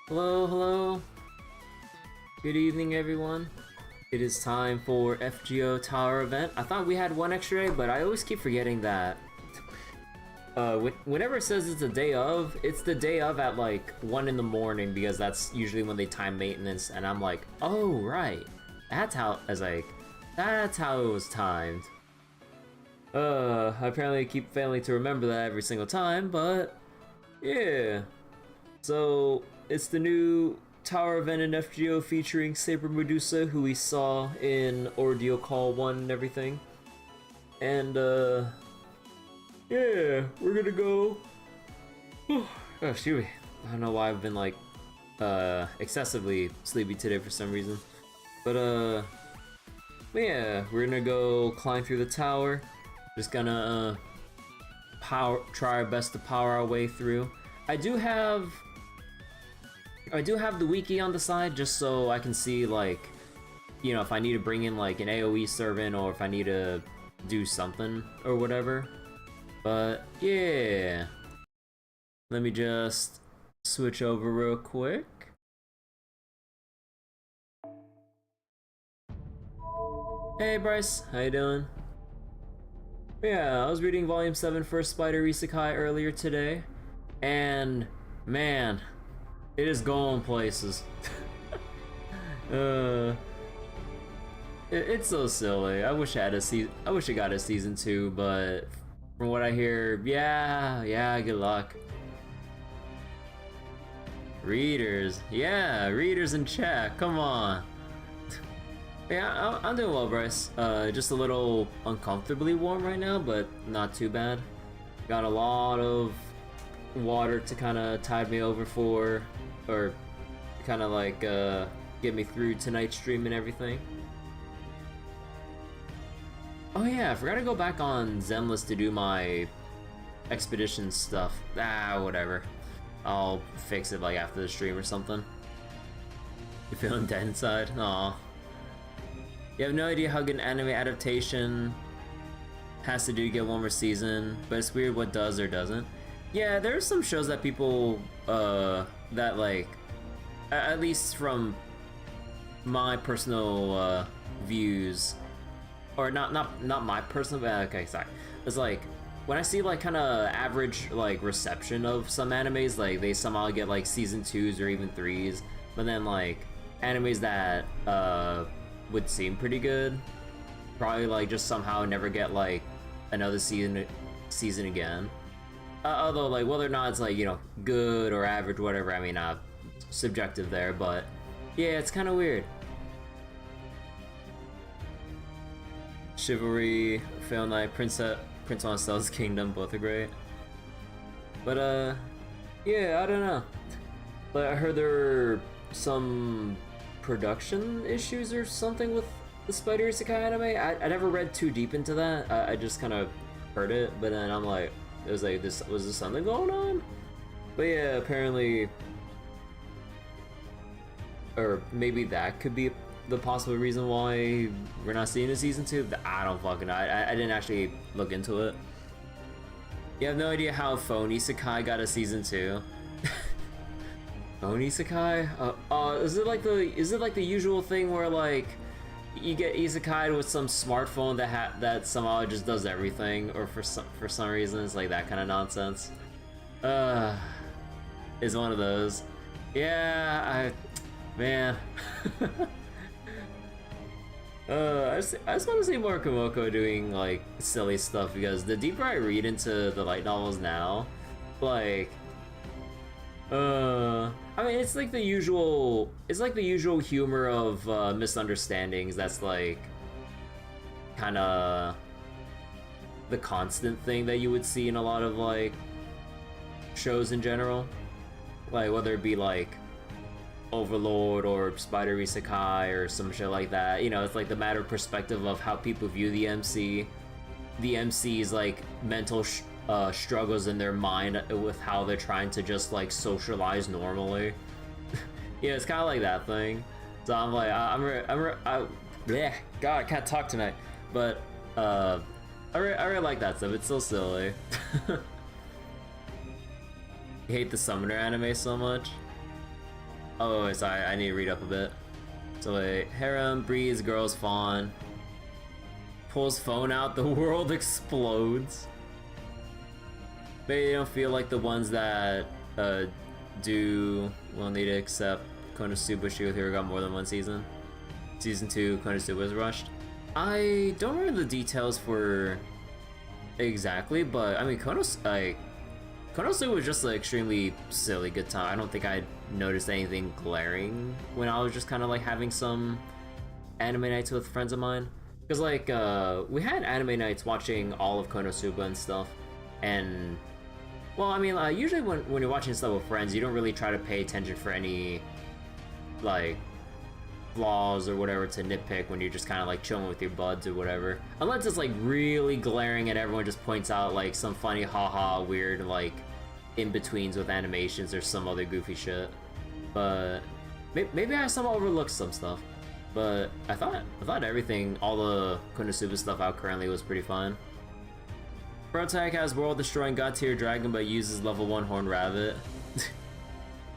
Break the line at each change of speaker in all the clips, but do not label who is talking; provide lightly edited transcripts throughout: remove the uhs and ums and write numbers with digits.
Hello, hello. Good evening, everyone. It is time for FGO Tower event. I thought we had one extra day, but I always keep forgetting that. Whenever it says it's a day of, it's the day of at like 1 in the morning because that's usually when they time maintenance, and I'm like, oh right, that's how. That's how it was timed. I apparently keep failing to remember that every single time, but yeah. So it's the new Tower event in FGO featuring Saber Medusa, who we saw in Ordeal Call 1 and everything. And yeah, we're gonna go. Oh, excuse me. I don't know why I've been like excessively sleepy today for some reason. But yeah, we're gonna go climb through the tower. Just gonna try our best to power our way through. I do have the wiki on the side just so I can see, like, you know, if I need to bring in like an AoE servant or if I need to do something or whatever. But yeah, let me just switch over real quick. Hey Bryce, how you doing? Yeah, I was reading Volume 7 First Spider Isekai earlier today, and man, it is going places. It's so silly. I wish I had I wish I got a season 2, but from what I hear, yeah, good luck. Readers, yeah, readers in chat. Come on. Yeah, I'm doing well, Bryce. Just a little uncomfortably warm right now, but not too bad. Got a lot of water to kind of tide me over for, or kind of like get me through tonight's stream and everything. Oh yeah, I forgot to go back on Zenless to do my expedition stuff. Ah, whatever. I'll fix it like after the stream or something. You feeling dead inside? Aw. You have no idea how good an anime adaptation has to do to get one more season, but it's weird what does or doesn't. Yeah, there are some shows that people, that like, at least from my personal views, or not my personal, okay, sorry. It's like, when I see like kind of average like reception of some animes, like they somehow get like season 2s or even 3s, but then like animes that would seem pretty good, probably like just somehow never get like another season again. Although like whether or not it's like, you know, good or average, whatever, I mean, subjective there, but yeah, it's kind of weird. Chivalry, Fail Knight, Prince on Stella's Kingdom, both are great. But yeah, I don't know. But I heard there were some production issues or something with the Spider Isekai anime. I never read too deep into that. I just kind of heard it, but then I'm like, it was like, was there something going on? But yeah, apparently, or maybe that could be the possible reason why we're not seeing a season 2. I don't fucking know. I didn't actually look into it. You have no idea how Phone Isekai got a season 2. Phone Isekai? Is it like the usual thing where like you get isekai with some smartphone that somehow just does everything, or for some reason it's like that kind of nonsense? Is one of those. Yeah, man. I just want to see more Komoko doing like silly stuff, because the deeper I read into the light novels now, like, I mean, it's like the usual humor of misunderstandings. That's like kind of the constant thing that you would see in a lot of like shows in general, like whether it be like Overlord or Spider Isekai or some shit like that. You know, it's like the matter of perspective of how people view the MC. The MC's like mental struggles in their mind with how they're trying to just like socialize normally. Yeah, it's kind of like that thing. So I'm like, yeah, God, I can't talk tonight. But I really like that stuff. It's so silly. You hate the Summoner anime so much. Oh, sorry, I need to read up a bit. So wait, harem, breeds, girls, fawn. Pulls phone out, the world explodes. Maybe they don't feel like the ones that do will need to accept Konosuba Shield got more than one season. Season 2, Konosuba was rushed. I don't remember the details for exactly, but I mean Konosuba was just an extremely silly good time. I don't think I noticed anything glaring when I was just kind of like having some anime nights with friends of mine. Because like we had anime nights watching all of Konosuba and stuff, and well, I mean usually when you're watching stuff with friends, you don't really try to pay attention for any like flaws or whatever to nitpick when you're just kind of like chilling with your buds or whatever. Unless it's like really glaring and everyone just points out like some funny haha weird like in-betweens with animations or some other goofy shit. But maybe I somehow overlooked some stuff. But I thought everything, all the Konosuba stuff out currently was pretty fun. Protag has world destroying god tier dragon but uses level 1 horned rabbit.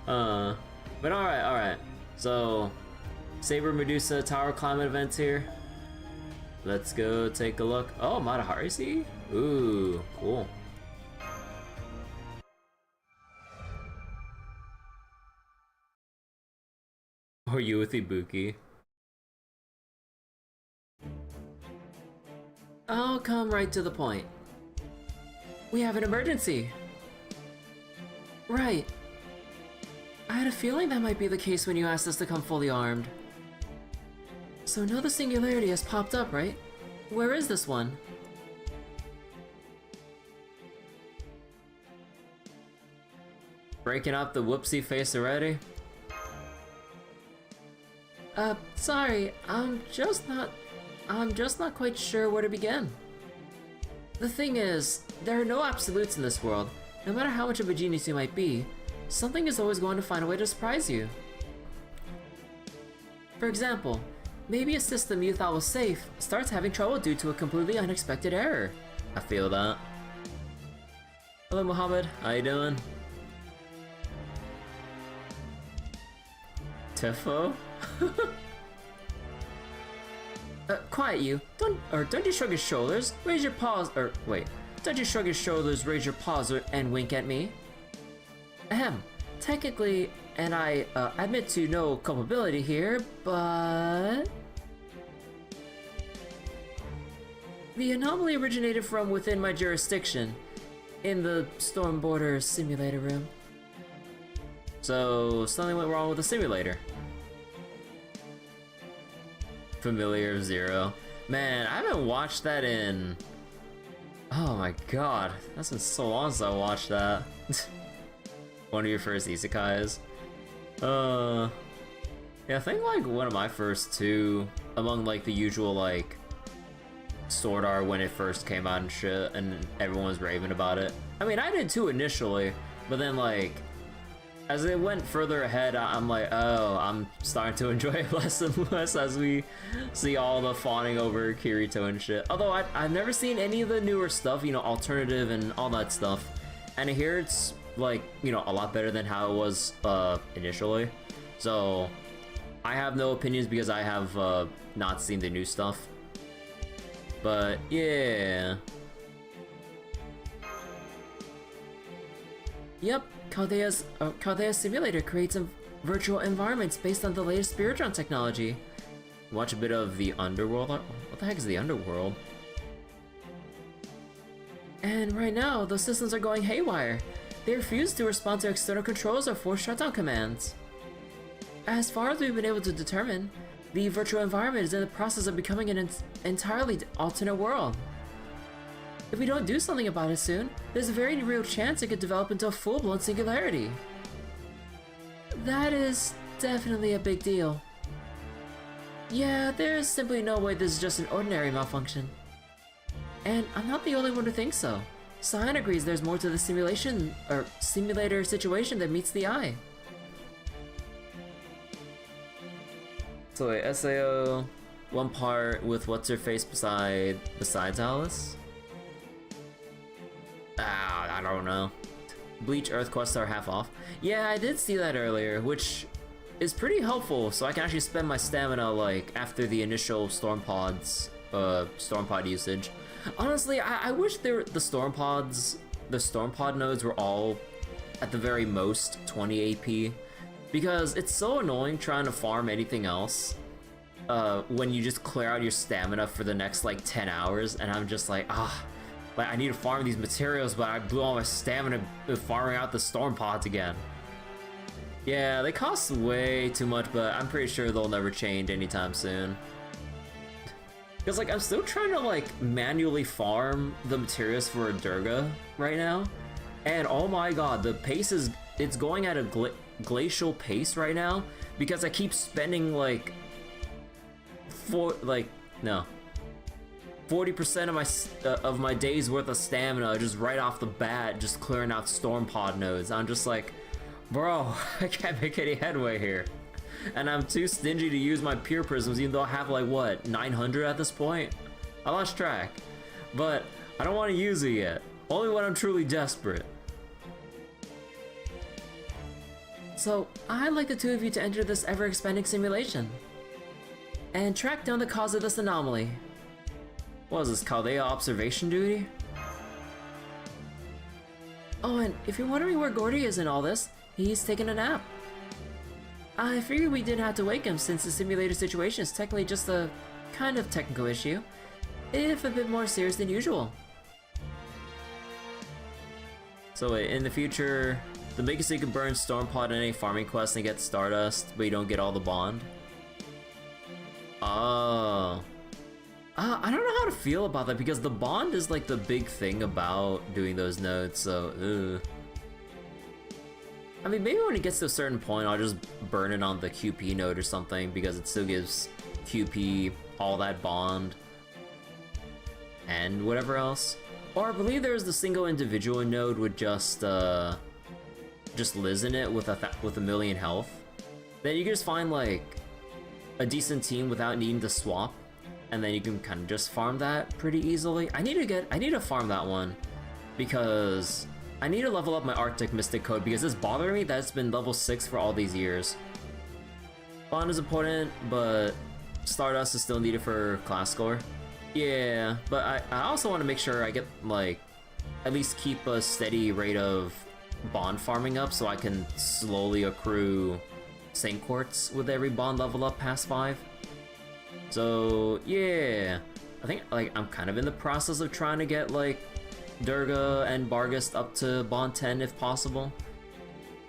But alright. So Saber Medusa tower climate events here. Let's go take a look. Oh, Matahari Sea? Ooh, cool. Or you with Ibuki. I'll come right to the point. We have an emergency! Right. I had a feeling that might be the case when you asked us to come fully armed. So now the singularity has popped up, right? Where is this one? Breaking up the whoopsie face already? Sorry, I'm just not quite sure where to begin. The thing is, there are no absolutes in this world. No matter how much of a genius you might be, something is always going to find a way to surprise you. For example, maybe a system you thought was safe starts having trouble due to a completely unexpected error. I feel that. Hello, Mohammed. How you doing? Tifo? Quiet you. Don't you shrug your shoulders, raise your paws, don't you shrug your shoulders, raise your paws, and wink at me? Ahem. Technically, and I admit to no culpability here, but... the anomaly originated from within my jurisdiction, in the Storm Border simulator room. So, something went wrong with the simulator. Familiar of Zero. Man, I haven't watched that in... oh my god, that's been so long since I watched that. One of your first isekais. Yeah, I think like one of my first two, among like the usual like Sword Art when it first came out and shit, and everyone was raving about it. I mean, I did too initially, but then like, as it went further ahead, I'm like, oh, I'm starting to enjoy it less and less as we see all the fawning over Kirito and shit. Although I've never seen any of the newer stuff, you know, alternative and all that stuff. And I hear it's like, you know, a lot better than how it was initially. So I have no opinions because I have not seen the new stuff. But yeah. Yep. Caldea's simulator creates virtual environments based on the latest Spiritron technology. Watch a bit of the Underworld. What the heck is the Underworld? And right now, those systems are going haywire. They refuse to respond to external controls or force shutdown commands. As far as we've been able to determine, the virtual environment is in the process of becoming an entirely alternate world. If we don't do something about it soon, there's a very real chance it could develop into a full-blown singularity. That is definitely a big deal. Yeah, there is simply no way this is just an ordinary malfunction. And I'm not the only one who thinks so. Cyan agrees there's more to the simulator situation than meets the eye. So wait, SAO, one part with what's her face besides Alice? I don't know. Bleach Earth quests are half off. Yeah, I did see that earlier, which is pretty helpful, so I can actually spend my stamina like after the initial storm pod usage. Honestly, I wish the storm pod nodes were all at the very most 20 AP, because it's so annoying trying to farm anything else when you just clear out your stamina for the next like 10 hours, and I'm just like, like I need to farm these materials, but I blew all my stamina farming out the storm pods again. Yeah, they cost way too much, but I'm pretty sure they'll never change anytime soon. Because like I'm still trying to like manually farm the materials for a Durga right now, and oh my god, the pace it's going at a glacial pace right now, because I keep spending like 40% of my day's worth of stamina just right off the bat, just clearing out storm pod nodes. I'm just like, bro, I can't make any headway here. And I'm too stingy to use my pure prisms, even though I have like, what, 900 at this point? I lost track. But I don't want to use it yet. Only when I'm truly desperate. So, I'd like the two of you to enter this ever-expanding simulation and track down the cause of this anomaly. What is this, Chaldea observation duty? Oh, and if you're wondering where Gordy is in all this, he's taking a nap. I figured we didn't have to wake him, since the simulator situation is technically just a kind of technical issue, if a bit more serious than usual. So wait, in the future, the biggest you can burn storm pod in any farming quest and get Stardust, but you don't get all the bond? Oh. I don't know how to feel about that, because the bond is like the big thing about doing those nodes, so I mean, maybe when it gets to a certain point, I'll just burn it on the QP node or something, because it still gives QP all that bond and whatever else. Or I believe there's the single individual node with just Liz in it with a million health. Then you can just find like a decent team without needing to swap, and then you can kind of just farm that pretty easily. I need to farm that one, because I need to level up my Arctic Mystic code, because it's bothering me that it's been level 6 for all these years. Bond is important, but Stardust is still needed for class score. Yeah, but I also want to make sure I get, like, at least keep a steady rate of bond farming up, so I can slowly accrue Saint Quartz with every bond level up past 5. So, yeah. I think, like, I'm kind of in the process of trying to get, like, Durga and Barghest up to bond 10 if possible,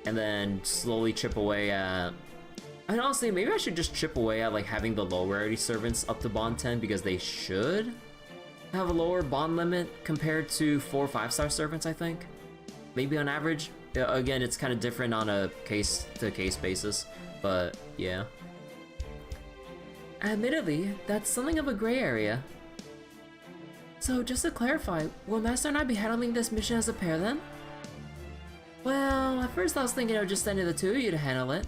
and then slowly chip away at, and honestly maybe I should just chip away at like having the low rarity servants up to bond 10, because they should have a lower bond limit compared to 4 or 5-star servants, I think, maybe on average. Again, it's kind of different on a case to case basis, but yeah. Admittedly, that's something of a gray area. So, just to clarify, will Master and I be handling this mission as a pair then? Well, at first I was thinking of just sending the two of you to handle it,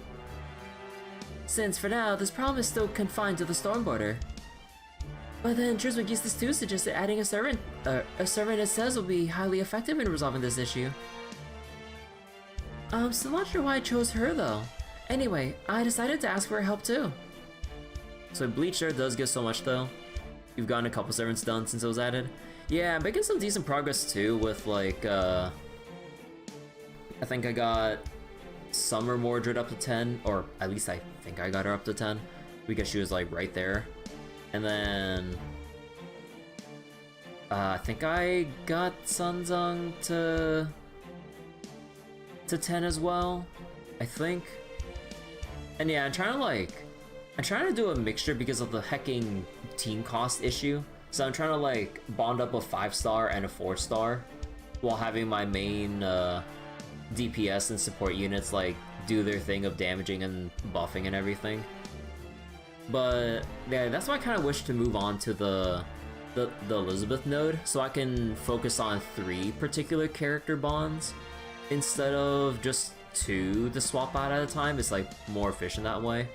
since for now, this problem is still confined to the storm border. But then Triswick Eustace 2 suggested adding a servant it says will be highly effective in resolving this issue. Still not sure why I chose her though. Anyway, I decided to ask for her help too. So Bleacher does give so much though. You've gotten a couple servants done since it was added. Yeah, I'm making some decent progress too with like, I think I got Summer Mordred up to 10, or at least I think I got her up to 10, because she was like right there. And then, I think I got Sunzung to 10 as well, I think. And yeah, I'm trying to do a mixture because of the hecking team cost issue. So I'm trying to like bond up a 5-star and a 4-star while having my main DPS and support units like do their thing of damaging and buffing and everything. But yeah, that's why I kind of wish to move on to the Elizabeth node, so I can focus on 3 particular character bonds instead of just 2 to swap out at a time. It's like more efficient that way.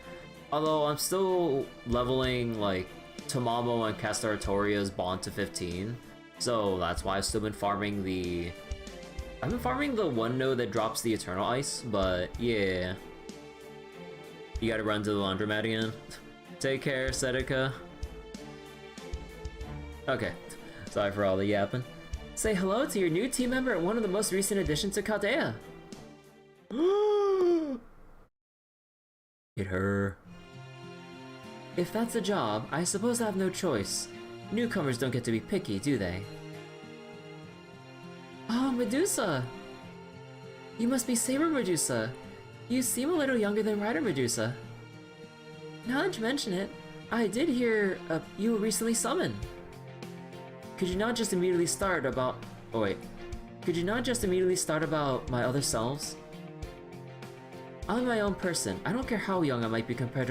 Although I'm still leveling like Tamamo and Castoritoria's bond to 15, so that's why I've still been farming the... I've been farming the one node that drops the Eternal Ice, but yeah. You gotta run to the laundromat again. Take care, Sedeca. Okay, sorry for all the yapping. Say hello to your new team member at one of the most recent additions to Caldea. Get her. If that's a job, I suppose I have no choice. Newcomers don't get to be picky, do they? Oh, Medusa! You must be Saber Medusa. You seem a little younger than Rider Medusa. Now that you mention it, I did hear you were recently summoned. Could you not just immediately start about... Oh wait. Could you not just immediately start about my other selves? I'm my own person. I don't care how young I might be compared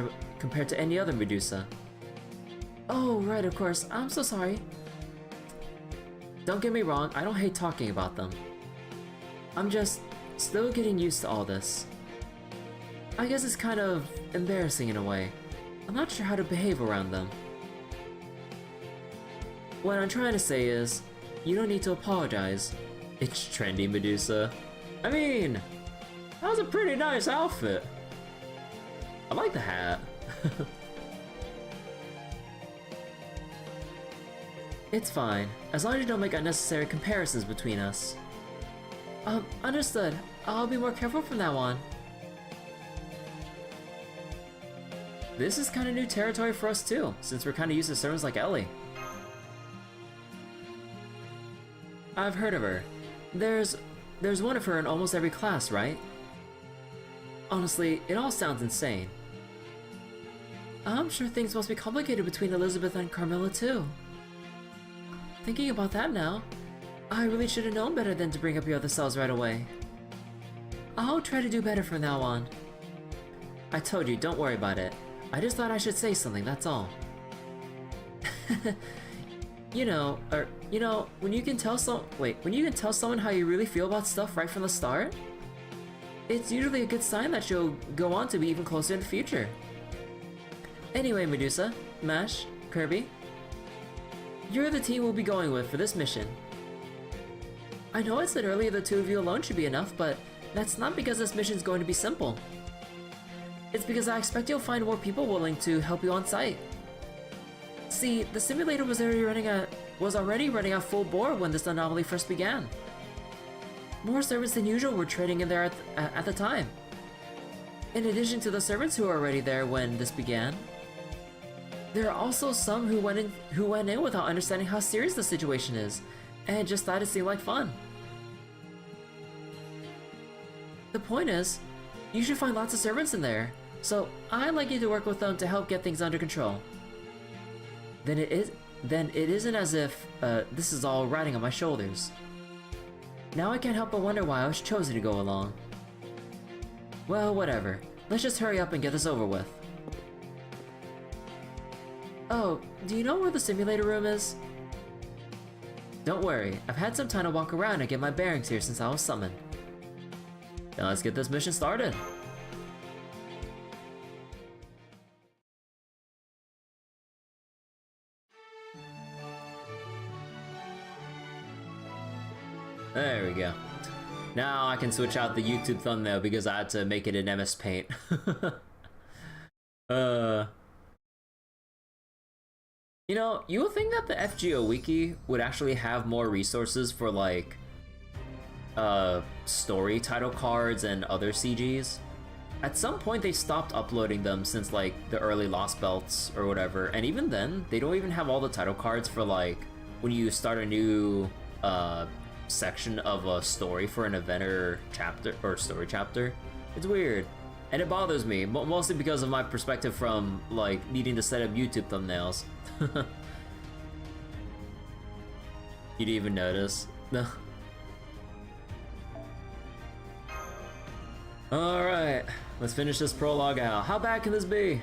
to any other Medusa. Oh, right, of course. I'm so sorry. Don't get me wrong, I don't hate talking about them. I'm just still getting used to all this. I guess it's kind of embarrassing in a way. I'm not sure how to behave around them. What I'm trying to say is, you don't need to apologize. It's trendy, Medusa. I mean, that was a pretty nice outfit. I like the hat. It's fine, as long as you don't make unnecessary comparisons between us. Understood. I'll be more careful from now on. This is kind of new territory for us too, since we're kind of used to servants like Ellie. I've heard of her. There's one of her in almost every class, right? Honestly, it all sounds insane. I'm sure things must be complicated between Elizabeth and Carmilla too. Thinking about that now, I really should have known better than to bring up your other selves right away. I'll try to do better from now on. I told you, don't worry about it. I just thought I should say something, that's all. You know, when you can tell someone how you really feel about stuff right from the start, it's usually a good sign that you'll go on to be even closer in the future. Anyway, Medusa, Mash, Kirby, you're the team we'll be going with for this mission. I know I said earlier the two of you alone should be enough, but that's not because this mission's going to be simple. It's because I expect you'll find more people willing to help you on site. See, the simulator was already running at full bore when this anomaly first began. More servants than usual were trading in there at the time. In addition to the servants who were already there when this began, there are also some who went in without understanding how serious the situation is, and just thought it seemed like fun. The point is, you should find lots of servants in there, so I'd like you to work with them to help get things under control. Then it isn't as if this is all riding on my shoulders. Now I can't help but wonder why I was chosen to go along. Well, whatever. Let's just hurry up and get this over with. Oh, do you know where the simulator room is? Don't worry, I've had some time to walk around and get my bearings here since I was summoned. Now let's get this mission started. There we go. Now I can switch out the YouTube thumbnail because I had to make it in MS Paint. You know, you would think that the FGO wiki would actually have more resources for like story title cards and other CGs. At some point they stopped uploading them since like the early Lost Belts or whatever, and even then they don't even have all the title cards for like when you start a new section of a story for an event or chapter or story chapter. It's weird. And it bothers me, mostly because of my perspective from like needing to set up YouTube thumbnails. You didn't even notice? No. Alright, let's finish this prologue out. How bad can this be?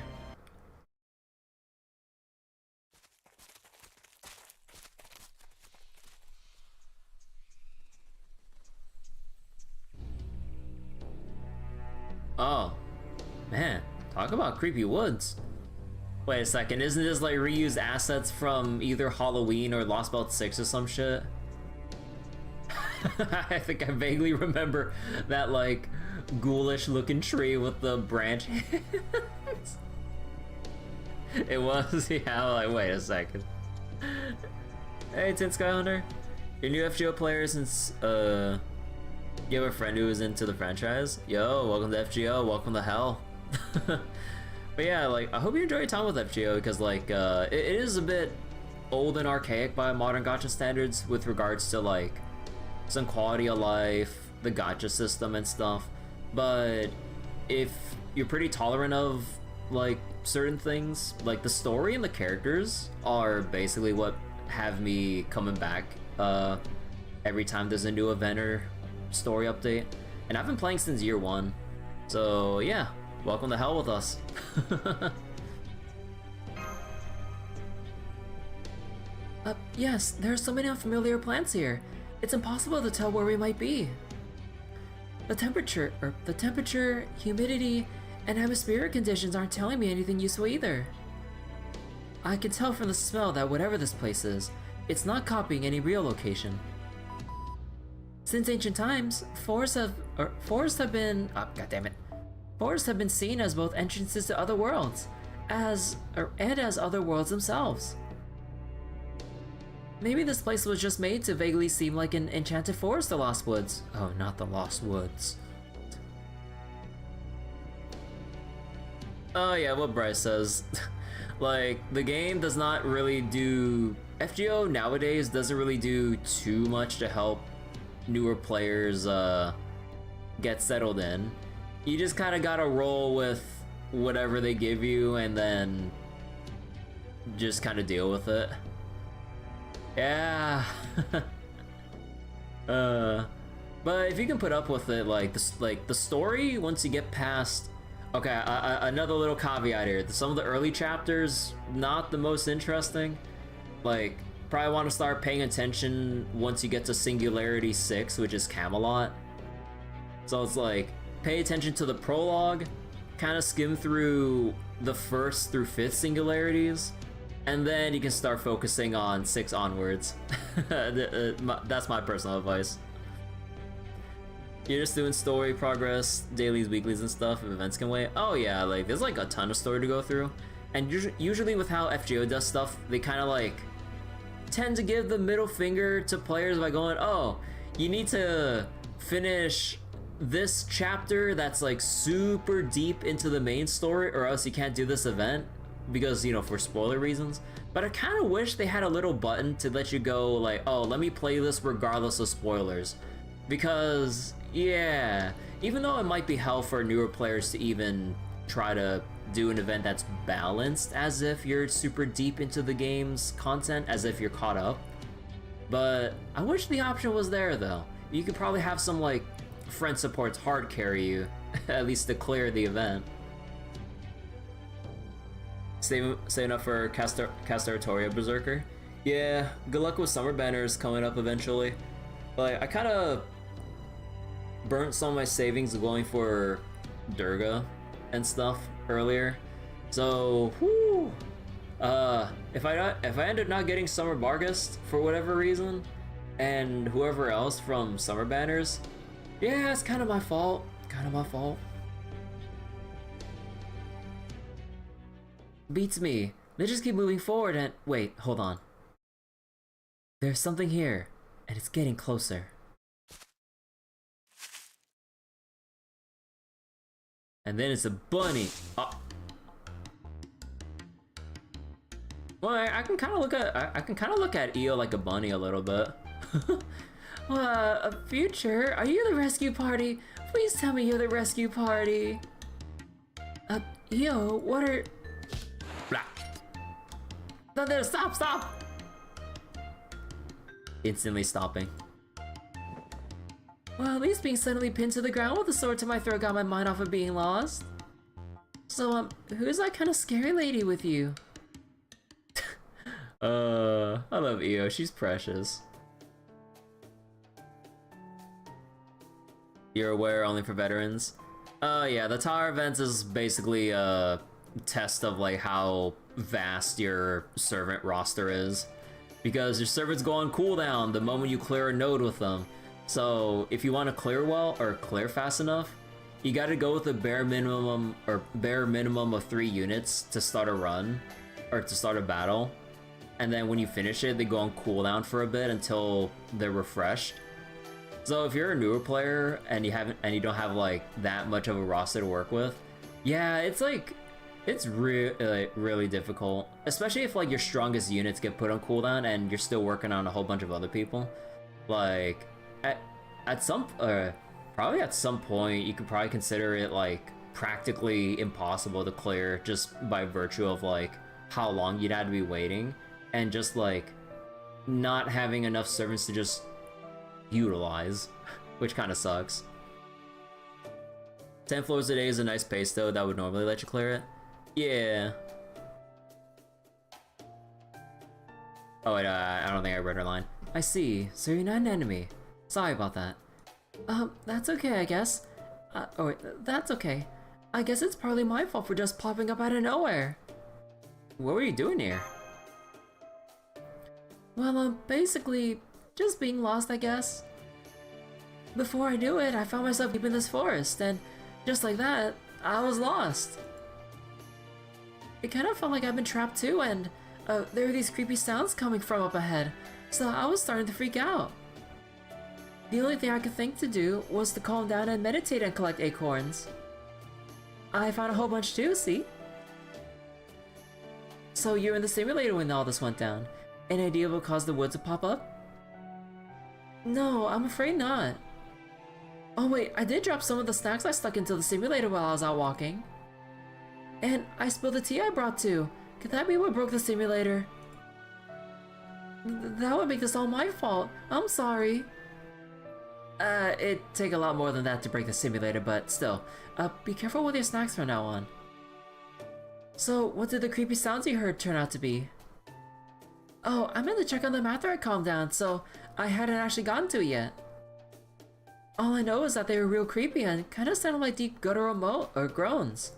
Oh, man, talk about creepy woods. Wait a second, isn't this like reused assets from either Halloween or Lost Belt 6 or some shit? I think I vaguely remember that like ghoulish looking tree with the branch. It was, yeah, like, wait a second. Hey, Tin Skylander. You're a new FGO player since, you have a friend who is into the franchise? Yo, welcome to FGO, welcome to hell. But yeah, like, I hope you enjoy your time with FGO, because, like, it is a bit old and archaic by modern gacha standards with regards to, like, some quality of life, the gacha system and stuff. But if you're pretty tolerant of, like, certain things, like, the story and the characters are basically what have me coming back every time there's a new event or story update. And I've been playing since year 1. So yeah, welcome to hell with us. Yes, there are so many unfamiliar plants here. It's impossible to tell where we might be. The temperature, humidity, and atmospheric conditions aren't telling me anything useful either. I can tell from the smell that whatever this place is, it's not copying any real location. Since ancient times, forests have been seen as both entrances to other worlds, and as other worlds themselves. Maybe this place was just made to vaguely seem like an enchanted forest, the Lost Woods. Oh, not the Lost Woods. Oh yeah, what Bryce says. Like, the game does not really do... FGO nowadays doesn't really do too much to help newer players get settled in. You just kind of gotta roll with whatever they give you and then just kind of deal with it. Yeah. But if you can put up with it, like the story, once you get past... Okay, another little caveat here. Some of the early chapters, not the most interesting. Like, probably want to start paying attention once you get to Singularity 6, which is Camelot. So it's like, pay attention to the prologue, kind of skim through the 1st through 5th Singularities, and then you can start focusing on 6 onwards. That's my personal advice. You're just doing story progress, dailies, weeklies, and stuff if events can wait. Oh yeah, like there's like a ton of story to go through. And usually with how FGO does stuff, they kind of like tend to give the middle finger to players by going, oh, you need to finish this chapter that's like super deep into the main story or else you can't do this event because, you know, for spoiler reasons. But I kind of wish they had a little button to let you go like, oh, let me play this regardless of spoilers. Because, yeah, even though it might be hell for newer players to even try to do an event that's balanced as if you're super deep into the game's content, as if you're caught up. But I wish the option was there though. You could probably have some like friend supports hard carry you, at least to clear the event. Saving up for Castoratoria Berserker. Yeah, good luck with Summer Banners coming up eventually. Like, I kind of burnt some of my savings going for Durga and stuff earlier. So, whoo! If I ended not getting Summer Bargast for whatever reason, and whoever else from Summer Banners, yeah, it's kind of my fault. Kind of my fault. Beats me. They just keep moving forward and... Wait, hold on. There's something here, and it's getting closer. And then it's a bunny. Oh. Well, I can kind of look at Io like a bunny a little bit. Future, are you the rescue party? Please tell me you're the rescue party. Io, what are... No, there, stop! Instantly stopping. Well, at least being suddenly pinned to the ground with a sword to my throat got my mind off of being lost. So, who's that kind of scary lady with you? I love Io, she's precious. You're aware only for veterans? Yeah, the tower events is basically a test of like how vast your servant roster is. Because your servants go on cooldown the moment you clear a node with them. So if you want to clear well, or clear fast enough, you gotta go with a bare minimum of 3 units to start a run, or to start a battle. And then when you finish it, they go on cooldown for a bit until they're refreshed. So if you're a newer player and you don't have like that much of a roster to work with, yeah, it's really difficult, especially if like your strongest units get put on cooldown and you're still working on a whole bunch of other people. Like probably at some point you could probably consider it like practically impossible to clear just by virtue of like how long you'd have to be waiting and just like not having enough servants to just utilize, which kind of sucks. 10 floors a day is a nice pace though, that would normally let you clear it. Yeah. Oh wait, I don't think I read her line. I see, so you're not an enemy. Sorry about that. That's okay, I guess. Oh wait, that's okay. I guess it's partly my fault for just popping up out of nowhere. What were you doing here? Well, basically, just being lost, I guess. Before I knew it, I found myself deep in this forest, and just like that, I was lost. It kind of felt like I've been trapped too, and there were these creepy sounds coming from up ahead, so I was starting to freak out. The only thing I could think to do was to calm down and meditate and collect acorns. I found a whole bunch too, see? So you were in the simulator when all this went down. Any idea what caused the wood to pop up? No, I'm afraid not. Oh wait, I did drop some of the snacks I stuck into the simulator while I was out walking. And I spilled the tea I brought too. Could that be what broke the simulator? That would make this all my fault. I'm sorry. It'd take a lot more than that to break the simulator, but still. Be careful with your snacks from now on. So, what did the creepy sounds you heard turn out to be? Oh, I meant to check on them after I calmed down, so I hadn't actually gotten to it yet. All I know is that they were real creepy and kind of sounded like deep guttural groans.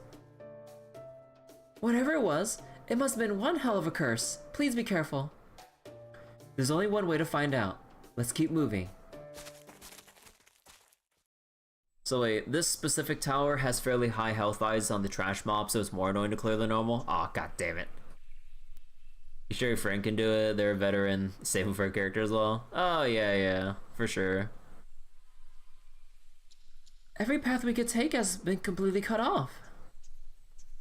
Whatever it was, it must have been one hell of a curse. Please be careful. There's only one way to find out. Let's keep moving. So wait, this specific tower has fairly high health odds on the trash mob, so it's more annoying to clear than normal? Aw, god damn it. You sure your friend can do it? They're a veteran, save him for a character as well? Oh yeah, for sure. Every path we could take has been completely cut off.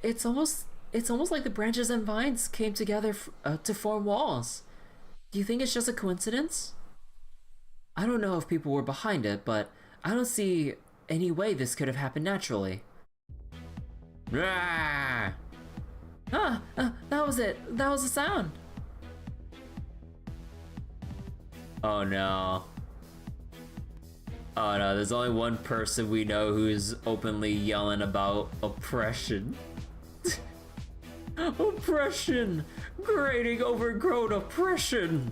It's almost like the branches and vines came together to form walls. Do you think it's just a coincidence? I don't know if people were behind it, but I don't see any way this could have happened naturally. That was it. That was the sound. Oh no. Oh no, there's only one person we know who's openly yelling about oppression. Oppression! Grating overgrown oppression!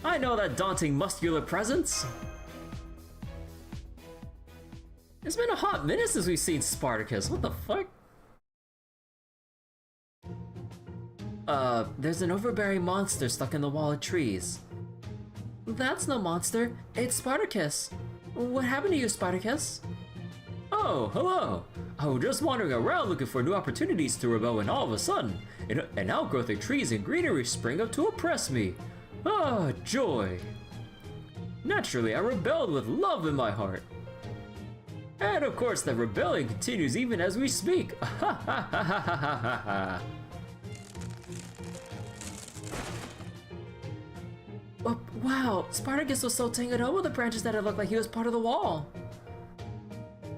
I know that daunting muscular presence! It's been a hot minute since we've seen Spartacus, what the fuck? There's an overbearing monster stuck in the wall of trees. That's no monster, it's Spartacus. What happened to you, Spartacus? Oh, hello! I was just wandering around looking for new opportunities to rebel when all of a sudden, an outgrowth of trees and greenery spring up to oppress me. Ah, joy! Naturally, I rebelled with love in my heart. And of course, the rebellion continues even as we speak. Ha ha ha ha ha ha ha. Wow, Spartacus was so tangled up with the branches that it looked like he was part of the wall.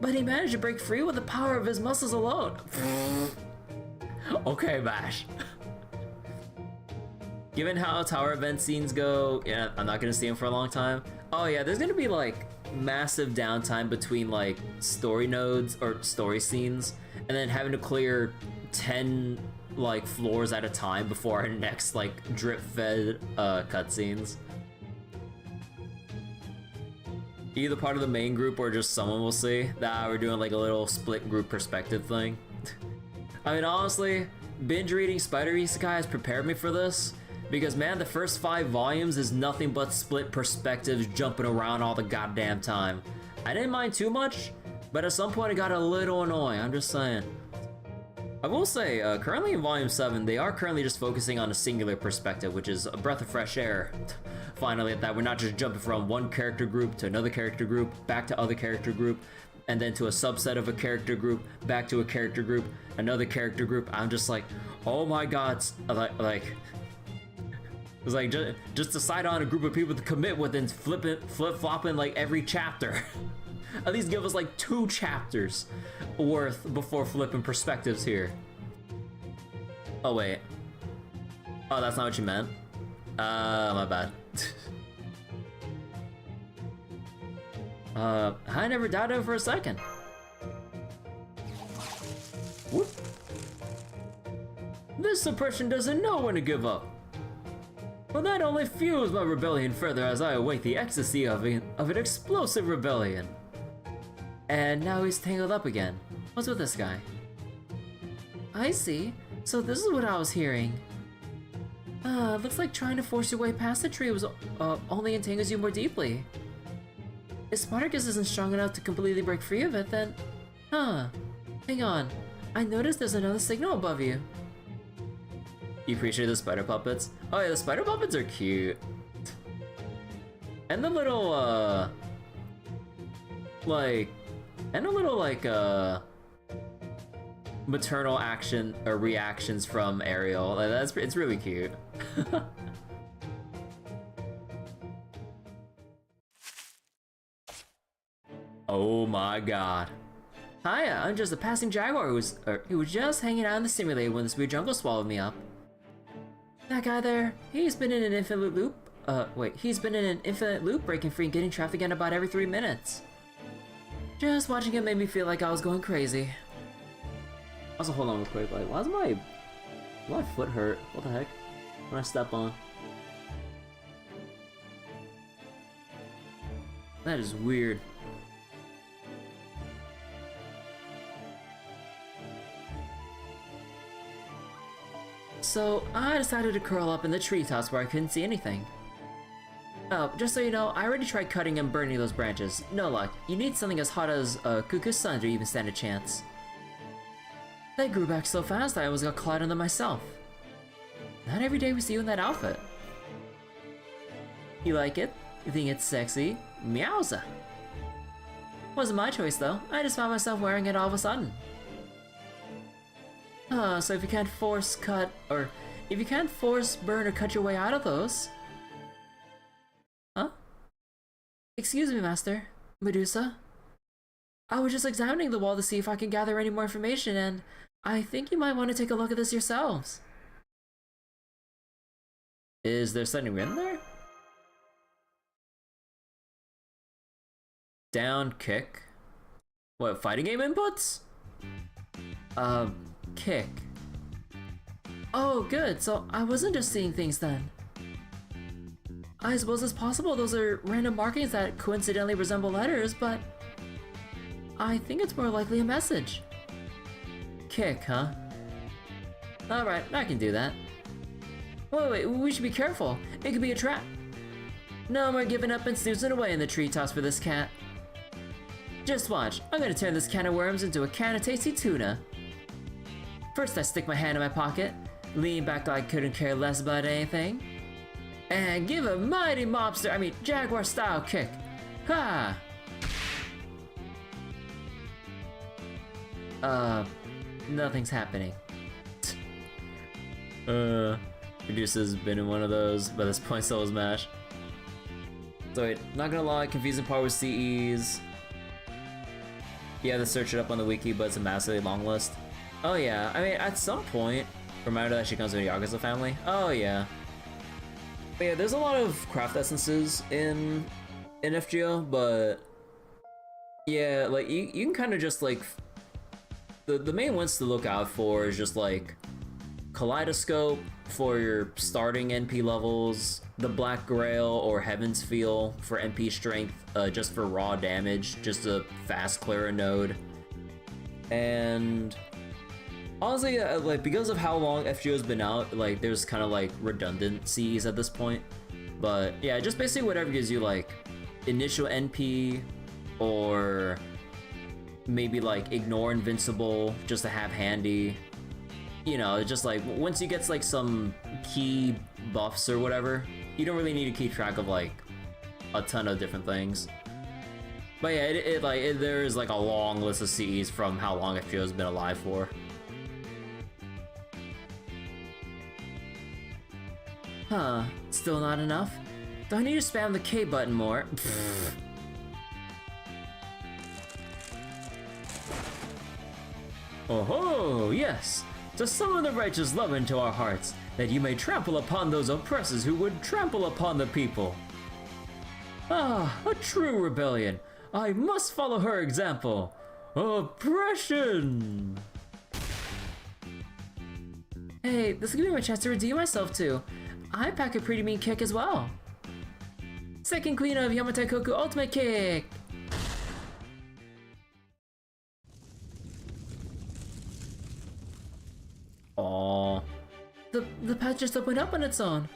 But he managed to break free with the power of his muscles alone. Okay, Bash. Given how tower event scenes go, yeah, I'm not gonna see him for a long time. Oh yeah, there's gonna be like massive downtime between like story nodes or story scenes, and then having to clear 10 like floors at a time before our next like drip-fed cutscenes. Either part of the main group or just someone will see that we're doing like a little split group perspective thing. I mean, honestly, binge reading Spider Isekai has prepared me for this, because man, the first 5 volumes is nothing but split perspectives jumping around all the goddamn time. I didn't mind too much, But at some point it got a little annoying, I'm just saying. I will say, currently in Volume 7, they are currently just focusing on a singular perspective, which is a breath of fresh air. Finally, at that, we're not just jumping from one character group to another character group, back to other character group, and then to a subset of a character group, back to a character group, another character group. I'm just like, oh my god, like it's like just decide on a group of people to commit with and flip-flopping like every chapter. At least give us like 2 chapters worth before flipping perspectives here. Oh wait. Oh, that's not what you meant? My bad. I never doubted it for a second. Whoop. This suppression doesn't know when to give up. Well, that only fuels my rebellion further as I await the ecstasy of an explosive rebellion. And now he's tangled up again. What's with this guy? I see. So this is what I was hearing. Looks like trying to force your way past the tree was only entangles you more deeply. If Spartacus isn't strong enough to completely break free of it, then... Hang on. I noticed there's another signal above you. You appreciate the spider puppets? Oh yeah, the spider puppets are cute. And the little, maternal action or reactions from Ariel. Like, it's really cute. Oh my god. Hiya, I'm just a passing jaguar who was just hanging out in the simulator when this weird jungle swallowed me up. That guy there, he's been in an infinite loop. He's been in an infinite loop, breaking free and getting trapped again about every 3 minutes. Just watching him made me feel like I was going crazy. Also, hold on real quick, like, why does my foot hurt? What the heck? When I step on. That is weird. So, I decided to curl up in the treetops where I couldn't see anything. Oh, just so you know, I already tried cutting and burning those branches. No luck. You need something as hot as Cuckoo's sun to even stand a chance. They grew back so fast I almost got caught on them myself. Not every day we see you in that outfit. You like it? You think it's sexy? Meowza! Wasn't my choice though. I just found myself wearing it all of a sudden. So if you can't force burn or cut your way out of those... Huh? Excuse me, Master. Medusa? I was just examining the wall to see if I can gather any more information, and I think you might want to take a look at this yourselves. Is there something in there? Down, kick. What, fighting game inputs? Kick. Oh, good, so I wasn't just seeing things then. I suppose it's possible those are random markings that coincidentally resemble letters, but I think it's more likely a message. Kick, huh? Alright, I can do that. Wait, we should be careful. It could be a trap. No more giving up and snoozing away in the treetops for this cat. Just watch, I'm gonna turn this can of worms into a can of tasty tuna. First I stick my hand in my pocket, lean back like I couldn't care less about anything, and give a mighty jaguar style kick. Ha! Nothing's happening. Medusa's been in one of those, but this point still is MASH. So wait, not gonna lie, confusing part with CEs. You have to search it up on the wiki, but it's a massively long list. Oh yeah, I mean, at some point, reminder that she comes from the Yakuza family. Oh yeah. But yeah, there's a lot of craft essences in FGO, but yeah, like you can kind of just like the main ones to look out for is just like Kaleidoscope for your starting NP levels, the Black Grail or Heaven's Feel for NP strength, just for raw damage, just to fast clear a node. And honestly, like because of how long FGO's been out, like there's kind of like redundant Cs at this point. But yeah, just basically whatever gives you like initial NP or maybe like ignore invincible just to have handy. You know, just like once you get like some key buffs or whatever, you don't really need to keep track of like a ton of different things. But yeah, there is like a long list of CEs from how long FGO's been alive for. Huh, still not enough? Do I need to spam the K button more? Oh-ho, yes! To summon the righteous love into our hearts, that you may trample upon those oppressors who would trample upon the people. Ah, a true rebellion. I must follow her example. Oppression! Hey, this could be my chance to redeem myself too. I pack a pretty mean kick as well. Second queen of Yamatai Koku Ultimate Kick! Aww. The path just opened up on its own.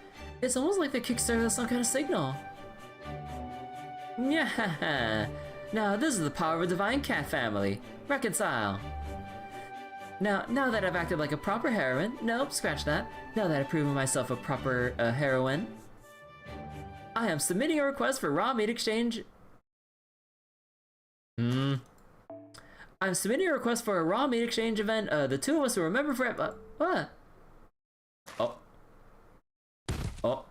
It's almost like the kick started some kind of signal. Yeah. Now this is the power of a divine cat family. Reconcile. Now that I've acted like a proper heroine, nope, scratch that. Now that I've proven myself a proper heroine, I am submitting a request for raw meat exchange. I'm submitting a request for a raw meat exchange event. The two of us will remember forever. What? Oh. Oh.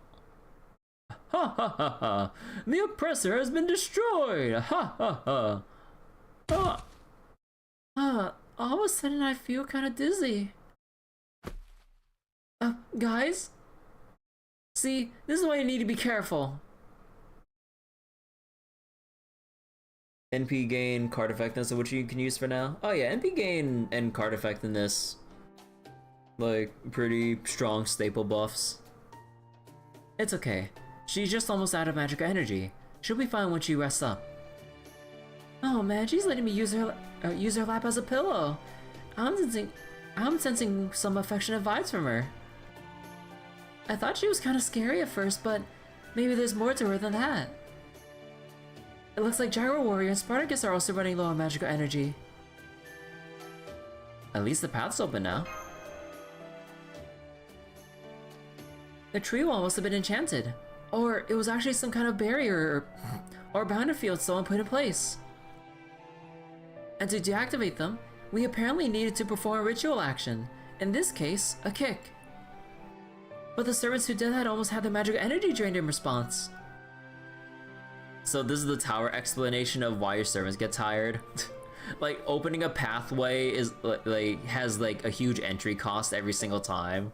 Ha ha ha ha! The oppressor has been destroyed! Ha ha ha! All of a sudden I feel kind of dizzy. Guys? See, this is why you need to be careful. NP gain, card effectiveness, which you can use for now. Oh yeah, NP gain and card effectiveness, like pretty strong staple buffs. It's okay. She's just almost out of magical energy. She'll be fine when she rests up. Oh man, she's letting me use her lap as a pillow. I'm sensing some affectionate vibes from her. I thought she was kind of scary at first, but maybe there's more to her than that. It looks like Gyro Warrior and Spartacus are also running low on magical energy. At least the path's open now. The tree wall must have been enchanted. Or it was actually some kind of barrier or boundary field someone put in place. And to deactivate them, we apparently needed to perform a ritual action. In this case, a kick. But the servants who did that almost had their magical energy drained in response. So this is the tower explanation of why your servants get tired. Like opening a pathway is like has like a huge entry cost every single time.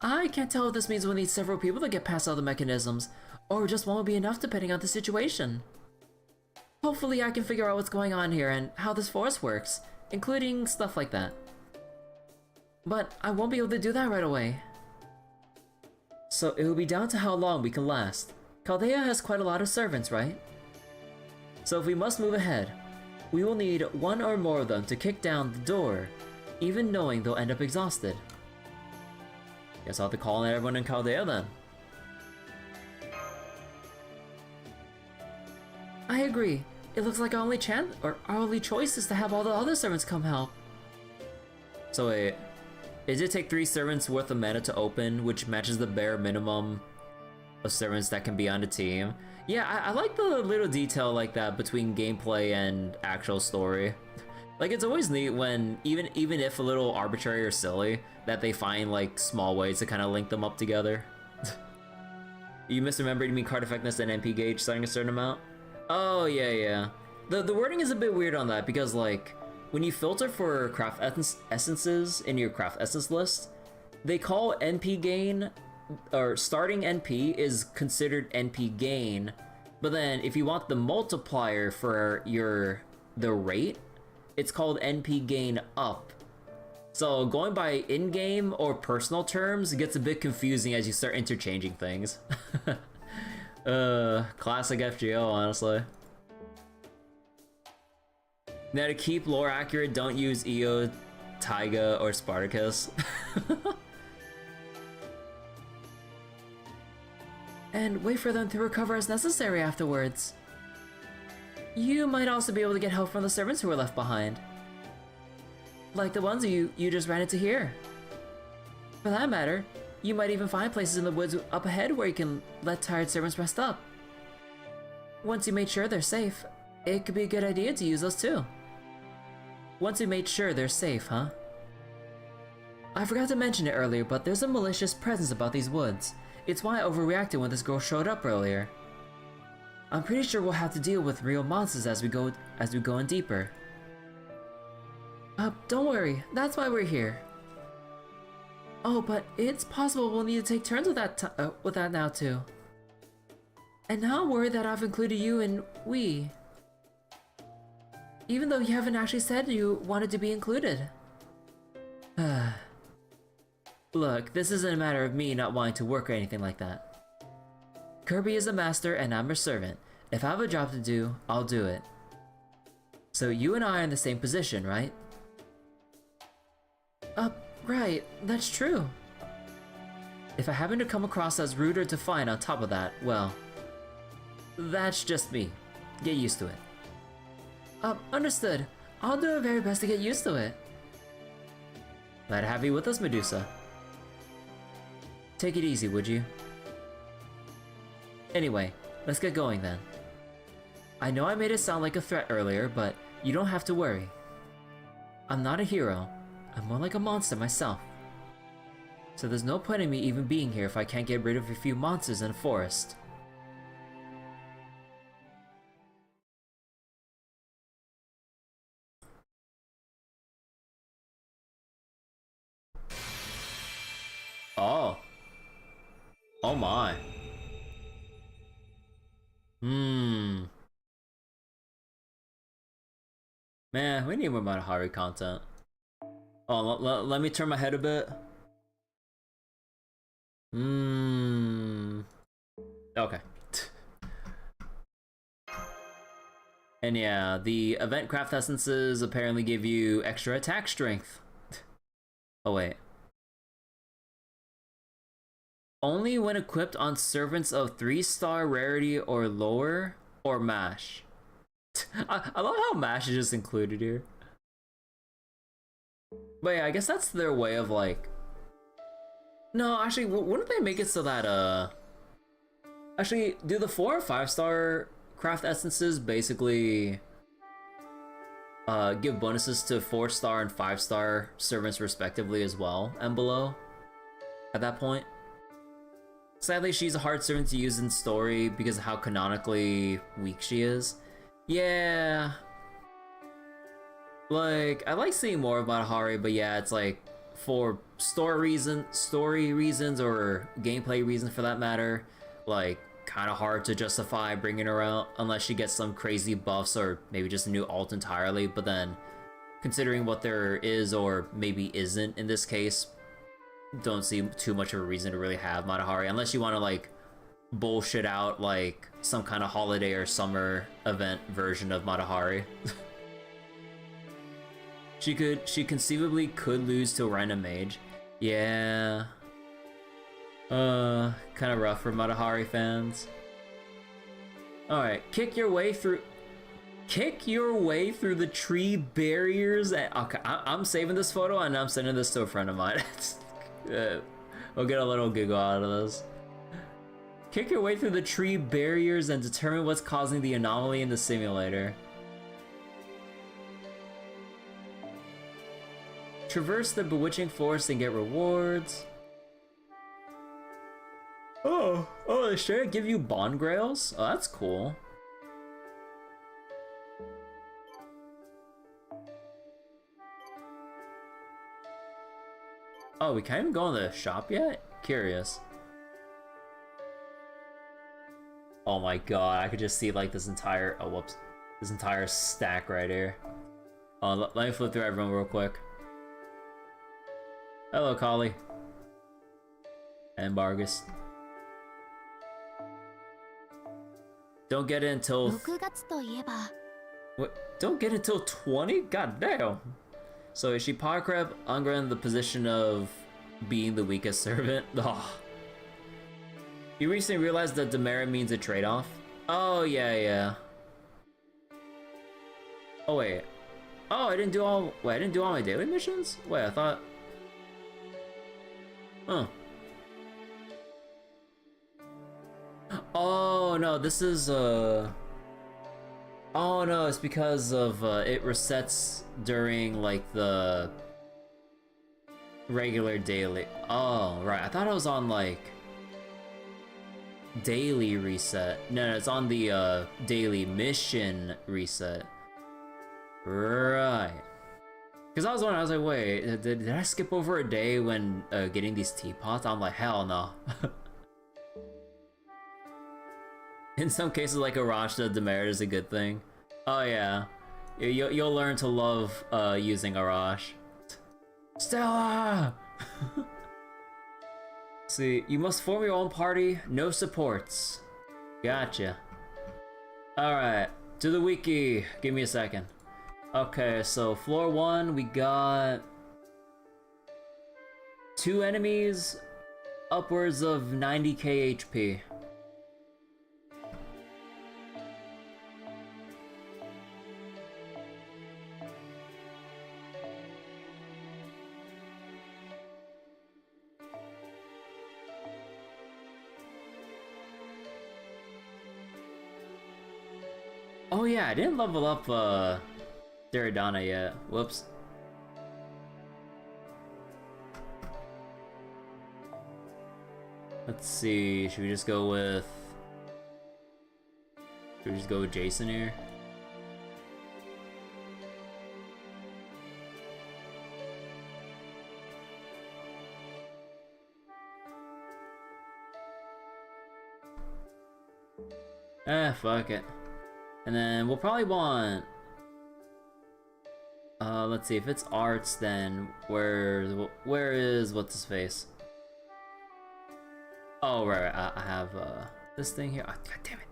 I can't tell if this means we'll need several people to get past all the mechanisms, or just won't be enough depending on the situation. Hopefully I can figure out what's going on here and how this force works, including stuff like that. But I won't be able to do that right away. So it will be down to how long we can last. Chaldea has quite a lot of servants, right? So if we must move ahead, we will need one or more of them to kick down the door, even knowing they'll end up exhausted. Guess I'll have to call in everyone in Chaldea then. I agree. It looks like our only chance, or our only choice is to have all the other servants come help. So wait, does it take 3 servants worth of mana to open, which matches the bare minimum of servants that can be on the team? Yeah, I like the little detail like that between gameplay and actual story. Like, it's always neat when, even if a little arbitrary or silly, that they find like small ways to kind of link them up together. You misremembered, you mean card effectiveness and MP gauge starting a certain amount? Oh yeah. The wording is a bit weird on that because like, when you filter for craft essences in your craft essence list, they call NP gain, or starting NP is considered NP gain, but then if you want the multiplier for the rate, it's called NP gain up. So going by in-game or personal terms gets a bit confusing as you start interchanging things. Classic FGO, honestly. Now to keep lore accurate, don't use Io, Taiga, or Spartacus.
and wait for them to recover as necessary afterwards. You might also be able to get help from the servants who were left behind. Like the ones you just ran into here. For that matter, you might even find places in the woods up ahead where you can let tired servants rest up. Once you made sure they're safe, it could be a good idea to use those too. Once you made sure they're safe, huh? I forgot to mention it earlier, but there's a malicious presence about these woods. It's why I overreacted when this girl showed up earlier. I'm pretty sure we'll have to deal with real monsters as we go in deeper. Don't worry, that's why we're here. Oh, but it's possible we'll need to take turns with that now too. And now I'm worried that I've included you in we. Even though you haven't actually said you wanted to be included. Look, this isn't a matter of me not wanting to work or anything like that. Kirby is a master and I'm a servant. If I have a job to do, I'll do it. So you and I are in the same position, right? Right, that's true. If I happen to come across as rude or defiant on top of that, well, that's just me. Get used to it. Understood. I'll do my very best to get used to it. Glad to have you with us, Medusa. Take it easy, would you? Anyway, let's get going then. I know I made it sound like a threat earlier, but you don't have to worry. I'm not a hero. I'm more like a monster myself. So there's no point in me even being here if I can't get rid of a few monsters in a forest.
Oh. Oh my. Man, we need more Matahari content. Oh, let me turn my head a bit. Okay. And yeah, the event craft essences apparently give you extra attack strength. Oh wait. Only when equipped on servants of 3-star rarity or lower, or MASH. I love how MASH is just included here. But yeah, I guess that's their way of like... No, actually, wouldn't they make it so that, Actually, do the 4 or 5-star craft essences basically give bonuses to 4-star and 5-star servants respectively as well, and below? At that point? Sadly, she's a hard servant to use in story because of how canonically weak she is. Yeah... Like, I like seeing more about Hari, but yeah, it's like, for story reasons, or gameplay reasons for that matter, like, kind of hard to justify bringing her out unless she gets some crazy buffs or maybe just a new alt entirely, but then, considering what there is or maybe isn't in this case, don't see too much of a reason to really have Matahari, unless you want to, like, bullshit out, like, some kind of holiday or summer event version of Matahari. She conceivably could lose to a random mage. Yeah. Kind of rough for Matahari fans. Alright, kick your way through the tree barriers. Okay, I'm saving this photo and I'm sending this to a friend of mine. We'll get a little giggle out of this. Kick your way through the tree barriers and determine what's causing the anomaly in the simulator. Traverse the bewitching forest and get rewards. Oh, they straight up give you bond grails? Oh, that's cool. Oh, we can't even go in the shop yet? Curious. Oh my god, I could just see like this entire, oh whoops, this entire stack right here. Oh, let me flip through everyone real quick. Hello, Kali. And Bargus. Don't get it until... What? Don't get it until 20? God damn! So is she power crab Angra in the position of being the weakest servant? Oh. You recently realized that demerit means a trade-off? Oh, yeah. Oh, wait. Oh, I didn't do all my daily missions? Wait, I thought... Huh. Oh, no, this is, Oh, no, it's because of, it resets during, like, the... regular daily. Oh, right, I thought it was on, like... daily reset. No, it's on the, daily mission reset. Right. Because I was wondering, I was like, wait, did I skip over a day when getting these teapots? I'm like, hell no. In some cases, like Arash, the demerit is a good thing. Oh yeah. You'll learn to love using Arash. Stella! See, you must form your own party, no supports. Gotcha. Alright, to the wiki. Give me a second. Okay, so floor 1, we got 2 enemies, upwards of 90k HP. Oh yeah, I didn't level up Deridana yet. Whoops. Let's see, should we just go with Jason here? Fuck it. And then we'll probably want... let's see, if it's arts, then where is what's his face? Oh, right, I have this thing here. Oh, God damn it.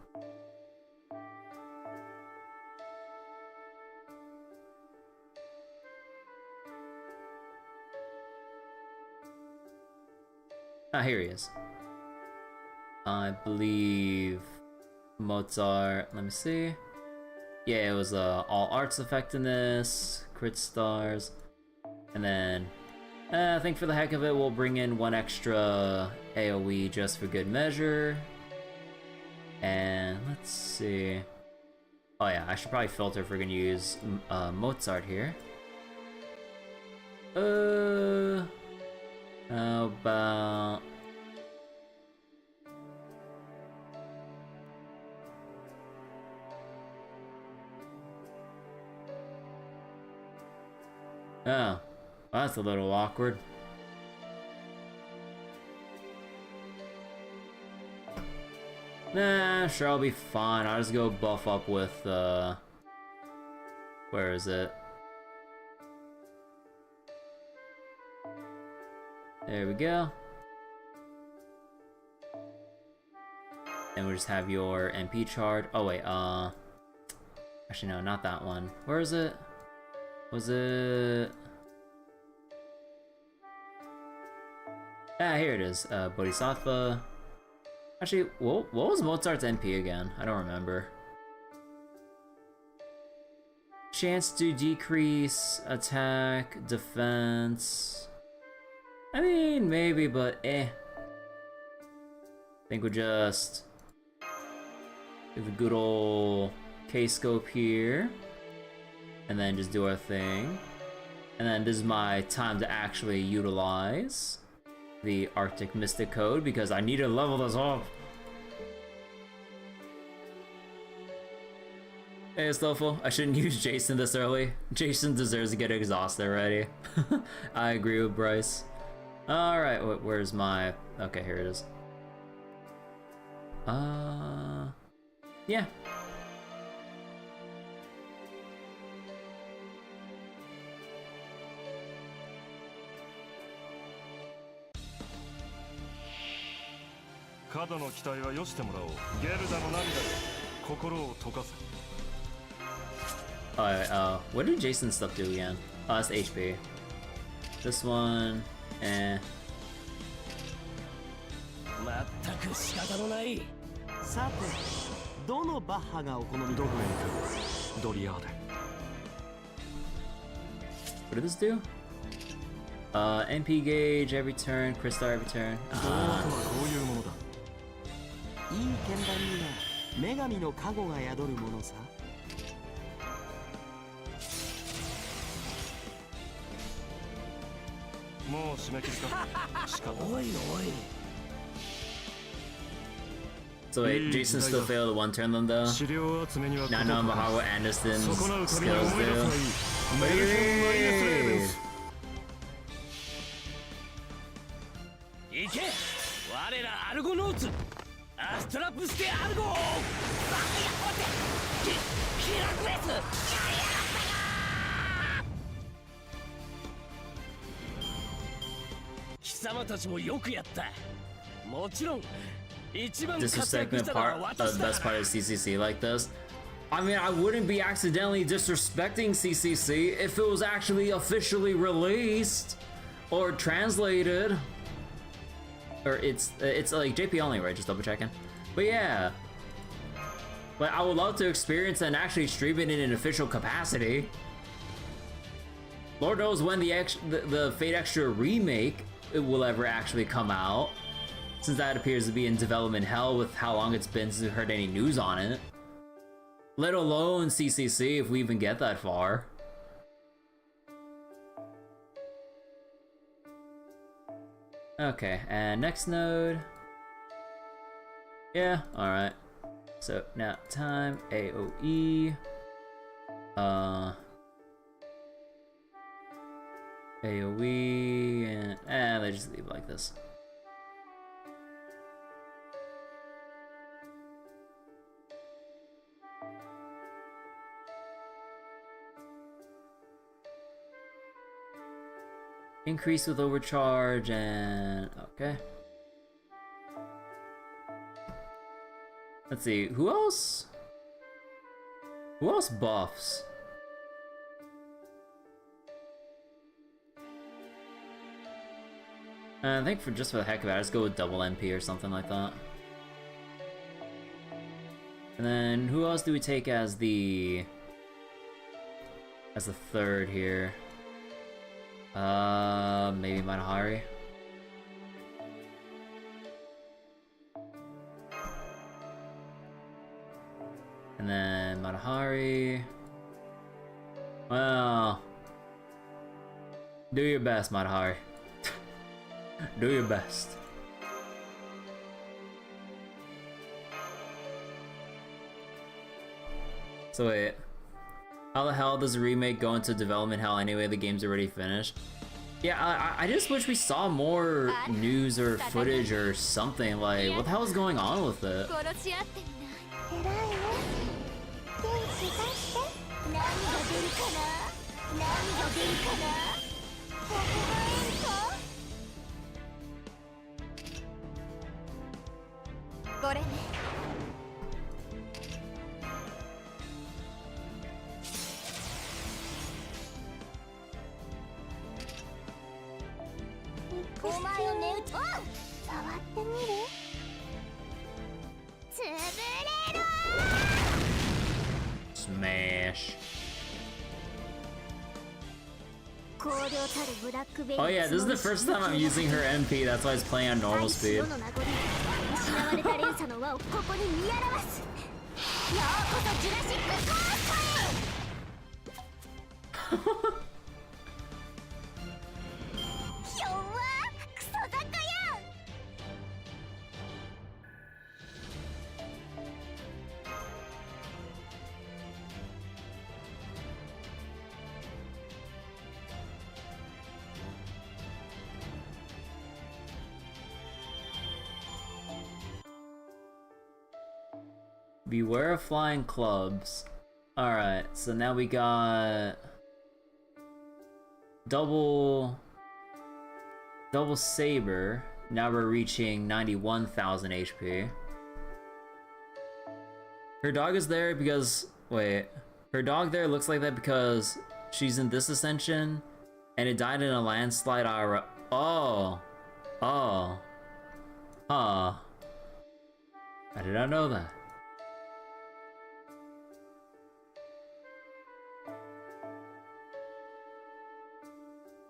Ah, here he is. I believe Mozart. Let me see. Yeah, it was all arts effectiveness, crit stars, and then I think for the heck of it, we'll bring in 1 extra AoE just for good measure. And let's see. Oh yeah, I should probably filter if we're gonna use Mozart here. How about... Oh, well, that's a little awkward. Nah, sure, I'll be fine. I'll just go buff up with, where is it? There we go. And we'll just have your MP chart. Oh, wait, actually, no, not that one. Where is it? Was it... Ah, here it is. Bodhisattva. Actually, what was Mozart's NP again? I don't remember. Chance to decrease attack, defense. I mean, maybe, but eh. I think we'll just do the good old K-scope here. And then just do our thing. And then this is my time to actually utilize the Arctic Mystic Code because I need to level this up. Hey, Stoffel, I shouldn't use Jason this early. Jason deserves to get exhausted already. I agree with Bryce. Alright, where's my... Okay, here it is. Yeah. Alright, what did Jason's stuff do again? Oh, that's HP. This one, eh.
仕方のない。
さて、どのバッハがお好み？
どこへ行く？ドリアーデ。
What did this do? MP gauge every turn, crystal every turn.
道楽はこういうものだ。
いい鍵盤には女神の加護が宿るものさ。
もう締め切りか。仕方ない。
おいおい。
So wait, Jason still failed one turn then though?
資料集めには
Not knowing about how Anderson's
損なうたび
skills
に思い出すがいい。
do.
メルヘン・マイネス・レーベンス。
行け。我らアルゴノーツ。アストラプステアルゴ。バカやってヒラクレス。やりやがったな。貴様たちもよくやった。もちろん。
Disrespecting the best part of CCC like this. I mean, I wouldn't be accidentally disrespecting CCC if it was actually officially released or translated. Or it's like JP only, right? Just double checking. But yeah, but I would love to experience and actually stream it in an official capacity. Lord knows when the Fate Extra remake will ever actually come out, since that appears to be in development hell with how long it's been since we heard any news on it. Let alone CCC if we even get that far. Okay, and next node. Yeah, alright. So now time AOE. AOE and they just leave like this. Increase with overcharge and okay. Let's see, who else? Who else buffs? I think for just for the heck of it, let's go with double MP or something like that. And then who else do we take as the third here? Maybe Matahari. And then Matahari. Well, do your best, Matahari. Do your best. So wait, how the hell does a remake go into development hell anyway? The game's already finished. Yeah, I just wish we saw more news or footage or something. Like, what the hell is going on with it? Smash. Oh yeah, this is the first time I'm using her MP, that's why it's playing on normal speed. Beware of flying clubs. Alright, so now we got double Saber. Now we're reaching 91,000 HP. Her dog is there because, wait, her dog there looks like that because she's in this ascension and it died in a landslide. Oh, huh. I did not know that.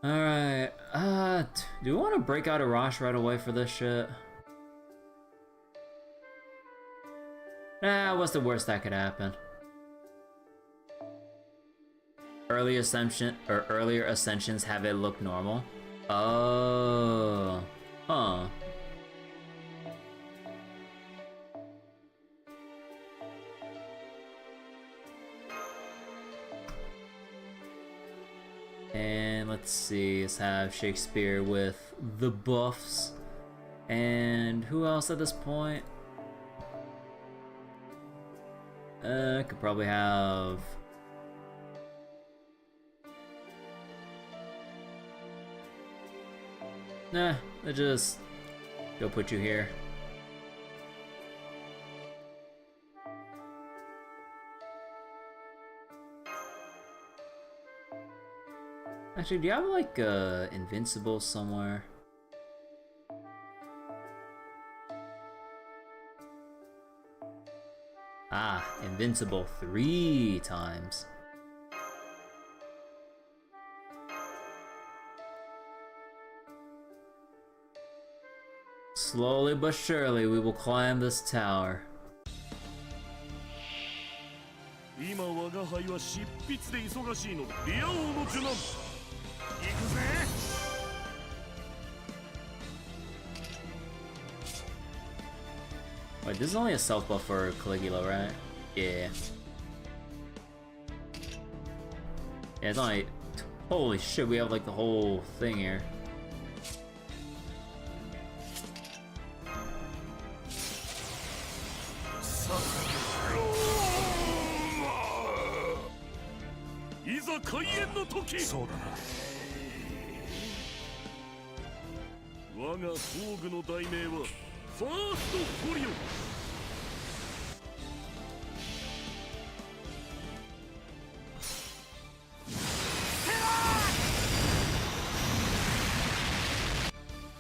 Alright, do we want to break out a Rosh right away for this shit? Nah, what's the worst that could happen? Earlier ascensions have it look normal? Oh. Huh. And let's see, let's have Shakespeare with the buffs. And who else at this point? Could probably have... Nah, let's just go put you here. Actually, do you have like Invincible somewhere? Ah, Invincible 3 times. Slowly but surely, we will climb this tower.
今我が輩は執筆で忙しいのだ。リア王の受難。行くぜ。
Wait, this is only a self buff for Caligula, right? Yeah. Yeah, it's only... Holy shit, we have like the whole thing here.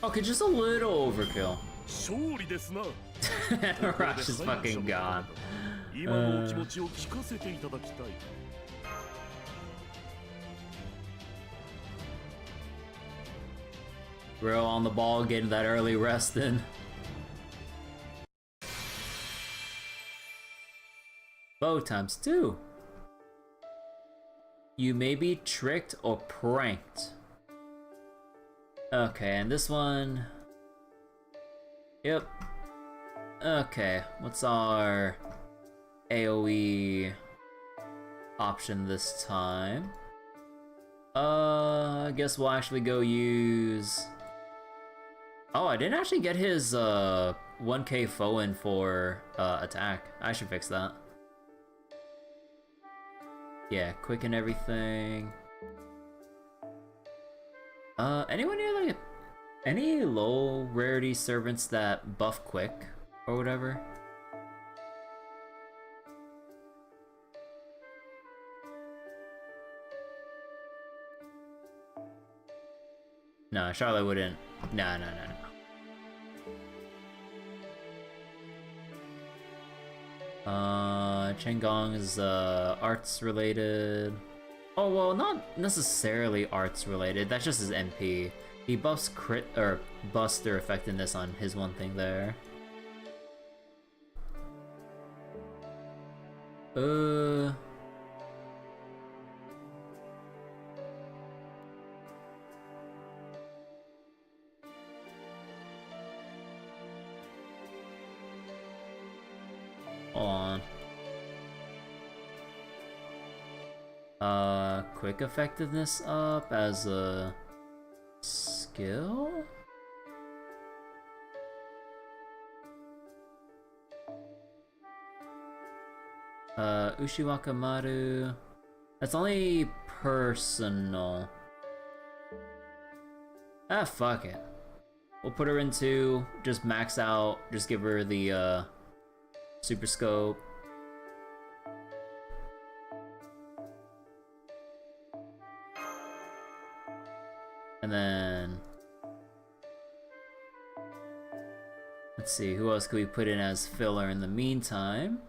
Okay, just a little overkill. Rush is fucking gone. Bro, on the ball, getting that early rest in. Bow times 2. You may be tricked or pranked. Okay, and this one... Yep. Okay, what's our AoE option this time? I guess we'll actually go use... Oh, I didn't actually get his 1k foe in for attack. I should fix that. Yeah, quicken everything. Anyone here like any low rarity servants that buff quick or whatever? No, Charlotte wouldn't. No. Chengong is arts related. Oh well, not necessarily arts related. That's just his MP. He buffs crit or busts their effectiveness on his one thing there. Hold on. Quick effectiveness up as a skill? Ushiwakamaru. That's only personal. Ah, fuck it. We'll put her into just max out, just give her the super scope. And then Let's see, who else could we put in as filler in the meantime?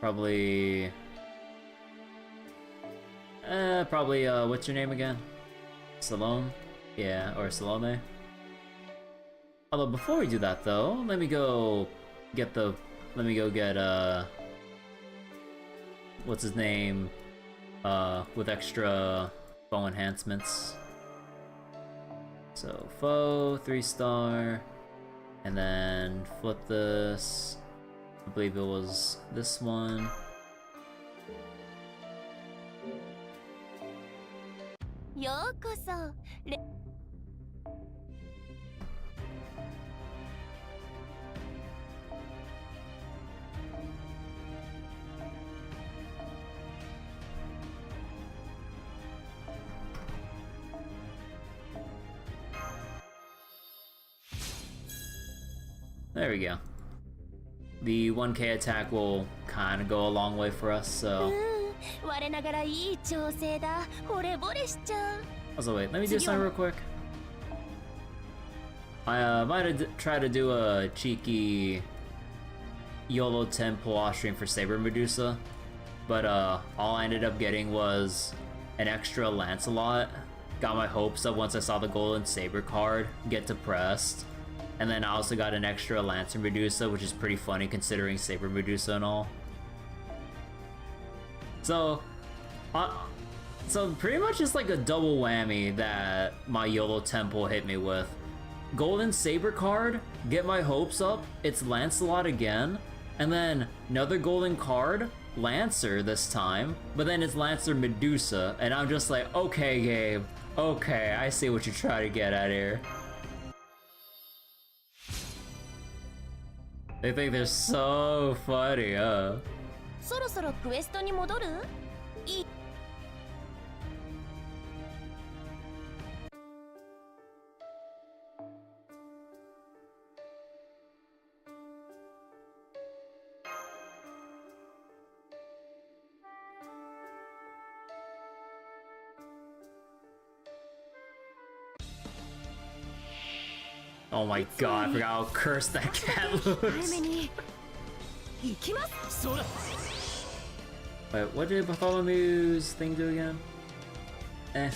Probably... what's your name again? Salome? Yeah, or Salome? Although before we do that though, let me go get what's his name? With extra bow enhancements. So, foe, 3-star, and then flip this. I believe it was this one. There we go. The 1k attack will kind of go a long way for us, so... Also, wait, let me do something real quick. I might have tried to do a cheeky YOLO 10 pull-off stream for Saber Medusa, but all I ended up getting was an extra Lancelot. Got my hopes up once I saw the golden Saber card get depressed. And then I also got an extra Lancer Medusa, which is pretty funny considering Saber Medusa and all. So pretty much it's like a double whammy that my YOLO Temple hit me with. Golden Saber card, get my hopes up, it's Lancelot again, and then another golden card, Lancer this time, but then it's Lancer Medusa, and I'm just like, okay Gabe, okay, I see what you're trying to get at here. They think they're so funny, huh? Oh my god, I forgot how cursed that cat looks. Wait, what did Bartholomew's thing do again? Eh.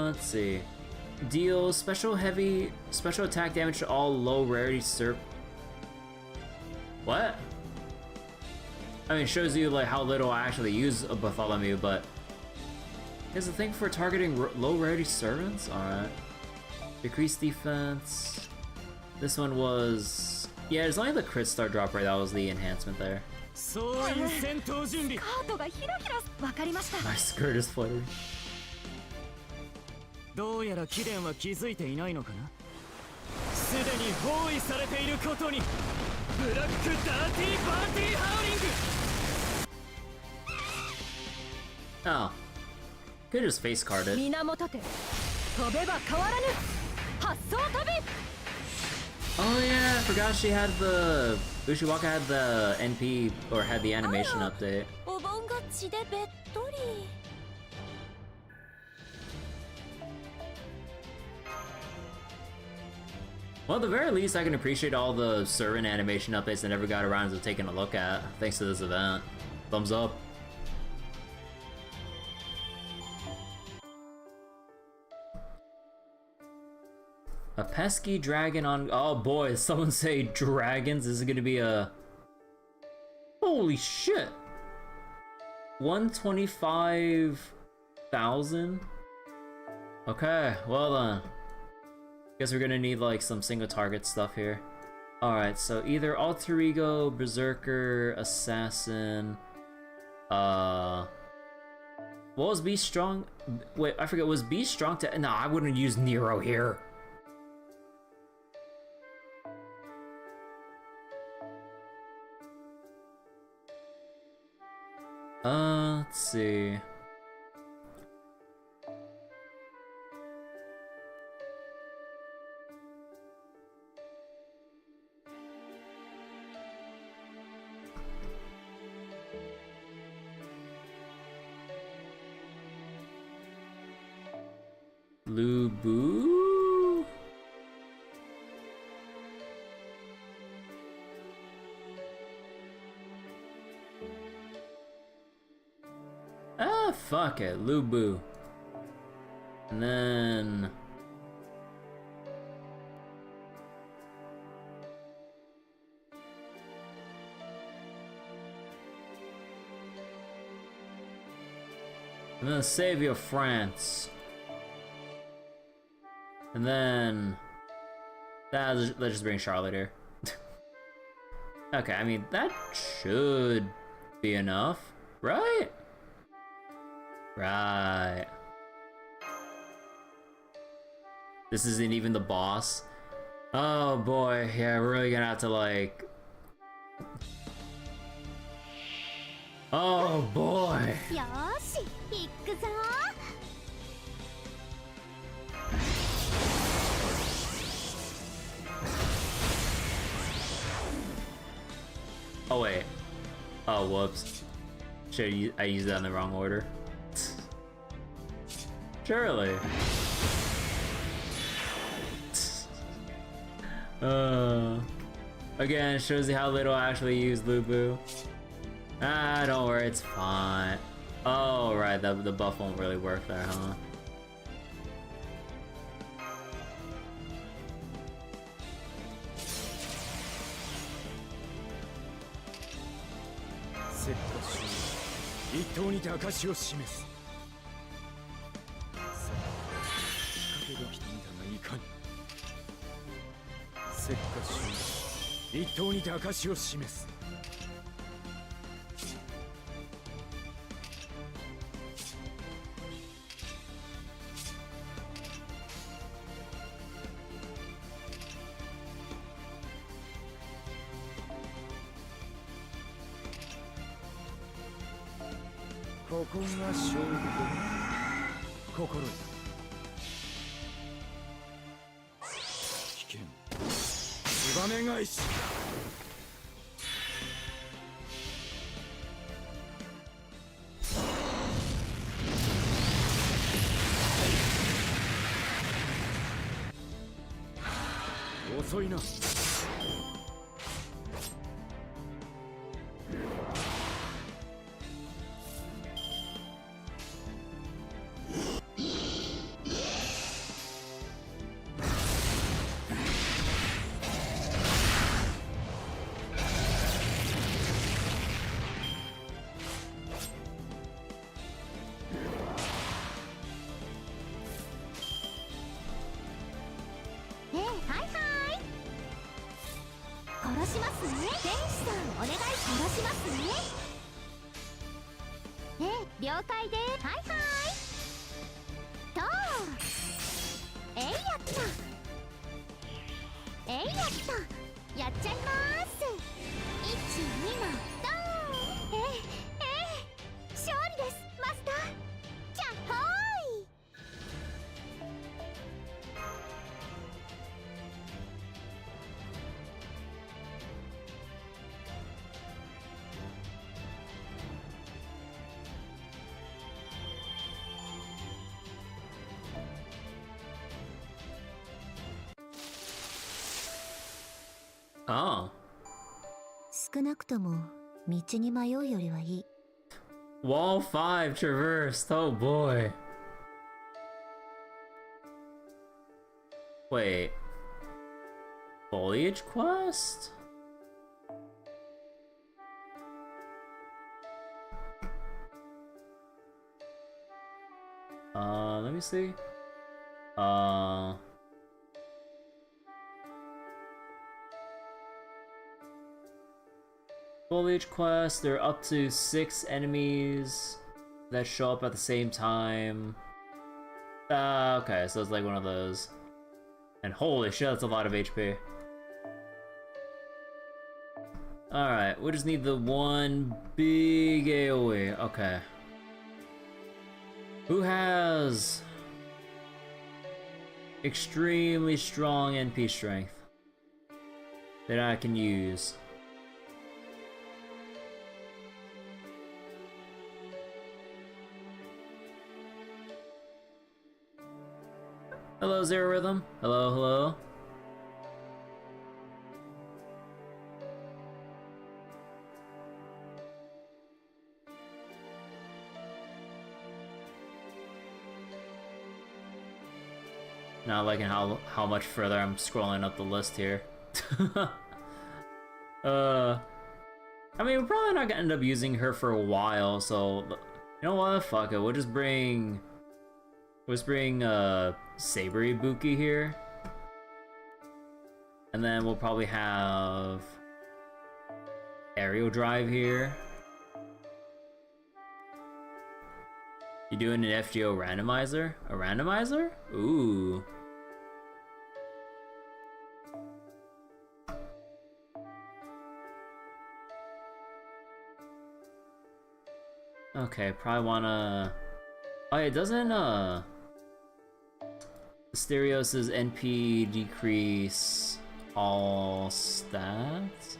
Let's see. Deal special attack damage to all low rarity What? I mean, it shows you like how little I actually use a Bartholomew, but here's the thing for targeting low rarity servants. All right. Decrease defense. This one was it's only the crit star drop rate that was the enhancement there. My skirt is fluttering.
どうやら貴殿は気づいていないのかな。すでに包囲されていることに。ブラックダーティーパーティーハウリング。
Oh, could just face card it.
源手、飛べば変わらぬ。発想飛び。
Oh yeah, I forgot she had the Ushiwaka had the NP or had the animation update.
お盆が血でべっとり。
Well, at the very least, I can appreciate all the servant animation updates I never got around to taking a look at, thanks to this event. Thumbs up. A pesky dragon on... Oh boy, someone say dragons. This is gonna be a... Holy shit! 125,000? Okay, well then. Guess we're gonna need like some single target stuff here. Alright, so either Alter Ego, Berserker, Assassin, what was Beast Strong? Wait, I forget, was Beast Strong to... No, I wouldn't use Nero here. Let's see. Lu Bu? Ah, fuck it, Lu Bu. And then... And then Savior France. And then... let's just bring Charlotte here. Okay, I mean, that should be enough, right? Right. This isn't even the boss. Oh boy, yeah, we're really gonna have to like... Oh boy!
よーし行くぞ
Oh wait. Oh, whoops. I used that in the wrong order. Surely. Again, it shows you how little I actually use Lu Bu. Ah, don't worry, it's fine. Oh, right, the buff won't really work there, huh? Oh.
少なくとも道に迷うよりはいい
Wall 5 traversed, oh boy. Wait. Foliage quest? Let me see. Foliage quest, there are up to 6 enemies that show up at the same time. Okay, so it's like one of those. And holy shit, that's a lot of HP. Alright, we just need the one big AoE. Okay. Who has extremely strong NP strength that I can use? Hello, Zero Rhythm. Hello, hello. Not liking how much further I'm scrolling up the list here. I mean, we're probably not gonna end up using her for a while, so you know what? Fuck it. We'll just bring Saber Ibuki here, and then we'll probably have Aerial Drive here. You doing an FGO randomizer? A randomizer? Ooh. Okay, probably wanna... Oh yeah, doesn't, Asterios' NP decrease all stats?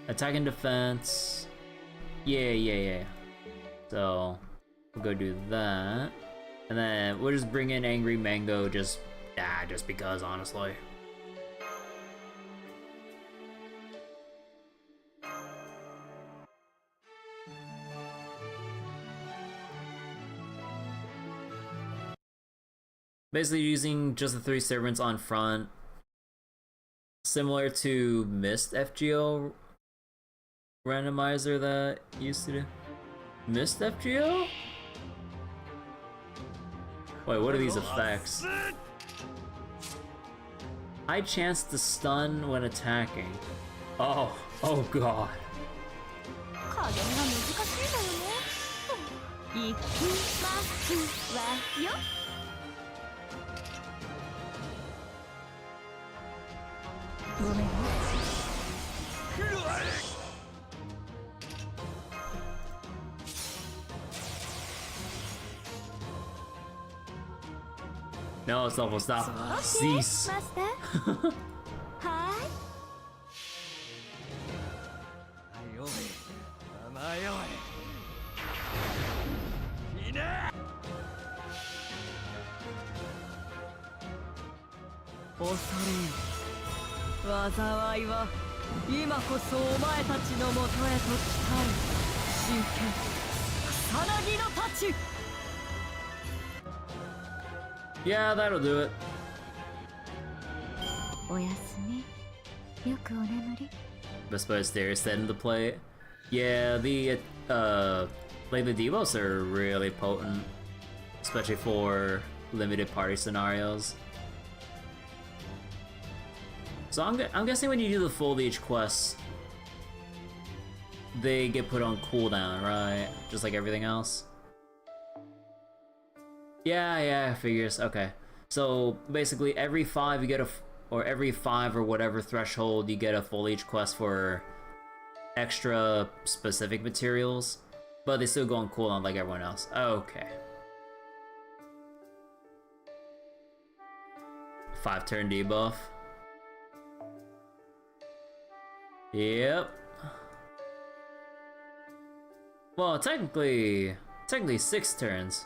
Attack and defense... Yeah. So, we'll go do that. And then we'll just bring in Angry Mango just because, honestly. Basically using just the 3 servants on front. Similar to Mist FGO randomizer that used to do. Mist FGO? Wait, what are these effects? High chance to stun when attacking. Oh god.
加減が難しいだよね。いきますわよ。ごめんね。
No, stop, stop. Cease.
マスター。はーい。
よい甘よいいいね
恐れ災いは今こそお前たちのもとへと来たる真剣草薙の太刀
Yeah, that'll do it.
おやすみ。よくお眠り。
Best by Asterios set into play. Yeah, the like the devos are really potent, especially for limited party scenarios. So I'm guessing when you do the full each quest, they get put on cooldown, right? Just like everything else. Yeah, figures. Okay. So basically, every 5 you get every 5 or whatever threshold, you get a full each quest for extra specific materials, but they still go on cooldown like everyone else. Okay. 5-turn debuff. Yep. Well, technically 6 turns.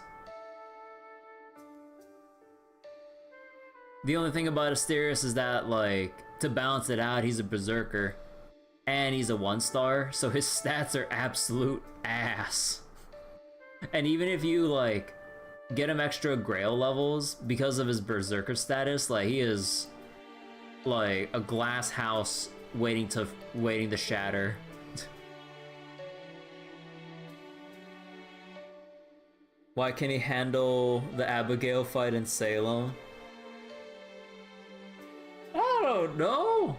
The only thing about Asterios is that, like, to balance it out, he's a berserker. And he's a 1-star, so his stats are absolute ass. And even if you, like, get him extra Grail levels because of his berserker status, like, he is, like, a glass house waiting to shatter. Why can he handle the Abigail fight in Salem? I don't know.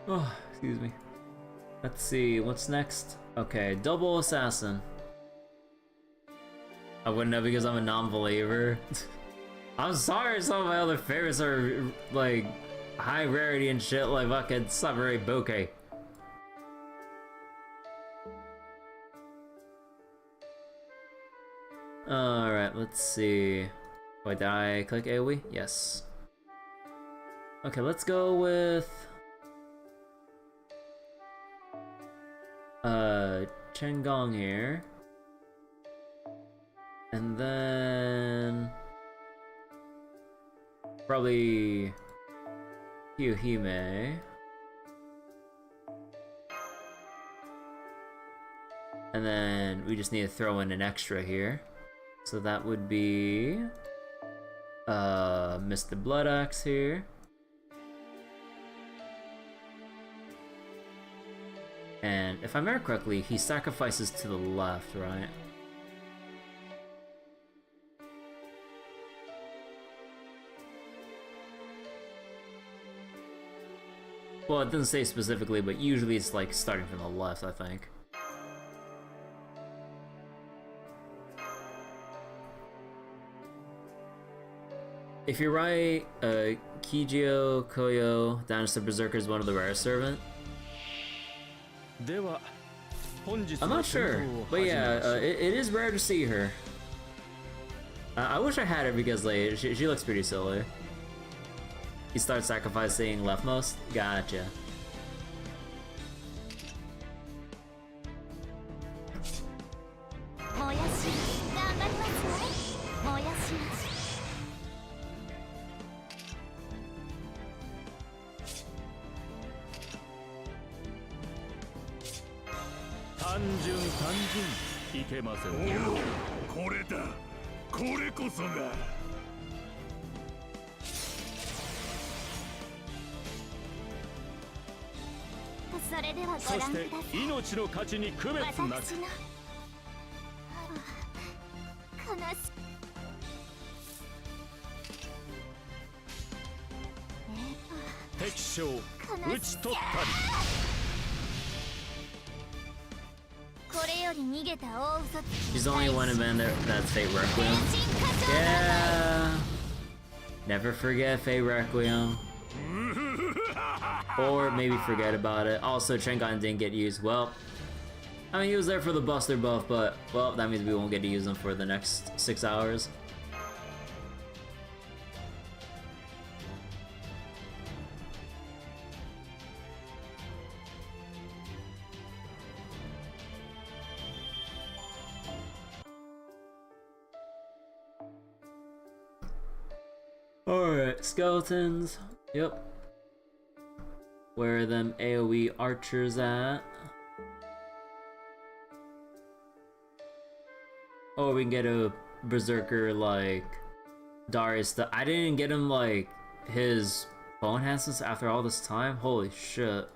Oh, excuse me. Let's see, what's next? Okay, Double Assassin. I wouldn't know because I'm a non-believer. I'm sorry some of my other favorites are, like, high rarity and shit, like fucking Saber Bouquet. Alright, let's see. Wait, did I click AoE? Yes. Okay, let's go with... Chen Gong here. And then probably Hime. And then we just need to throw in an extra here. So that would be Mr. Blood Axe here. And if I remember correctly, he sacrifices to the left, right? Well, it doesn't say specifically, but usually it's like starting from the left, I think. If you're right, Kijio Koyo, Dinosaur Berserker is one of the rare servant. I'm not sure, but yeah, it is rare to see her. I wish I had her because like she looks pretty silly. He starts sacrificing leftmost? Gotcha.
Oh, これだ。これこそが。
それではご
そし
覧ください。
て命の価値に区別なく
私の悲し
敵将討ち取ったり
これより逃げた大嘘つき
She's only one event that's Fate Requiem. Yeah! Never forget Fate Requiem. Or maybe forget about it. Also, Chengan didn't get used. Well, I mean, he was there for the Buster buff, but, well, that means we won't get to use him for the next 6 hours. Alright, skeletons. Yep. Where are them AoE archers at? Oh, we can get a berserker like Darius. I didn't get him like his bow enhancements after all this time? Holy shit.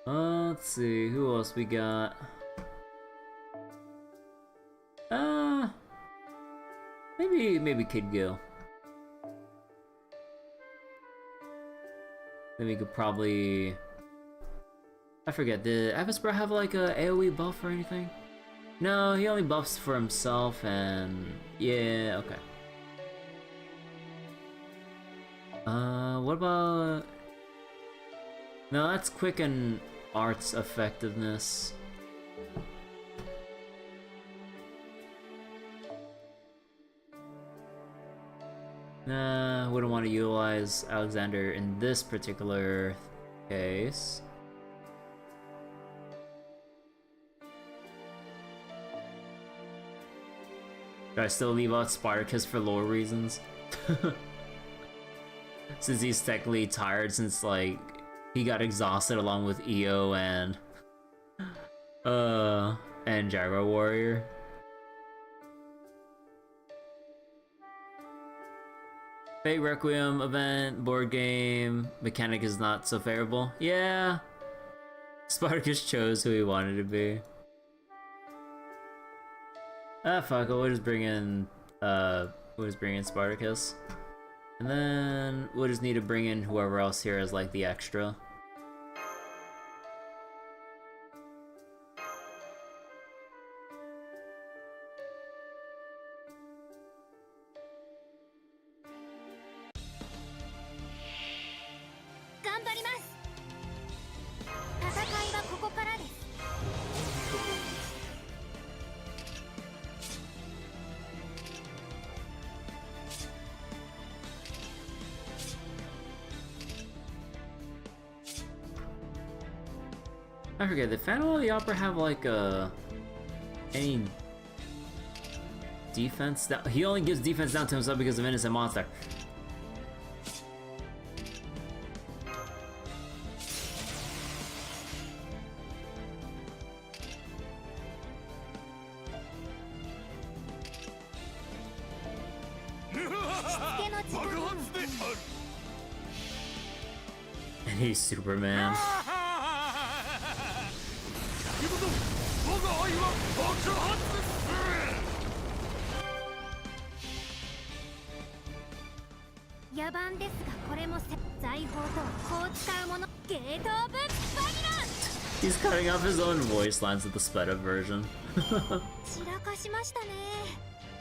Let's see, who else we got? Maybe Kid Gil. Then we could probably... I forget, did Avisbro have like a AoE buff or anything? No, he only buffs for himself and... yeah, okay. What about... No, that's quick and arts effectiveness. Nah, wouldn't want to utilize Alexander in this particular case. Should I still leave out Spartacus for lore reasons? Since he's technically tired since like he got exhausted along with EO and Gyro Warrior. Fate Requiem event, board game, mechanic is not so favorable. Yeah, Spartacus chose who he wanted to be. Ah, fuck it, we'll just bring in, Spartacus. And then we'll just need to bring in whoever else here as like the extra. I forget, did Phantom of the Opera have like any defense down? He only gives defense down to himself because of Innocent Monster. And he's Superman.
先ほど我が愛は爆発する。
野蛮ですがこれも財宝とこう使うものゲートオブバギラ
He's cutting off his own voice lines with the sped up version.
散らかしましたね。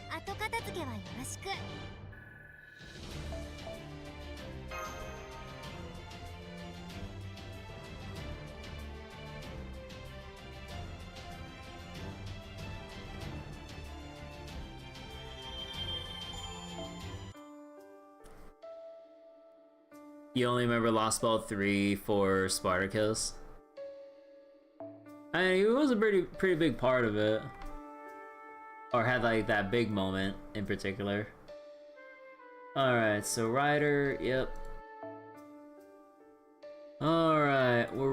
後片付けはよろしく。
You only remember Lost Ball 3 for Spartacus? I mean, he was a pretty big part of it. Or had like that big moment in particular. Alright, so Ryder, yep. Alright, we're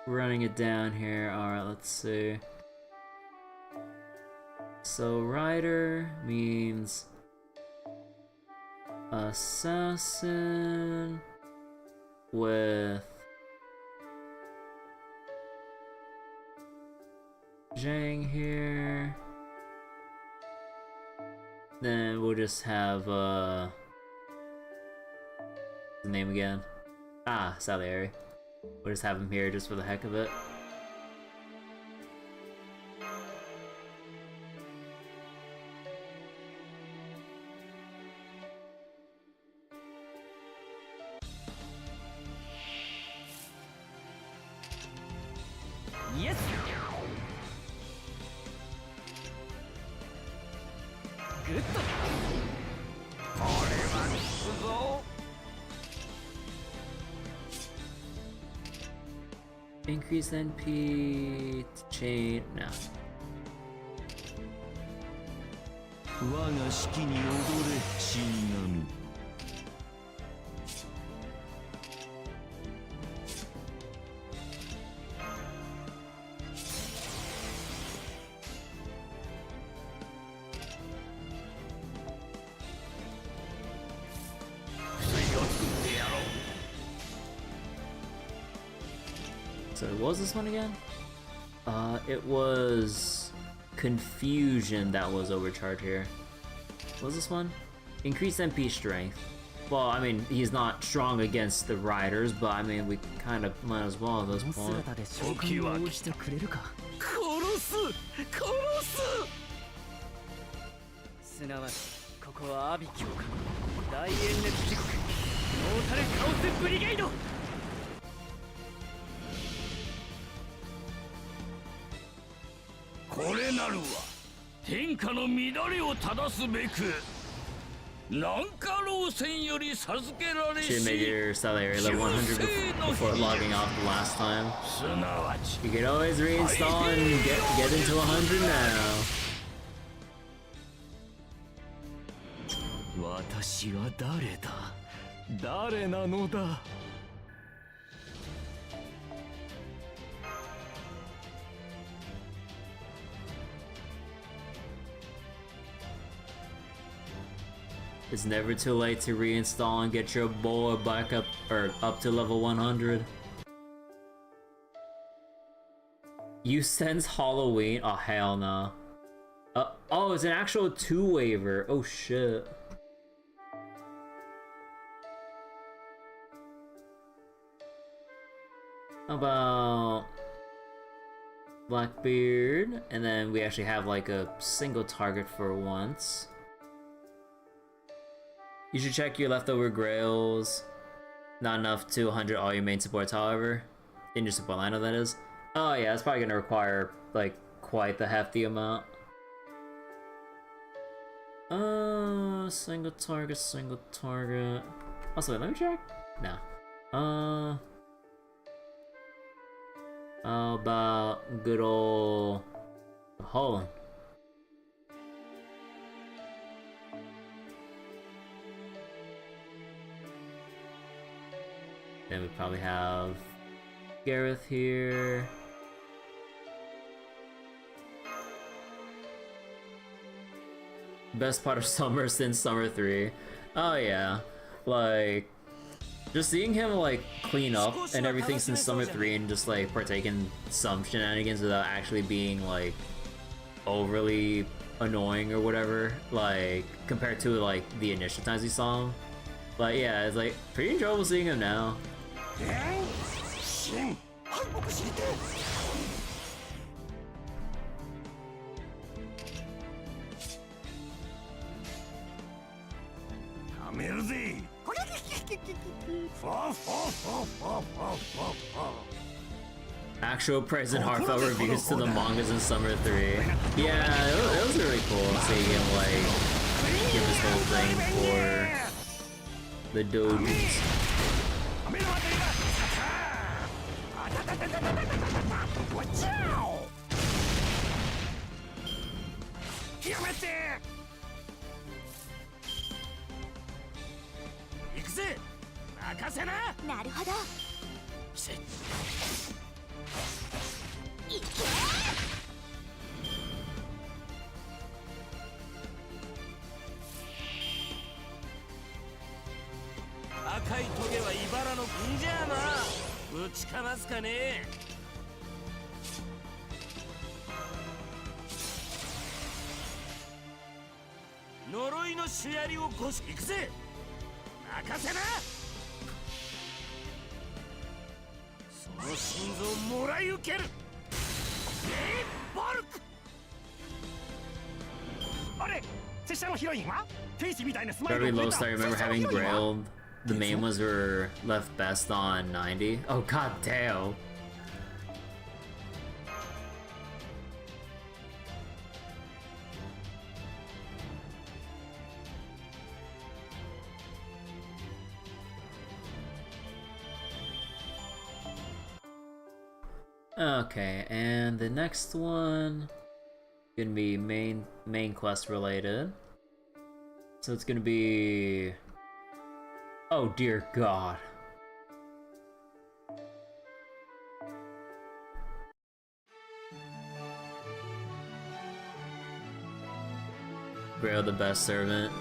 running it down here. Alright, let's see. So Ryder means assassin with Zhang here. Then we'll just have the name again. Ah, Salieri. We'll just have him here just for the heck of it.
Yes. グッド。これは効くぞ。
Increase NP chain. No.
我が式に踊れ死神。
So what was this one again? It was Confusion that was overcharged here. What was this one? Increased MP strength. Well, I mean, he's not strong against the riders, but I mean, we kind of might as well at this point.
すなわちここは阿鼻教科大延熱時刻モータルカオスブリゲード。これなるは天下の乱れを正すべく南下路線より授けられし
Should make your Salieri level 100 before logging off the last time.
すなわち
You can always reinstall and get into 100 now.
私は誰だ？誰なのだ？
It's never too late to reinstall and get your boy back up or up to level 100. You sense Halloween? Oh hell no. Oh, it's an actual 2 waiver. Oh shit. How about Blackbeard? And then we actually have like a single target for once. You should check your leftover grails. Not enough to 100 all your main supports, however. In your support lineup, that is. Oh yeah, it's probably gonna require, like, quite the hefty amount. Single target, single target. Also, wait, let me check. No. How about good old Holland? Then we probably have Gareth here. Best part of summer since summer 3. Oh yeah, like just seeing him like clean up and everything since summer 3 and just like partake in some shenanigans without actually being like overly annoying or whatever, like compared to like the initial times we saw him. But yeah, it's like pretty enjoyable seeing him now. Actual present heartfelt reviews to the mangas in summer 3. Yeah, it was really cool seeing him like give this whole thing for the dojis. Very low start. I remember having Grailed. The main ones were left best on 90. Oh god damn. Okay, and the next one gonna be main quest related. So it's gonna be, oh dear god. Grail the best servant.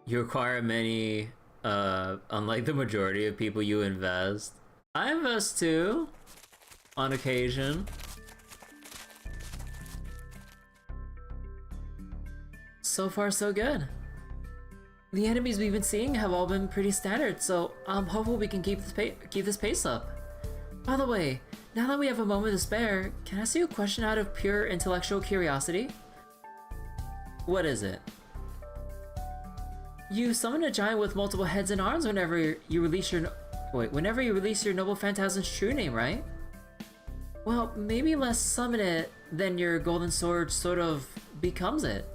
You require many, unlike the majority of people you invest. I invest too, on occasion. So far so good. The enemies we've been seeing have all been pretty standard, so I'm hopeful we can keep this pace up. By the way, now that we have a moment to spare, can I ask you a question out of pure intellectual curiosity? What is it? You summon a giant with multiple heads and arms whenever you release your Noble Phantasm's true name, right? Well, maybe let's summon it, then your golden sword sort of becomes it.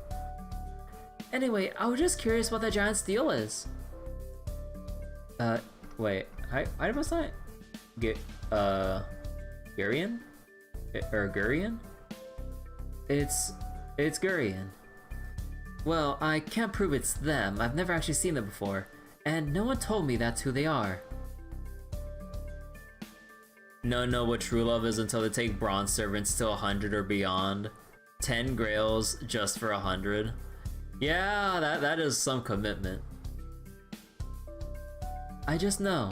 Anyway, I was just curious what that giant's deal is. Wait, I must not get, Gurian? Or Gurian? It's Gurian. Well, I can't prove it's them. I've never actually seen them before, and no one told me that's who they are. No one know what true love is until they take bronze servants to 100 or beyond. 10 grails just for 100. Yeah, that is some commitment. I just know.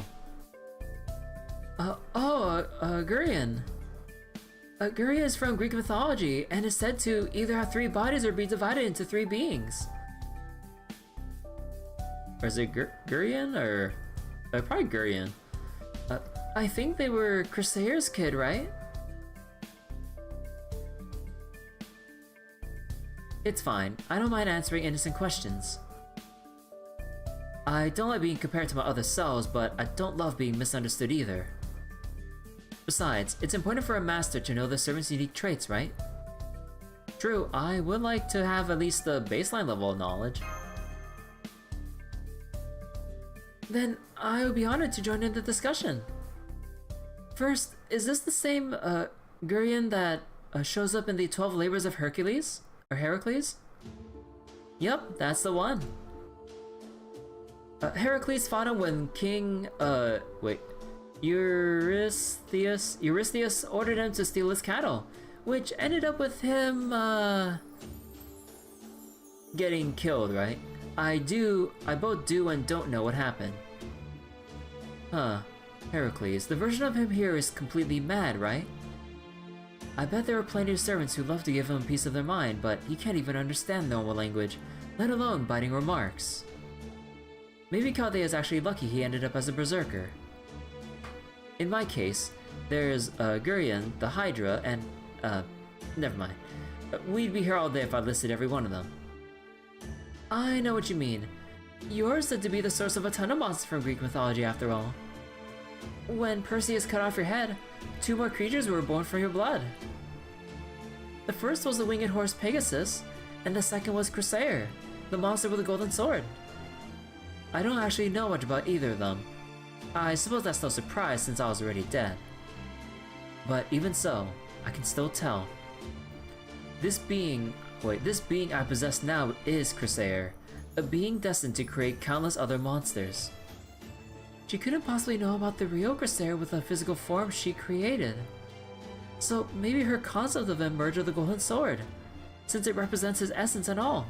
Gurian. Gurian is from Greek mythology and is said to either have 3 bodies or be divided into 3 beings. Or is it Gurian or probably Gurian? I think they were Crusader's kid, right? It's fine. I don't mind answering innocent questions. I don't like being compared to my other selves, but I don't love being misunderstood either. Besides, it's important for a master to know the servant's unique traits, right? True, I would like to have at least the baseline level of knowledge. Then I would be honored to join in the discussion.
First, is this the same Gurion that shows up in the 12 Labors of Hercules? Or Heracles? Yep, that's the one. Heracles fought him when King, Eurystheus ordered him to steal his cattle, which ended up with him, getting killed, right? I both do and don't know what happened. Huh. Heracles, the version of him here is completely mad, right? I bet there are plenty of servants who love to give him a piece of their mind, but he can't even understand normal language, let alone biting remarks. Maybe Chaldea is actually lucky he ended up as a berserker. In my case, there's Gurion, the Hydra, and never mind. We'd be here all day if I listed every one of them. I know what you mean. You're said to be the source of a ton of monsters from Greek mythology after all. When Perseus cut off your head, 2 more creatures were born from your blood. The first was the winged horse Pegasus, and the second was Chrysaor, the monster with the golden sword. I don't actually know much about either of them. I suppose that's no surprise since I was already dead. But even so, I can still tell. This being I possess now is Chrysaor, a being destined to create countless other monsters. She couldn't possibly know about the real Chrysaor with the physical form she created. So maybe her concept of him merged with the golden sword, since it represents his essence and all.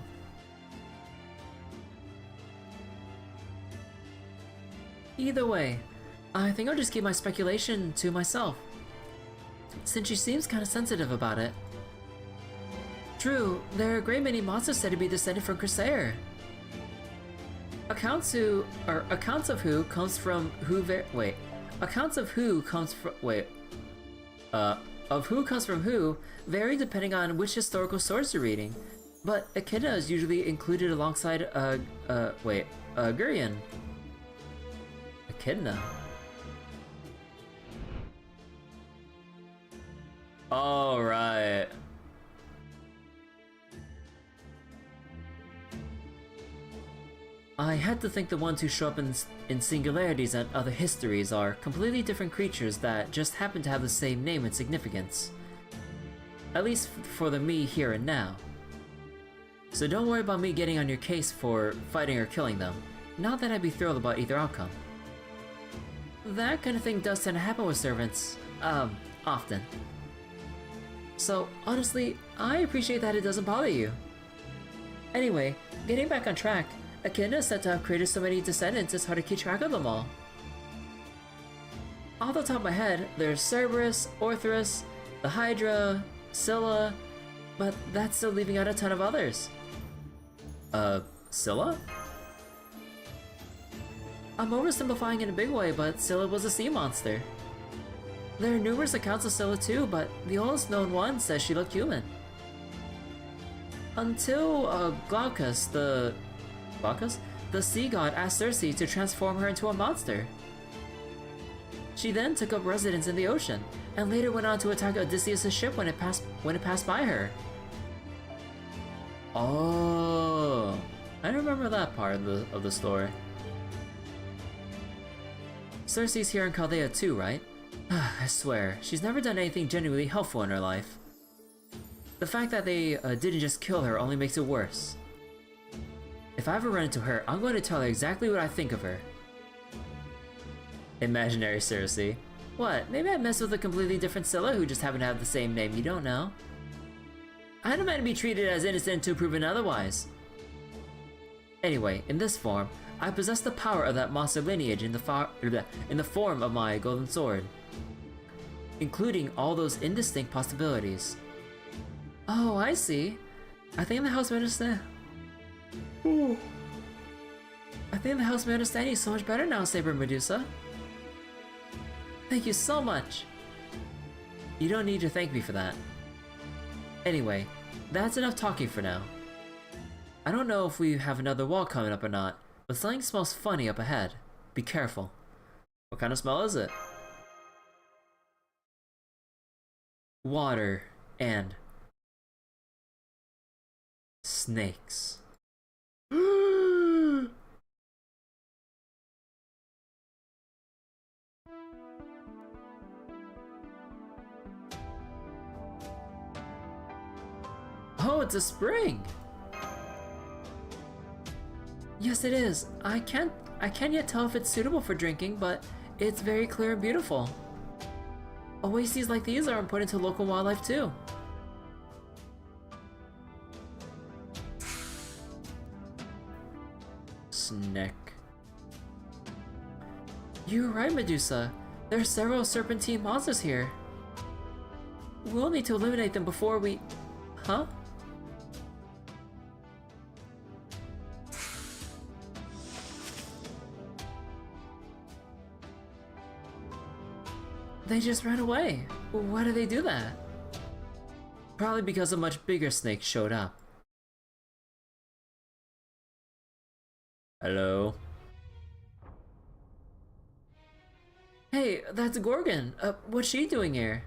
Either way, I think I'll just keep my speculation to myself, since she seems kinda sensitive about it. True, there are a great many monsters said to be descended from Chrysaor. Accounts of who comes from who vary depending on which historical source you're reading, but Echidna is usually included alongside Gurion. Echidna? Oh, right. I had to think the ones who show up in singularities and other histories are completely different creatures that just happen to have the same name and significance. At least for the me here and now. So don't worry about me getting on your case for fighting or killing them. Not that I'd be thrilled about either outcome. That kind of thing does tend to happen with servants, often. So honestly, I appreciate that it doesn't bother you. Anyway, getting back on track, Echidna is said to have created so many descendants it's hard to keep track of them all. Off the top of my head, there's Cerberus, Orthrus, the Hydra, Scylla, but that's still leaving out a ton of others. Scylla? I'm oversimplifying in a big way, but Scylla was a sea monster. There are numerous accounts of Scylla too, but the oldest known one says she looked human. Until Glaucus, the sea god, asked Circe to transform her into a monster. She then took up residence in the ocean, and later went on to attack Odysseus' ship when it passed by her. Oh, I remember that part of the story. Circe's here in Chaldea too, right? I swear, she's never done anything genuinely helpful in her life. The fact that they didn't just kill her only makes it worse. If I ever run into her, I'm going to tell her exactly what I think of her. Imaginary Circe. What, maybe I messed with a completely different Scylla who just happened to have the same name, you don't know. I don't mind to be treated as innocent until proven otherwise. Anyway, in this form, I possess the power of that monster lineage in the form of my golden sword, including all those indistinct possibilities. Oh, I see. I think the house may understand. Ooh. I think the house may understand you so much better now, Saber Medusa. Thank you so much. You don't need to thank me for that. Anyway, that's enough talking for now. I don't know if we have another wall coming up or not, but something smells funny up ahead. Be careful. What kind of smell is it? Water and snakes. it's a spring! Yes, it is. I can't yet tell if it's suitable for drinking, but it's very clear and beautiful. Oases like these are important to local wildlife too. Snack. You're right, Medusa. There are several serpentine monsters here. We'll need to eliminate them before we... Huh? They just ran away. Why did they do that? Probably because a much bigger snake showed up. Hello? Hey, that's Gorgon. What's she doing here?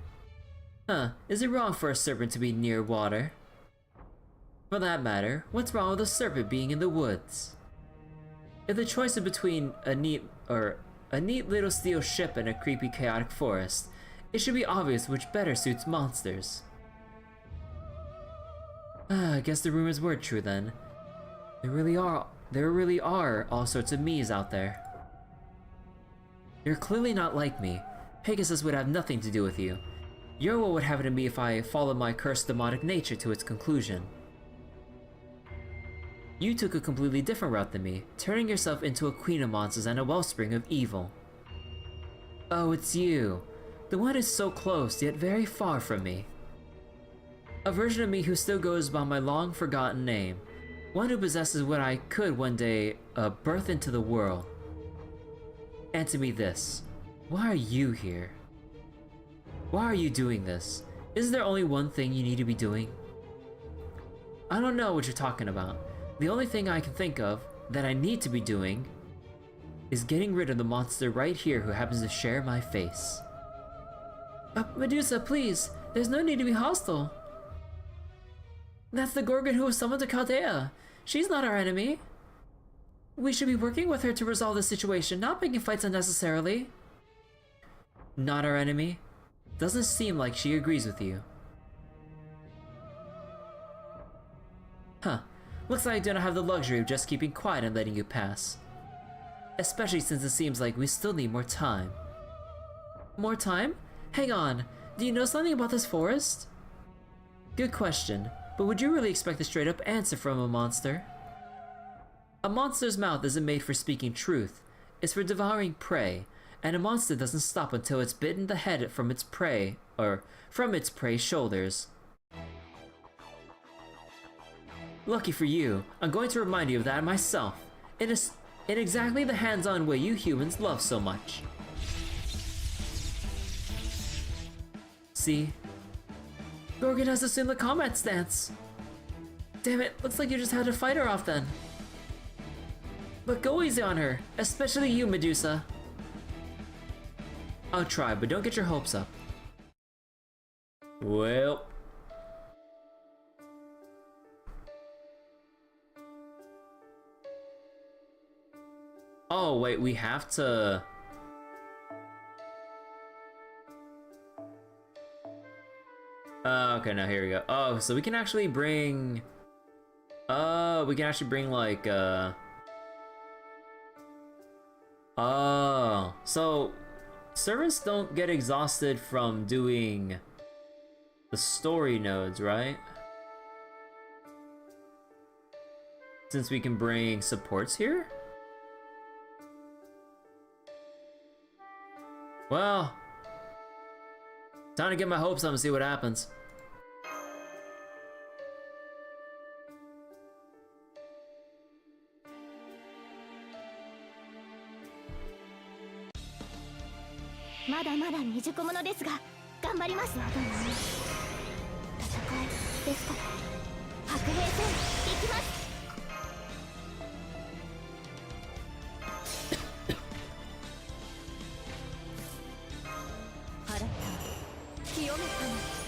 Huh, is it wrong for a serpent to be near water? For that matter, what's wrong with a serpent being in the woods? If the choice is between a neat little steel ship and a creepy chaotic forest, it should be obvious which better suits monsters. I guess the rumors were true then. There really are all sorts of me's out there. You're clearly not like me. Pegasus would have nothing to do with you. You're what would happen to me if I followed my cursed demonic nature to its conclusion. You took a completely different route than me, turning yourself into a queen of monsters and a wellspring of evil. Oh, it's you. The one who's so close, yet very far from me. A version of me who still goes by my long-forgotten name. One who possesses what I could one day, birth into the world. Answer me this. Why are you here? Why are you doing this? Isn't there only one thing you need to be doing? I don't know what you're talking about. The only thing I can think of that I need to be doing is getting rid of the monster right here who happens to share my face. Medusa, please! There's no need to be hostile. That's the Gorgon who was summoned to Chaldea. She's not our enemy. We should be working with her to resolve the situation, not making fights unnecessarily. Not our enemy? Doesn't seem like she agrees with you. Huh. Looks like I do not have the luxury of just keeping quiet and letting you pass. Especially since it seems like we still need more time. More time? Hang on. Do you know something about this forest? Good question, but would you really expect a straight up answer from a monster? A monster's mouth isn't made for speaking truth. It's for devouring prey, and a monster doesn't stop until it's bitten the head from its prey, or from its prey's shoulders. Lucky for you, I'm going to remind you of that myself, in exactly the hands-on way you humans love so much. See? Gorgon has assumed the combat stance. Damn it, looks like you just had to fight her off then. But go easy on her, especially you, Medusa. I'll try, but don't get your hopes up. Well... Oh, wait, we have to... okay, now here we go. Oh, so we can actually bring... we can actually bring, like, Oh, so... servants don't get exhausted from doing... the story nodes, right? Since we can bring supports here? Well, time to get my hopes up and see what happens.
まだまだ未熟者ですが頑張ります。戦いですから白兵戦行きます。清めたの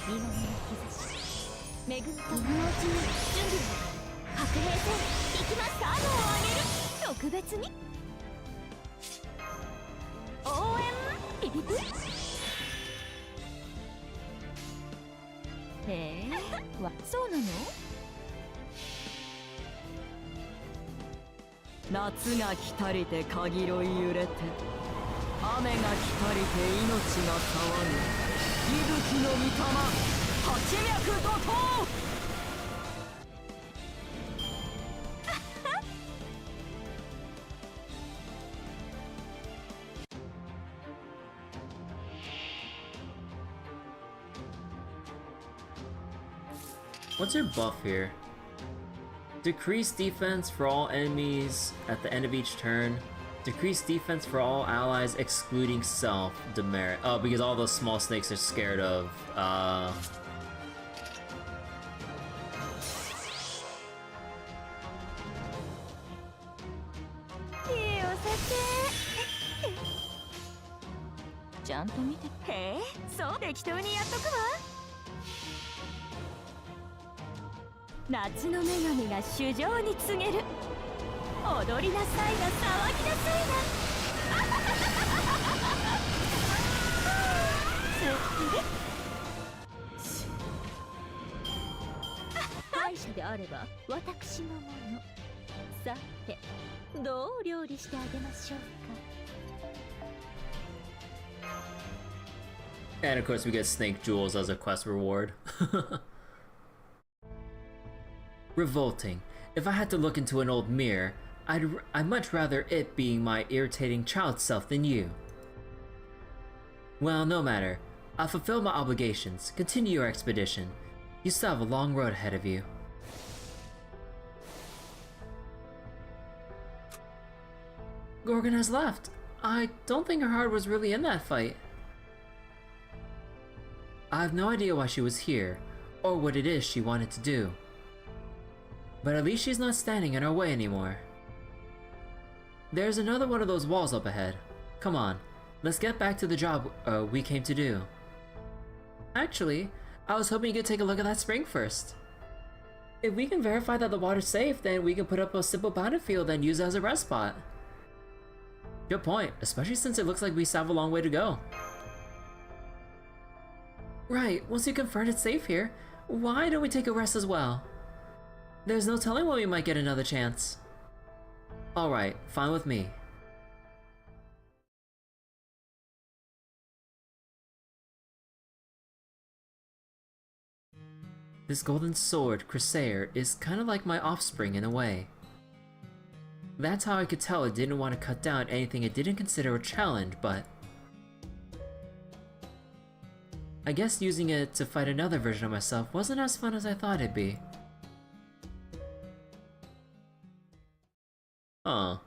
見守る日差し恵み今のうちに準備を白兵戦行きます。カードを上げる特別に応援ピピピへえそうなの
夏が来たりてかぎろい揺れて雨が来たりて命が騒ぐ息吹の御霊八脈怒涛
What's your buff here? Decrease defense for all enemies at the end of each turn. Decrease defense for all allies excluding self. Demerit. Oh, because all those small snakes are scared of.
「夏の女神が主情に告げる」「踊りなさいな騒ぎなさいな」敗者であれば私のもの。さてどう料理してあげましょうか。
And of course we get snake jewels as a quest reward. Revolting. If I had to look into an old mirror, I'd much rather it being my irritating child self than you. Well, no matter. I'll fulfill my obligations. Continue your expedition. You still have a long road ahead of you.
Gorgon has left. I don't think her heart was really in that fight.
I have no idea why she was here, or what it is she wanted to do. But at least she's not standing in our way anymore. There's another one of those walls up ahead. Come on, let's get back to the job we came to do.
Actually, I was hoping you could take a look at that spring first. If we can verify that the water's safe, then we can put up a simple battlefield and use it as a rest spot.
Good point, especially since it looks like we still have a long way to go.
Right, once you confirm it's safe here, why don't we take a rest as well? There's no telling when we might get another chance.
Alright, fine with me. This golden sword, Crusader, is kinda like my offspring in a way. That's how I could tell it didn't want to cut down anything it didn't consider a challenge, but... I guess using it to fight another version of myself wasn't as fun as I thought it'd be. Huh.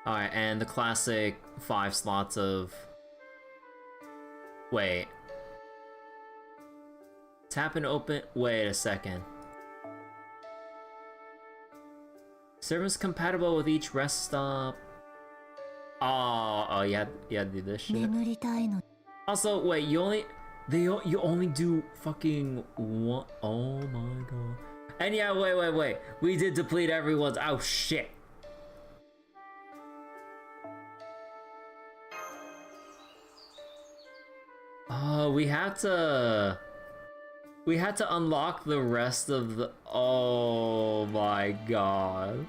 Alright, and the classic 5 slots of... Wait. Tap and open... Wait a second. Service compatible with each rest stop. Oh, you had to do this shit. Also, wait, you only do fucking one... Oh my god. And yeah, wait. We did deplete everyone's... Oh shit. Oh, we had to unlock the rest of the... Oh my god.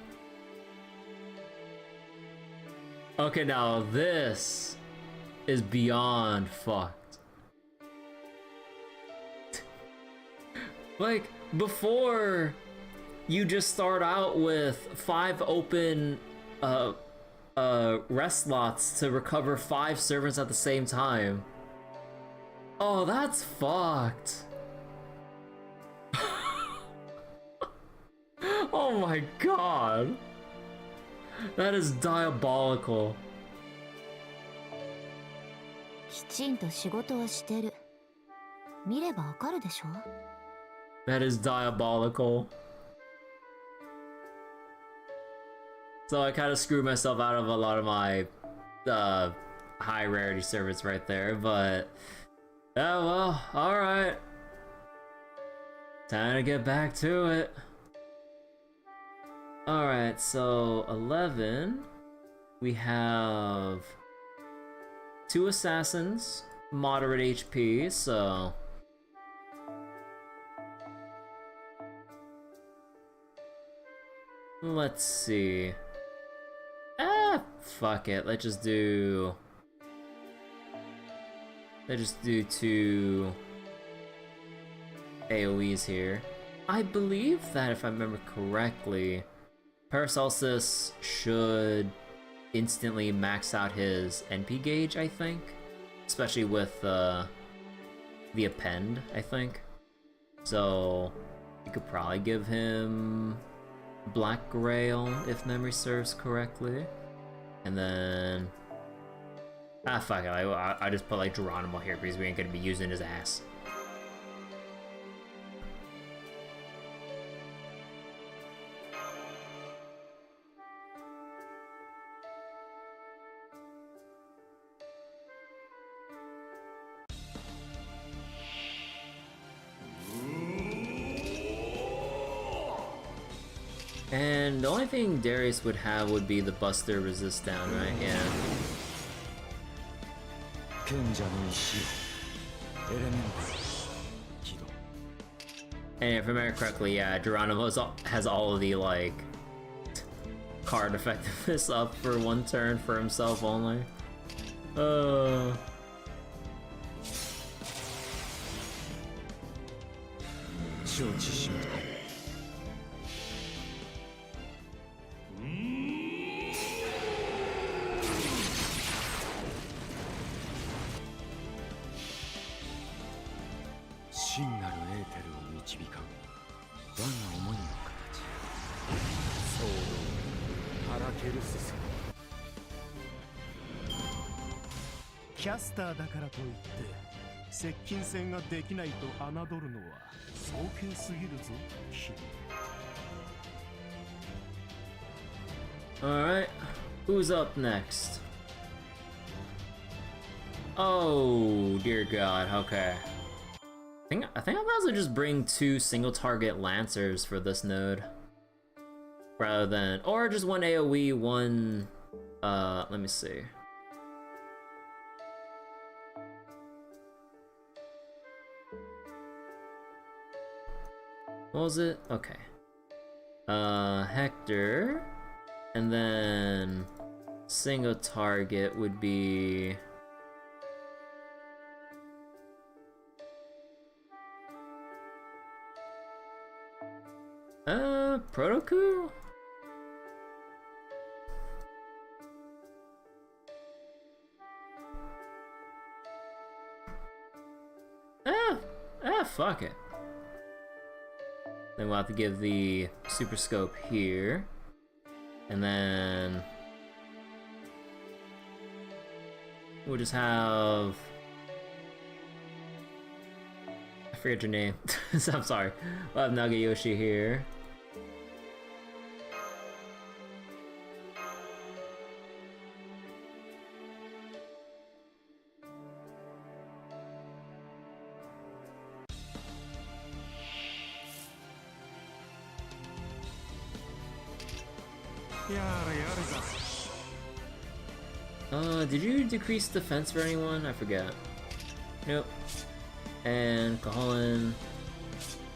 Okay, now this is beyond fucked. Like, before, you just start out with 5 open rest slots to recover 5 servants at the same time. Oh, that's fucked. Oh my god. That is diabolical. That is diabolical. So I kind of screwed myself out of a lot of my high rarity servants right there, but yeah, well, alright. Time to get back to it. Alright, so 11. We have 2 assassins, moderate HP, so... Let's see. Fuck it. Let's just do 2 AoEs here. I believe that if I remember correctly, Paracelsus should instantly max out his NP gauge, I think. Especially with the append, I think. So you could probably give him Black Grail if memory serves correctly. And then fuck it, I just put like Geronimo here because we ain't gonna be using his ass. And the only thing Darius would have would be the Buster resist down, right? Yeah. And if I remember correctly, yeah, Geronimo has all of the, like, card effectiveness up for 1 turn for himself only.
キャスターだからといって接近戦ができないと侮るのは早計すぎるぞ、君。
Alright, who's up next? Oh, dear God, okay. I think I'll also just bring 2 single target Lancers for this node. Rather than, or just 1 AoE, 1, let me see. What was it? Okay. Hector. And then single target would be Protoku? Fuck it. Then we'll have to give the Super Scope here. And then we'll just have, I forget your name. So I'm sorry. We'll have Nagayoshi here. Did you decrease defense for anyone? I forget. Nope. And Kaholan.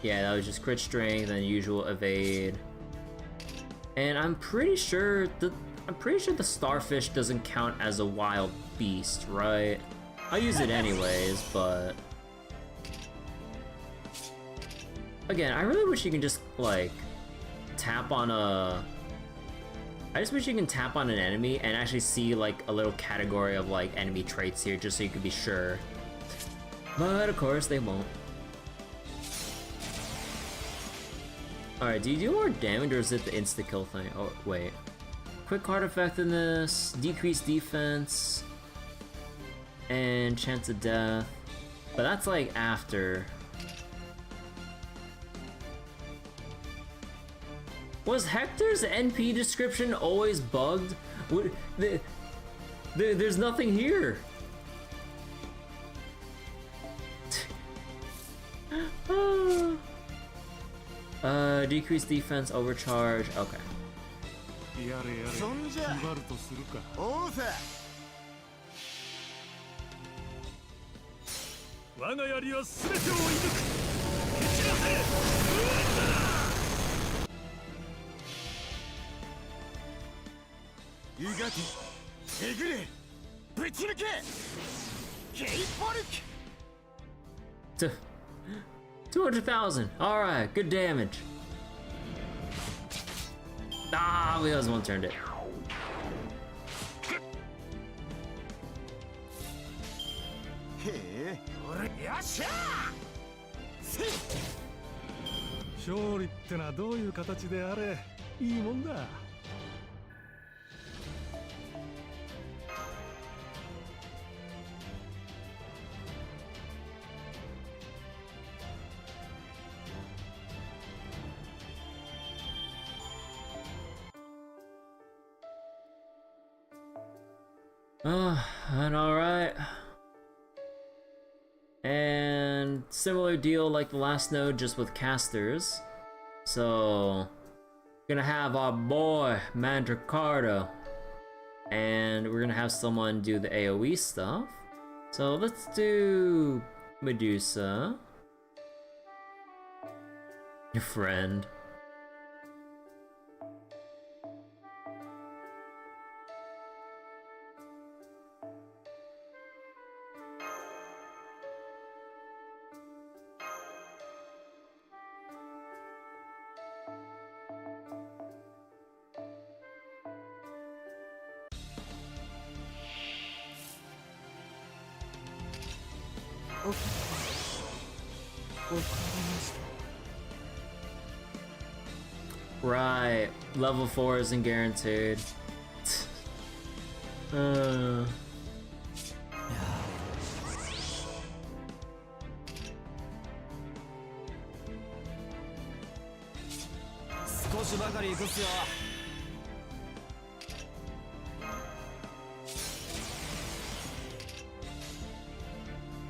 Yeah, that was just crit strength and usual evade. And I'm pretty sure the starfish doesn't count as a wild beast, right? I'll use it anyways, but again, I really wish you can just like tap on a. I just wish you can tap on an enemy and actually see like a little category of like enemy traits here just so you can be sure. But of course they won't. Alright, do you do more damage or is it the insta-kill thing? Oh, wait. Quick card effectiveness, decreased defense, and chance of death. But that's like after. Was Hector's NP description always bugged? There's nothing here. Decrease defense, overcharge. Okay.
やれやれ
そんじゃ
決まるとするか。
おうさ
我が槍は全てを射抜く。蹴散らせ。
うがきえぐれぶち抜けケイポルク
200,000. All right, good damage. Ah, we just one turned it.
へえ俺よっしゃせい
勝利ってのはどういう形であれいいもんだ。
And alright. And similar deal like the last node, just with casters. So, gonna have our boy, Mandricardo. And we're gonna have someone do the AoE stuff. So let's do Medusa. Your friend. Right, level 4 isn't guaranteed.
少しばかり行くっすよ。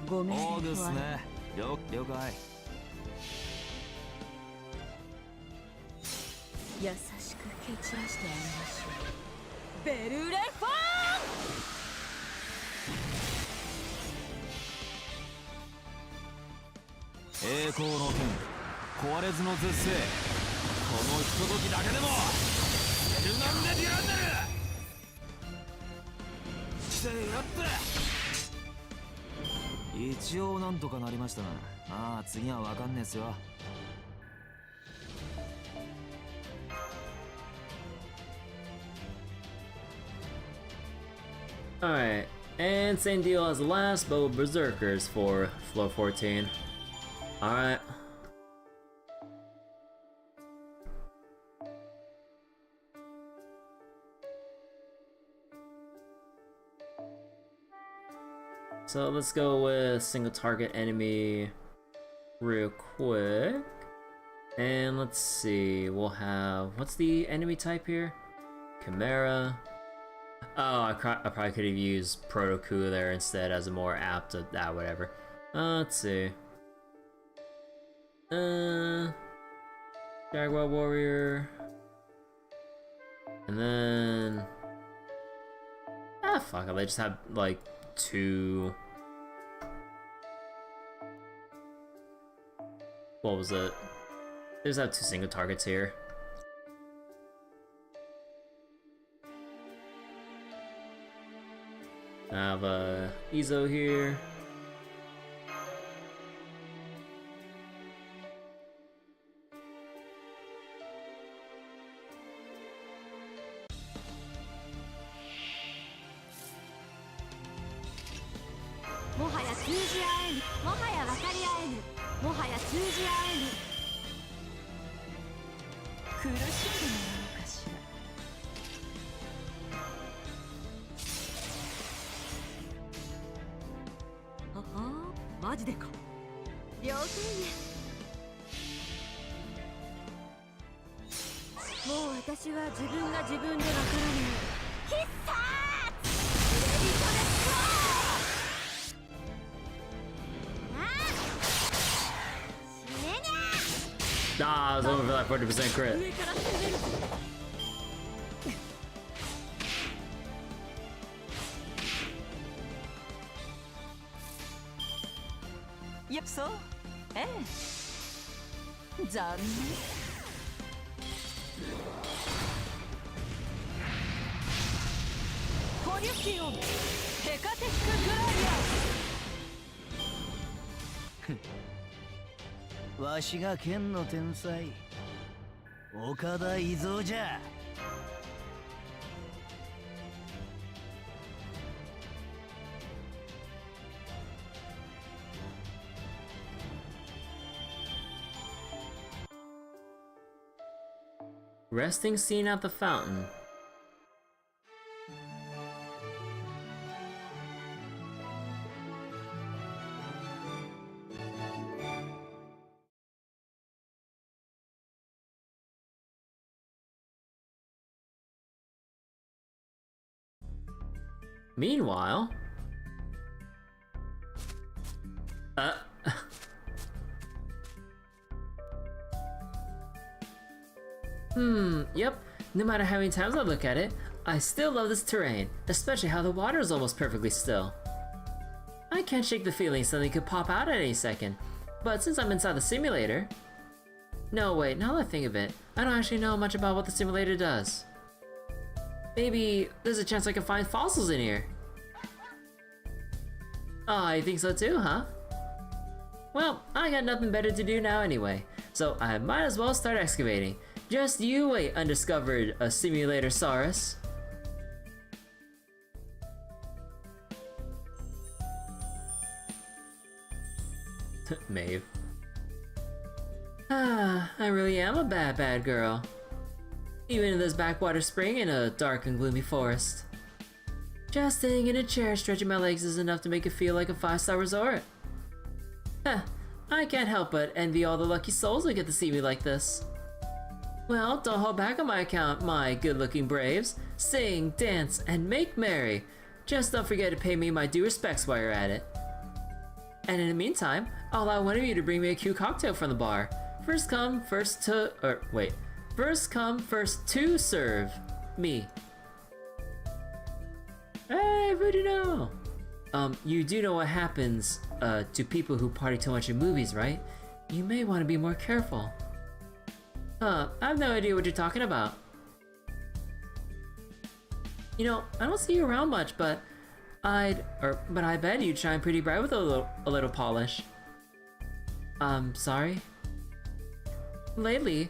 ごめん
そうですね。了解。
優しく蹴散らしてあげましょう。ベルレフォ
栄光の剣、壊れずの絶世。このひとときだけでもエルナンデ・ディランデル。してやって。一応なんとかなりましたが、まあ次はわかんねえっすよ。
Alright, and same deal as the last, but with Berserkers for floor 14. Alright. So let's go with single target enemy real quick. And let's see, we'll have, what's the enemy type here? Chimera. Oh, I probably could have used Protoku there instead as a more apt, whatever. Let's see. Jaguar Warrior. And then... fuck it, they just have, like, 2... What was it? They just have 2 single targets here. I have Izo here.
ー。マジでか。了解ね。もう私は自分が自分でわからない。必殺！レディトレスコー！ああ！死ねにゃ！
Ah, I was hoping for that 40% crit.
上から攻めるぞ。やっそう。ええ。残念。ポリュキオンヘカテックグライア。
わしが剣の天才岡田伊蔵じゃ。
Resting scene at the fountain. Meanwhile, yep. No matter how many times I look at it, I still love this terrain, especially how the water is almost perfectly still. I can't shake the feeling something could pop out at any second, but since I'm inside the simulator... No, wait, now that I think of it, I don't actually know much about what the simulator does. Maybe there's a chance I can find fossils in here. Oh, you think so too, huh? Well, I got nothing better to do now anyway, so I might as well start excavating. Just you wait, undiscovered simulator Saurus. Maeve. Ah, I really am a bad girl. Even in this backwater spring in a dark and gloomy forest. Just sitting in a chair stretching my legs is enough to make it feel like a 5-star resort. Huh, I can't help but envy all the lucky souls who get to see me like this. Well, don't hold back on my account, my good-looking braves. Sing, dance, and make merry. Just don't forget to pay me my due respects while you're at it. And in the meantime, I'll allow one of you to bring me a cute cocktail from the bar. First come, first to... First come, first to serve. Me. Hey, Fujino! You do know what happens, to people who party too much in movies, right? You may want to be more careful. I have no idea what you're talking about. You know, I don't see you around much, but I bet you'd shine pretty bright with a little polish. Sorry? Lately,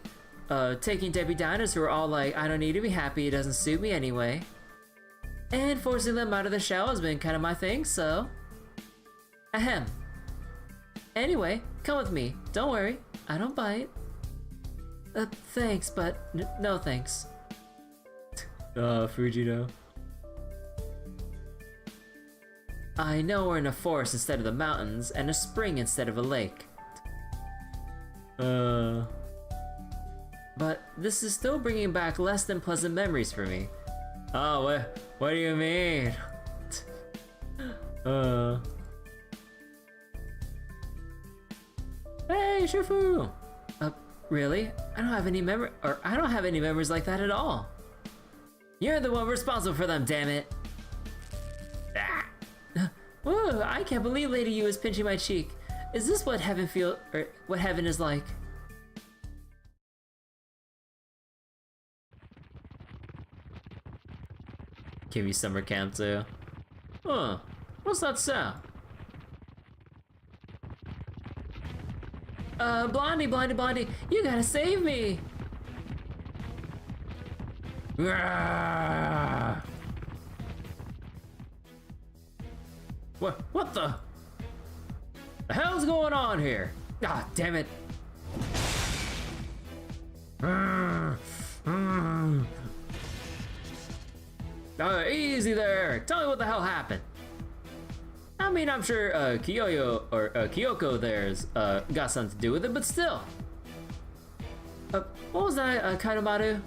taking Debbie Downers who are all like, I don't need to be happy, it doesn't suit me anyway. And forcing them out of the shell has been kind of my thing, so... Ahem. Anyway, come with me. Don't worry, I don't bite. Thanks, but no thanks. Fujino. I know we're in a forest instead of the mountains, and a spring instead of a lake. But this is still bringing back less than pleasant memories for me. Oh, what do you mean? Hey, Shifu! Really? I don't have any memories like that at all. You're the one responsible for them, damn it! Ah. Whoa, I can't believe Lady Yu is pinching my cheek. Is this what heaven what heaven is like? Give me summer camp too. Huh, what's that sound? Blondie, you gotta save me! What the hell's going on here? Ah, damn it. Easy there. Tell me what the hell happened. I mean, I'm sure Kyoko there's got something to do with it, but still. What was that, Kaidomaru?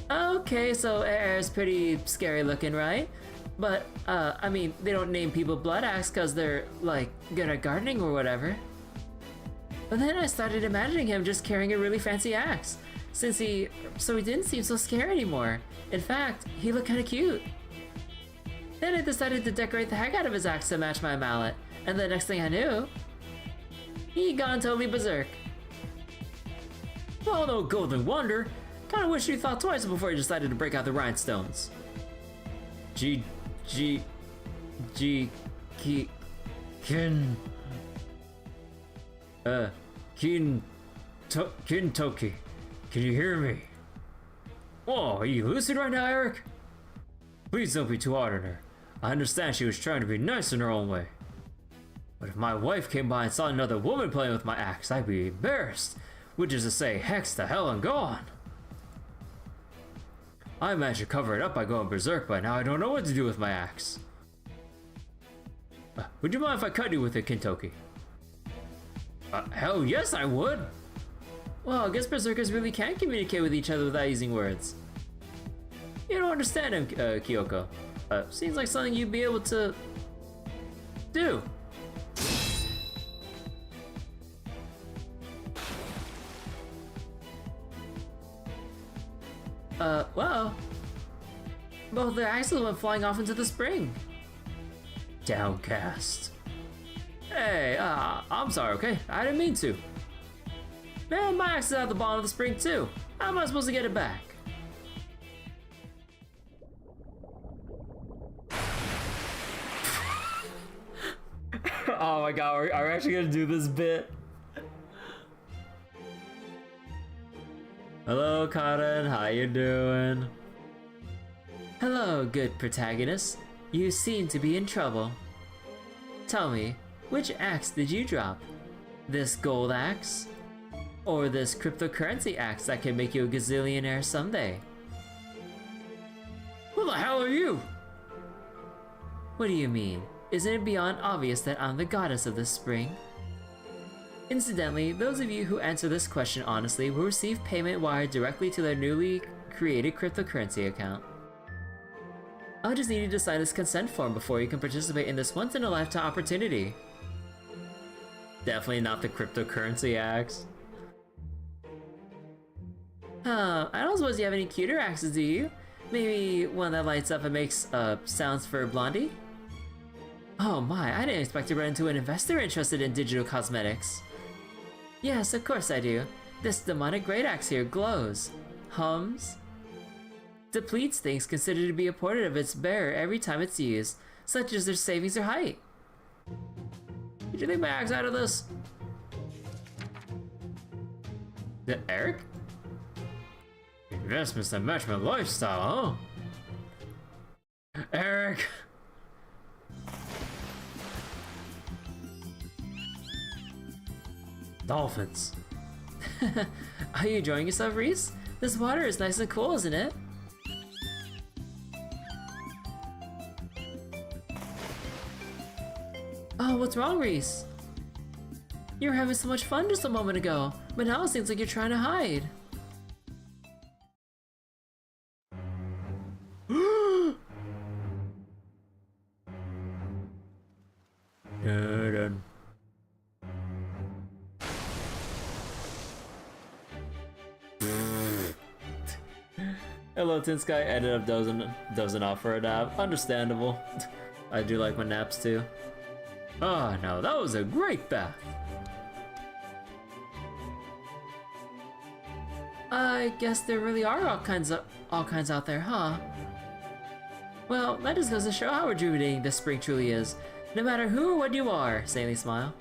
Okay, so Air's pretty scary looking, right? But, I mean, they don't name people Blood Axe because they're, like, good at gardening or whatever.
But then I started imagining him just carrying a really fancy axe, so he didn't seem so scary anymore. In fact, he looked kinda cute. Then I decided to decorate the heck out of his axe to match my mallet, and the next thing I knew, he'd gone totally berserk. Well, no golden wonder. Kinda wish you thought twice before you decided to break out the rhinestones. Kin. Kintoki. Can you hear me? Oh, are you lucid right now, Eric? Please don't be too hard on her. I understand she was trying to be nice in her own way. But if my wife came by and saw another woman playing with my axe, I'd be embarrassed. Which is to say, hex to hell and gone. I managed to cover it up by going berserk, but now I don't know what to do with my axe. Would you mind if I cut you with it, Kintoki? Hell yes, I would! Well, I guess berserkers really can communicate with each other without using words. You don't understand him, Kyoko. Seems like something you'd be able to do. Well, both the axes went flying off into the spring. Downcast. Hey, I'm sorry, okay? I didn't mean to. Man, my axe is at the bottom of the spring too. How am I supposed to get it back? Oh my god, are we actually gonna do this bit? Hello, Karen, how you doing? Hello, good protagonist. You seem to be in trouble. Tell me, which axe did you drop? This gold axe? Or this cryptocurrency axe that can make you a gazillionaire someday? Who the hell are you? What do you mean? Isn't it beyond obvious that I'm the goddess of this spring? Incidentally, those of you who answer this question honestly will receive payment wired directly to their newly created cryptocurrency account. I'll just need you to sign this consent form before you can participate in this once-in-a-lifetime opportunity. Definitely not the cryptocurrency axe. I don't suppose you have any cuter axes, do you? Maybe one that lights up and makes sounds for Blondie? Oh my, I didn't expect to run into an investor interested in digital cosmetics. Yes, of course I do. This demonic great axe here glows, hums, depletes things considered to be a portrait of its bearer every time it's used, such as their savings or height. Did you leave my axe out of this? Eric? Investments that match my lifestyle, huh? Eric! Dolphins. Are you enjoying yourself, Reese? This water is nice and cool, isn't it? Oh, what's wrong, Reese? You were having so much fun just a moment ago, but now it seems like you're trying to hide. Dun. Hello, Tin Sky. Ended up dozing off for a nap. Understandable. I do like my naps too. Oh no, that was a great bath. I guess there really are all kinds out there, huh? Well, that just goes to show how rejuvenating this spring truly is. No matter who or what you are, Saintly smile.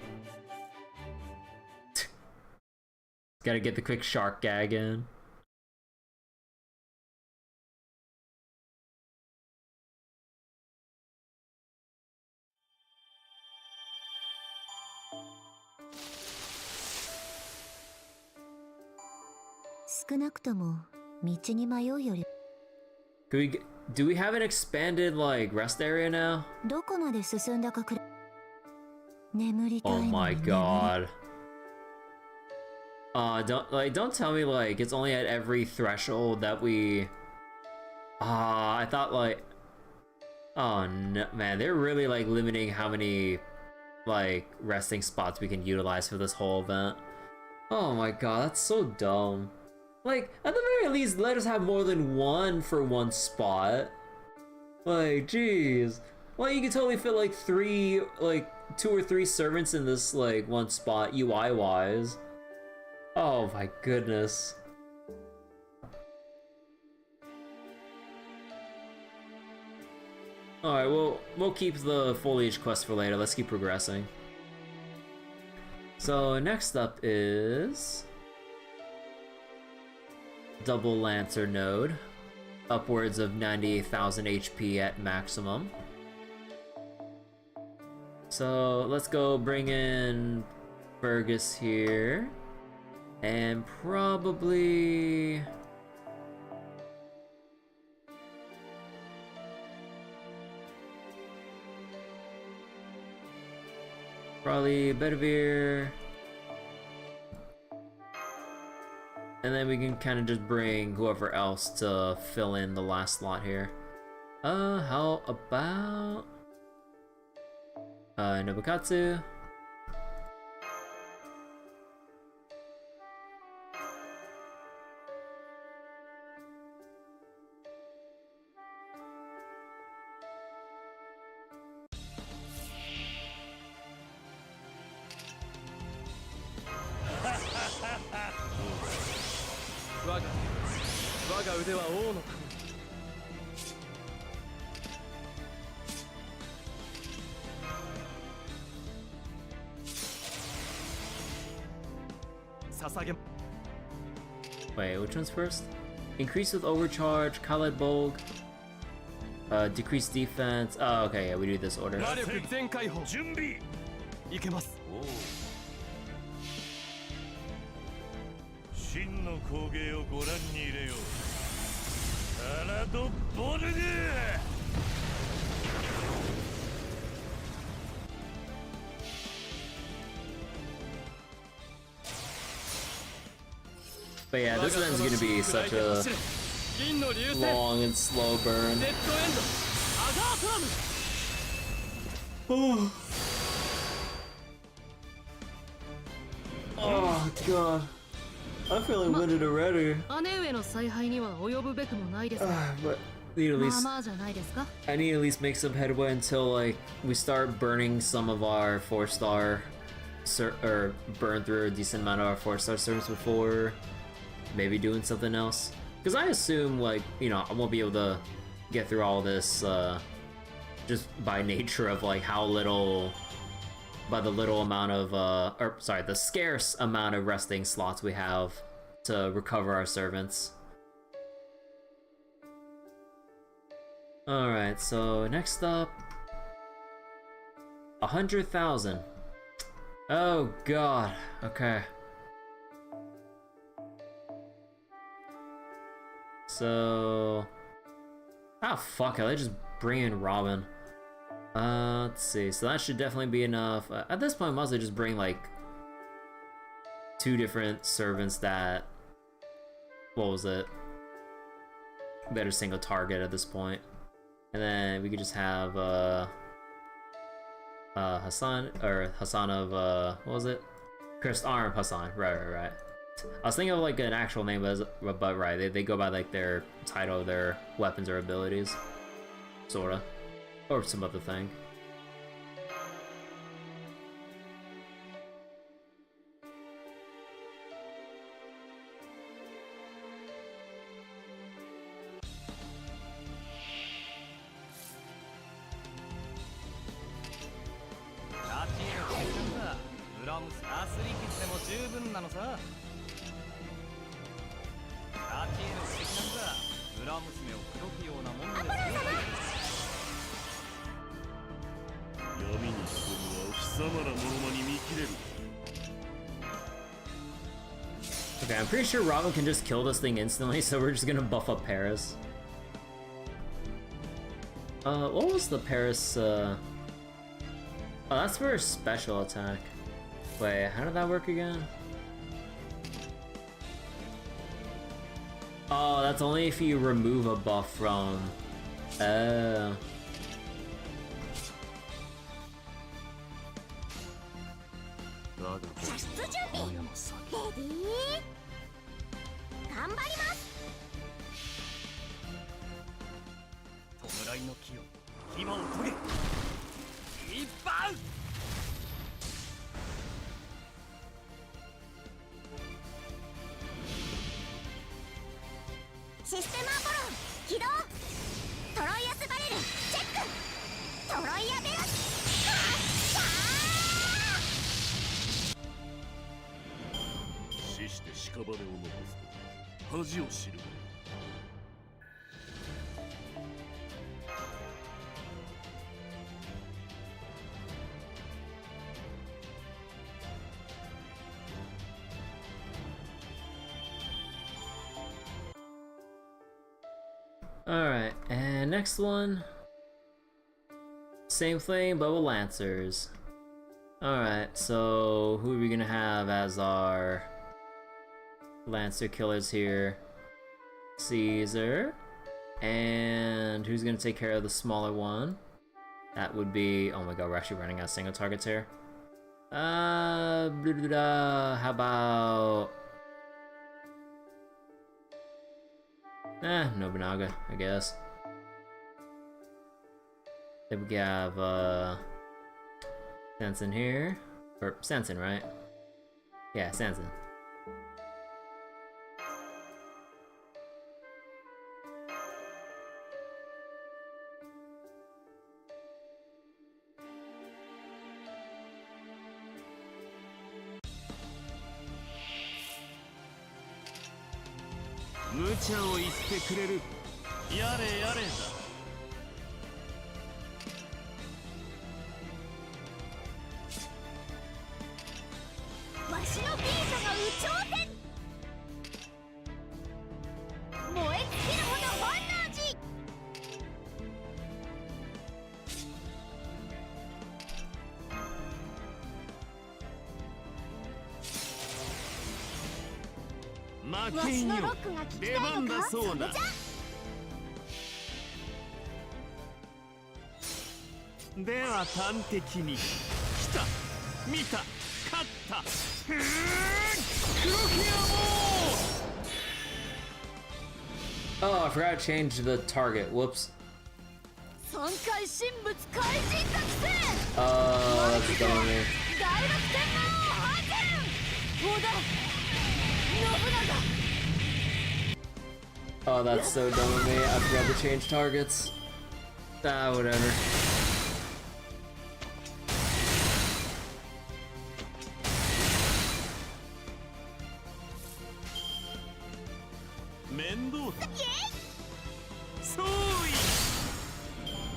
Gotta get the quick shark gag in. Do we have an expanded like rest area now? Oh my god. Don't tell me like it's only at every threshold that we I thought like oh no man, they're really like limiting how many like resting spots we can utilize for this whole event.
Oh my god, that's so dumb. Like, at the very least, let us have more than one for one spot. Like, jeez. Well, you can totally fit like two or three servants in this like one spot UI-wise. Oh my goodness. Alright, well, we'll keep the foliage quest for later. Let's keep progressing. So, next up is Double Lancer node. Upwards of 98,000 HP at maximum. So, let's go bring in Fergus here. And probably... Bedivere. And then we can kind of just bring whoever else to fill in the last slot here. How about... Nobukatsu. Wait, which one's first? Increase with overcharge, Khaled Bolg, decrease defense. Oh, okay, yeah, we do this order.
準備
いけます。
真の工芸をご覧に入れよう。サラドボルグ
But yeah, this one's gonna be such a long and slow burn. Oh god. I'm feeling winded already. But I need to at least make some headway until like we start burning some of our 4-star or burn through a decent amount of our 4-star servers before maybe doing something else. Because I assume, like, you know, I won't be able to get through all this just by nature of like how little, by the little amount of or sorry, the scarce amount of resting slots we have to recover our servants. Alright, so next up, 100,000. Oh god, okay. So... ah, fuck it, let's just bring in Robin. Let's see, so that should definitely be enough. At this point, I might as well just bring, like, 2 different servants that... what was it? Better single target at this point. And then we could just have, Hassan, or Hassan of, what was it? Cursed Arm Hassan, right. I was thinking of like an actual name, but right, they go by like their title, their weapons or abilities, sorta, or some other thing. Okay, I'm pretty sure Robin can just kill this thing instantly, so we're just gonna buff up Paris. What was the Paris, oh, that's for a special attack. Wait, how did that work again? Oh, that's only if you remove a buff from... oh.
射出準備レディー頑張ります
弔いの木よ牙を研げ
一番
システマーボロン起動トロイアスバレルチェックトロイアベラス
死して屍を残すと恥を知る。
Alright, and next one. Same thing, but with Lancers. Alright, so who are we gonna have as our Lancer killers here? Caesar. And who's gonna take care of the smaller one? That would be... oh my god, we're actually running out of single targets here. How about... Nobunaga, I guess. Then we have, Sanson here. Or, Sanson, right? Yeah, Sanson.
Yare.
わしのビートが有頂天燃え尽きるほどファンタジーわしのロックが聞きたいのかそれじゃ
では端的に来た見た勝った黒木アモ
Oh, I forgot to change the target. Whoops.
損壊神物怪人作戦
That's dumb of me.
第六天魔王ハゼン織田信長
Oh, that's so dumb of me. I forgot to change targets. Ah, whatever.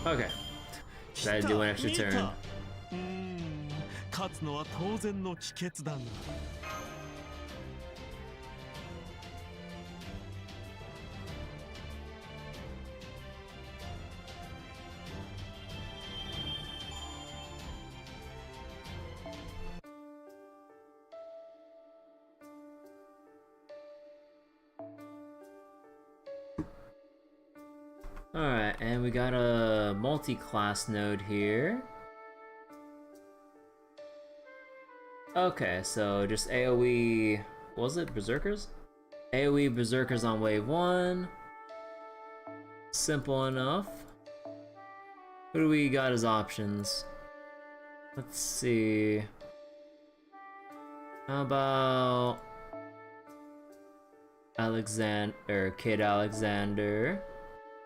Okay. Decided to do an extra turn.
勝つのは当然の帰結だな。
Alright, and we got a multi-class node here. Okay, so just AoE... what was it? Berserkers? AoE Berserkers on wave 1. Simple enough. Who do we got as options? Let's see... how about... Kid Alexander.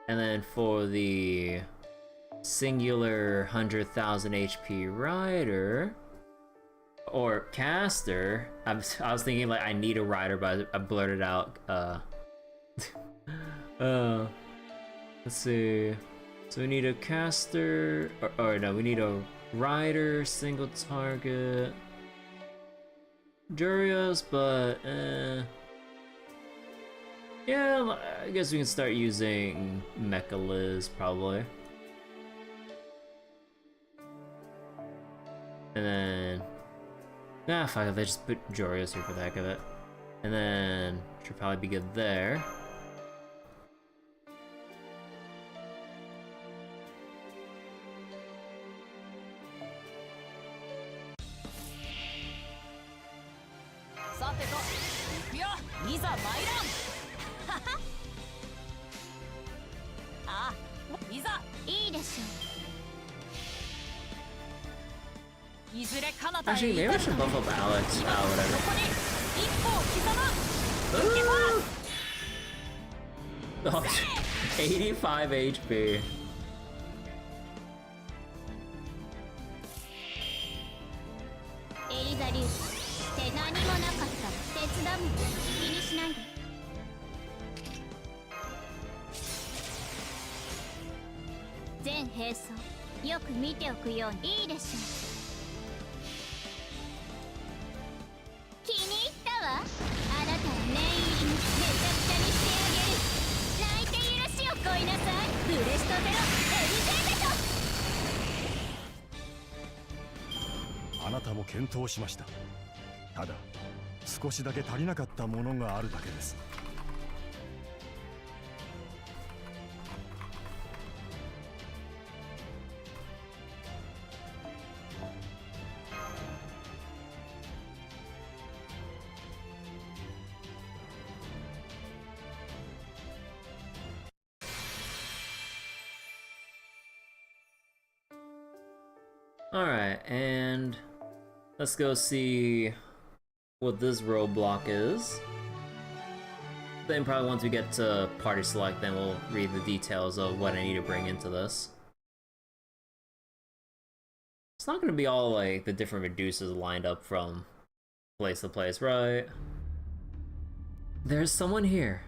And then for the singular 100,000 HP rider or caster, I was thinking like I need a rider, but I blurted out. Let's see. So we need a caster, or no, we need a rider, single target, Jurios, but yeah, I guess we can start using Mecha Liz, probably. And then... nah, fuck it, they just put Jorios here for the heck of it. And then... should probably be good there.
ざ参らんあ、いざいいでしょう。いずれ彼方へ
Actually, maybe I should buff up Alex.
こ
Whatever.
こに一歩を刻む。受け払う。
Oh, 85 HP.
エリザリウスって何もなかったら手伝うの。気にしないで。全兵装よく見ておくように。いいでしょう。気に入ったわ。あなたは念入りにめちゃくちゃにしてあげる。泣いて許しをこいなさい。ブレストゼロエリゼーベト。
あなたも検討しました。ただ少しだけ足りなかったものがあるだけです。
Alright, and let's go see what this roadblock is. Then probably once we get to party select, then we'll read the details of what I need to bring into this. It's not gonna be all like the different Medusas lined up from place to place, right?
There's someone here.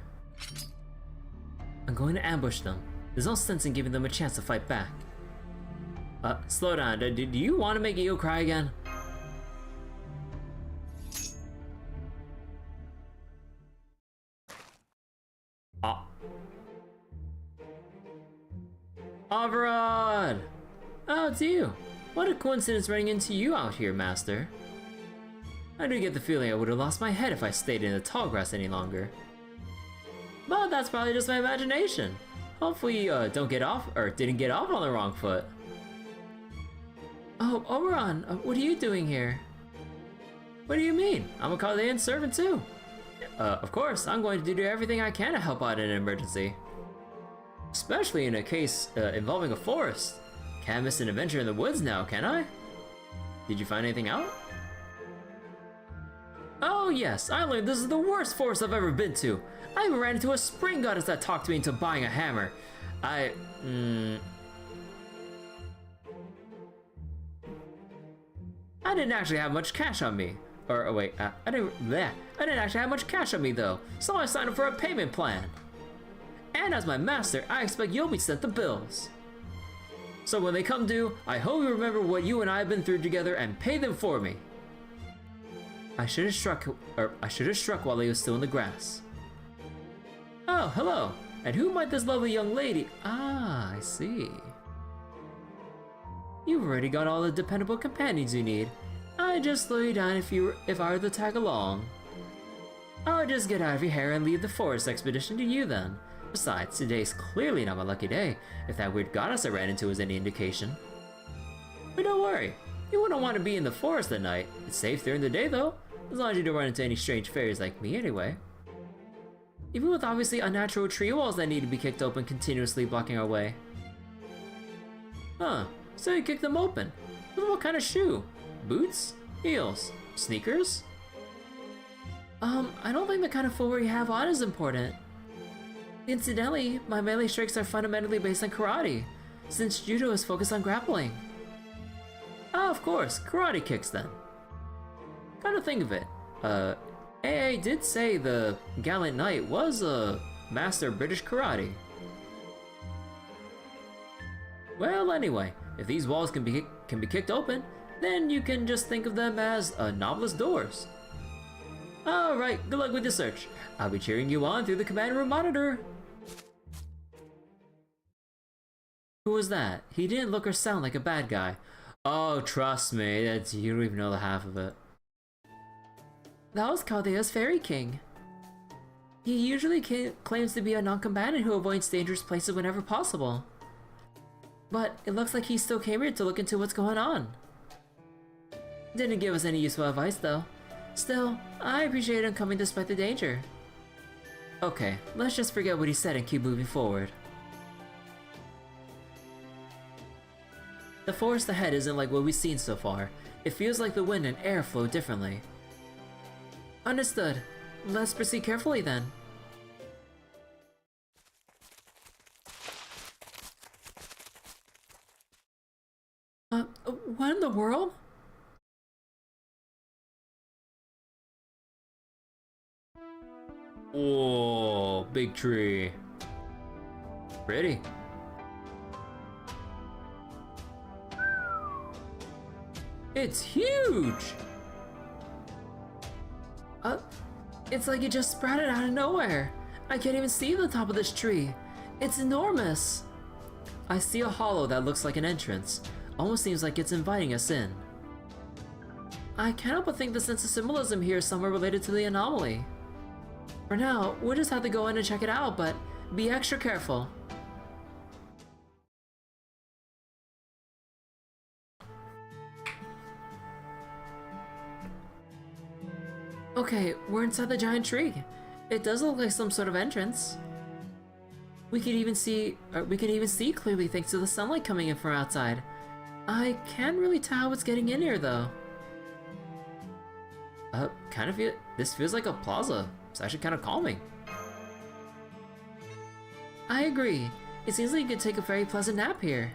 I'm going to ambush them. There's no sense in giving them a chance to fight back.
Slow down. Do you want to make Io cry again? Avrod! Oh, it's you. What a coincidence running into you out here, Master. I do get the feeling I would have lost my head if I stayed in the tall grass any longer. But that's probably just my imagination. Hopefully you didn't get off on the wrong foot.
Oh, Oberon, what are you doing here?
What do you mean? I'm a Carlean servant too. Of course, I'm going to do everything I can to help out in an emergency. Especially in a case involving a forest. Can't miss an adventure in the woods now, can I? Did you find anything out? Oh yes, I learned this is the worst forest I've ever been to. I even ran into a spring goddess that talked me into buying a hammer. I didn't actually have much cash on me. Or wait, I didn't actually have much cash on me though, so I signed up for a payment plan. And as my master, I expect you'll be sent the bills. So when they come due, I hope you remember what you and I have been through together and pay them for me. I should have struck while he was still in the grass. Oh, hello. And who might this lovely young lady? Ah, I see. You've already got all the dependable companions you need. I'd just slow you down if I were to tag along. I'll just get out of your hair and leave the forest expedition to you then. Besides, today's clearly not my lucky day, if that weird goddess I ran into is any indication. But don't worry, you wouldn't want to be in the forest at night. It's safe during the day though, as long as you don't run into any strange fairies like me anyway. Even with obviously unnatural tree walls that need to be kicked open continuously blocking our way. Huh, so you kicked them open. With what kind of shoe? Boots? Heels? Sneakers?
I don't think the kind of footwear you have on is important. Incidentally, my melee strikes are fundamentally based on karate, since judo is focused on grappling.
Ah, of course, karate kicks then. Gotta think of it. AA did say the gallant knight was a master of British karate. Well, anyway, if these walls can be kicked open, then you can just think of them as novelist doors. Alright, good luck with your search. I'll be cheering you on through the command room monitor. Who was that? He didn't look or sound like a bad guy. Oh, trust me, you don't even know the half of it.
That was Caldea's Fairy King. He usually claims to be a non-combatant who avoids dangerous places whenever possible. But it looks like he still came here to look into what's going on. Didn't give us any useful advice though. Still, I appreciate him coming despite the danger. Okay, let's just forget what he said and keep moving forward. The forest ahead isn't like what we've seen so far. It feels like the wind and air flow differently. Understood. Let's proceed carefully then. What in the world? Whoa, big tree. Pretty. It's huge! It's like it just sprouted out of nowhere. I can't even see the top of this tree. It's enormous. I see a hollow that looks like an entrance. Almost seems like it's inviting us in. I can't help but think the sense of symbolism here is somewhere related to the anomaly. For now, we'll just have to go in and check it out, but be extra careful. Okay, we're inside the giant tree. It does look like some sort of entrance. We can even see clearly thanks to the sunlight coming in from outside. I can't really tell what's getting in here though. This feels like a plaza. It's actually kind of calming. I agree. It seems like you could take a very pleasant nap here.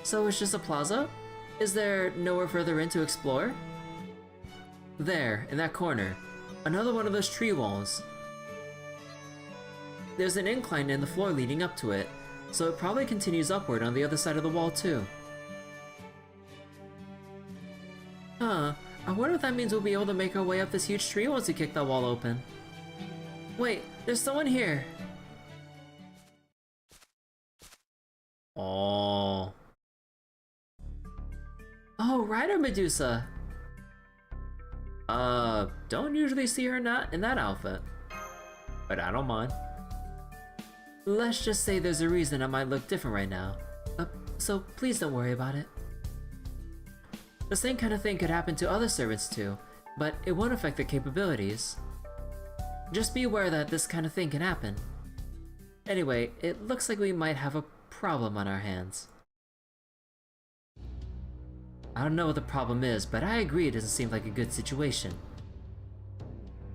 So it's just a plaza? Is there nowhere further in to explore? There, in that corner. Another one of those tree walls. There's an incline in the floor leading up to it, so it probably continues upward on the other side of the wall too. Huh, I wonder if that means we'll be able to make our way up this huge tree once we kick that wall open. Wait, there's someone here! Oh, Saber Medusa! Don't usually see her not in that outfit. But I don't mind. Let's just say there's a reason I might look different right now. So please don't worry about it. The same kind of thing could happen to other servants too, but it won't affect their capabilities. Just be aware that this kind of thing can happen. Anyway, it looks like we might have a problem on our hands. I don't know what the problem is, but I agree it doesn't seem like a good situation.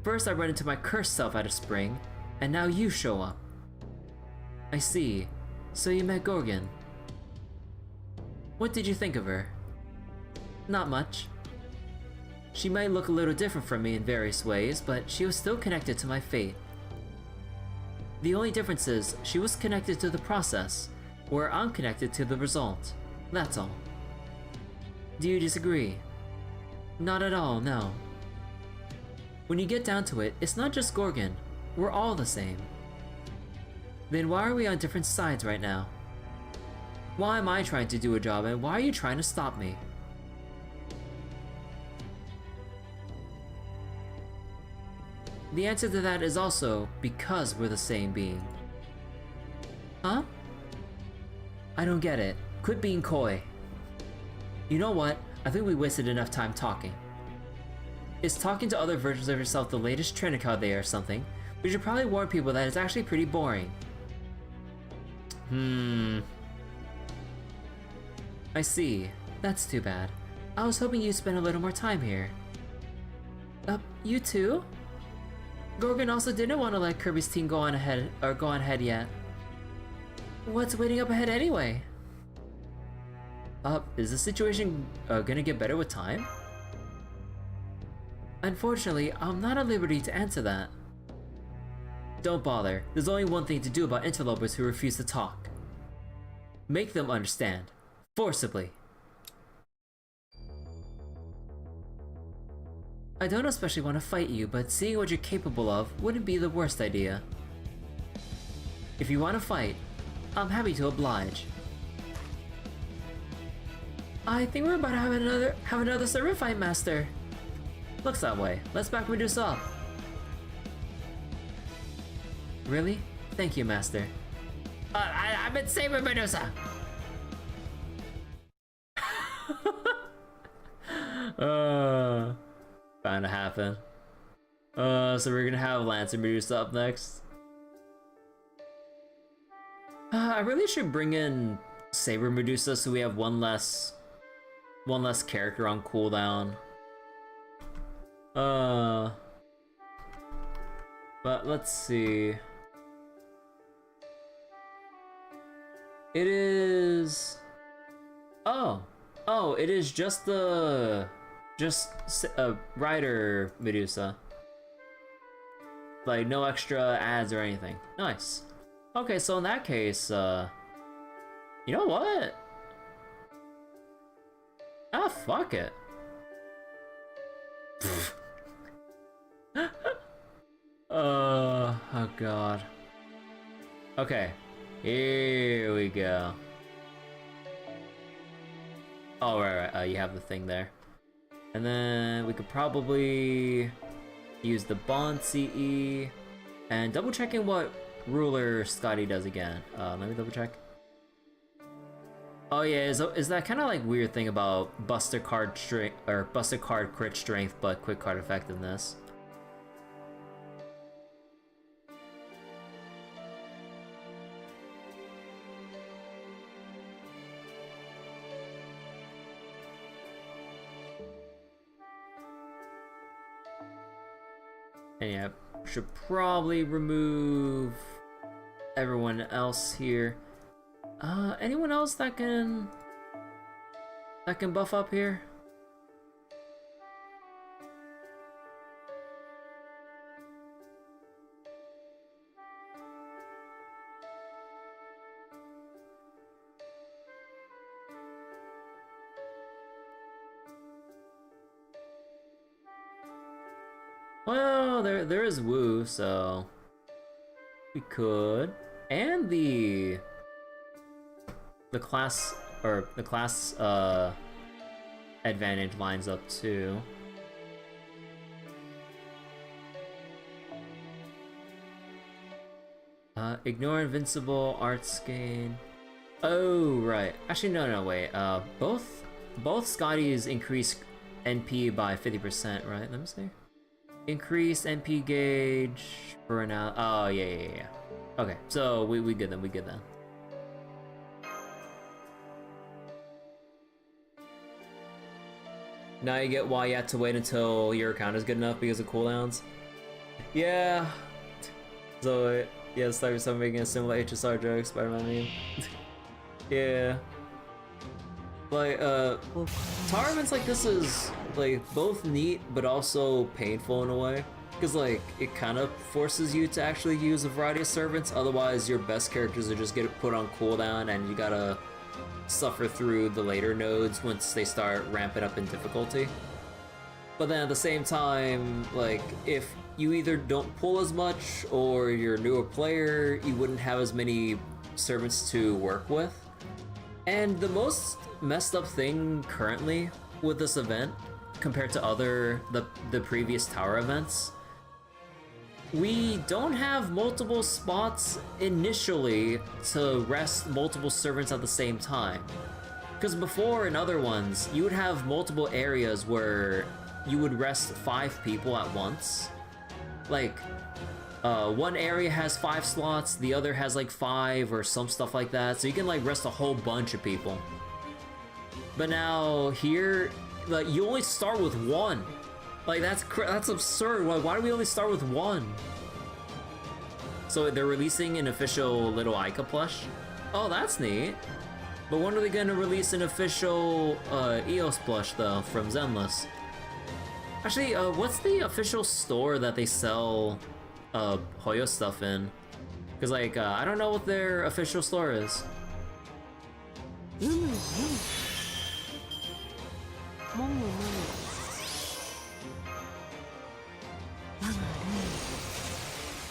First I run into my cursed self at a spring, and now you show up. I see. So you met Gorgon. What did you think of her? Not much. She might look a little different from me in various ways, but she was still connected to my fate. The only difference is, she was connected to the process, where I'm connected to the result. That's all. Do you disagree? Not at all, no. When you get down to it, it's not just Gorgon. We're all the same. Then why are we on different sides right now? Why am I trying to do a job and why are you trying to stop me? The answer to that is also because we're the same being. Huh? I don't get it. Quit being coy. You know what? I think we wasted enough time talking. Is talking to other versions of yourself the latest trend out there or something? We should probably warn people that it's actually pretty boring. I see. That's too bad. I was hoping you'd spend a little more time here. You too? Gorgon also didn't want to let Kirby's team go on ahead yet. What's waiting up ahead anyway? Is the situation gonna get better with time? Unfortunately, I'm not at liberty to answer that. Don't bother. There's only one thing to do about interlopers who refuse to talk. Make them understand. Forcibly. I don't especially want to fight you, but seeing what you're capable of wouldn't be the worst idea. If you want to fight, I'm happy to oblige. I think we're about to have another servant fight, Master. Looks that way. Let's back Medusa up. Really? Thank you, Master. I meant Saber Medusa! Bound to happen.
So we're gonna have Lancer Medusa up next. I really should bring in Saber Medusa so we have one less character on cooldown. But let's see. It is... Oh, it is just Rider Medusa. Like, no extra ads or anything. Nice. Okay, so in that case, you know what? Ah, fuck it. Oh god. Okay, here we go. Oh, right, you have the thing there. And then we could probably use the Bond CE, and double checking what Ruler Scotty does again. Let me double check. Oh yeah, is that kind of like weird thing about Buster Card strength or Buster Card crit strength but quick card effectiveness? And yeah, should probably remove everyone else here. Anyone else that can buff up here? Well, there is Wu, so we could, and the class advantage lines up too. Ignore invincible arts gain. Oh right, actually no wait. Both Scotties increase NP by 50%, right? Let me see. Increase NP gauge for now. Oh yeah. Okay, so we good then. Now you get why you have to wait until your account is good enough because of cooldowns. Yeah. So yeah, start making a similar HSR joke, Spider-Man meme. Yeah. Like tower events like this is like both neat but also painful in a way, because like it kind of forces you to actually use a variety of servants. Otherwise, your best characters are just get put on cooldown, and you gotta suffer through the later nodes once they start ramping up in difficulty. But then at the same time, like if you either don't pull as much or you're a newer player, you wouldn't have as many servants to work with. And the most messed up thing currently with this event compared to the previous tower events, we don't have multiple spots initially to rest multiple servants at the same time. Because before in other ones, you would have multiple areas where you would rest 5 people at once. Like, one area has 5 slots, the other has like 5 or some stuff like that, so you can like rest a whole bunch of people. But now here, like you only start with 1. Like that's absurd. Why do we only start with 1? So they're releasing an official little Ica plush. Oh, that's neat. But when are they gonna release an official EOS plush though from Zenless? Actually, what's the official store that they sell Hoyo stuff in? Because like I don't know what their official store is.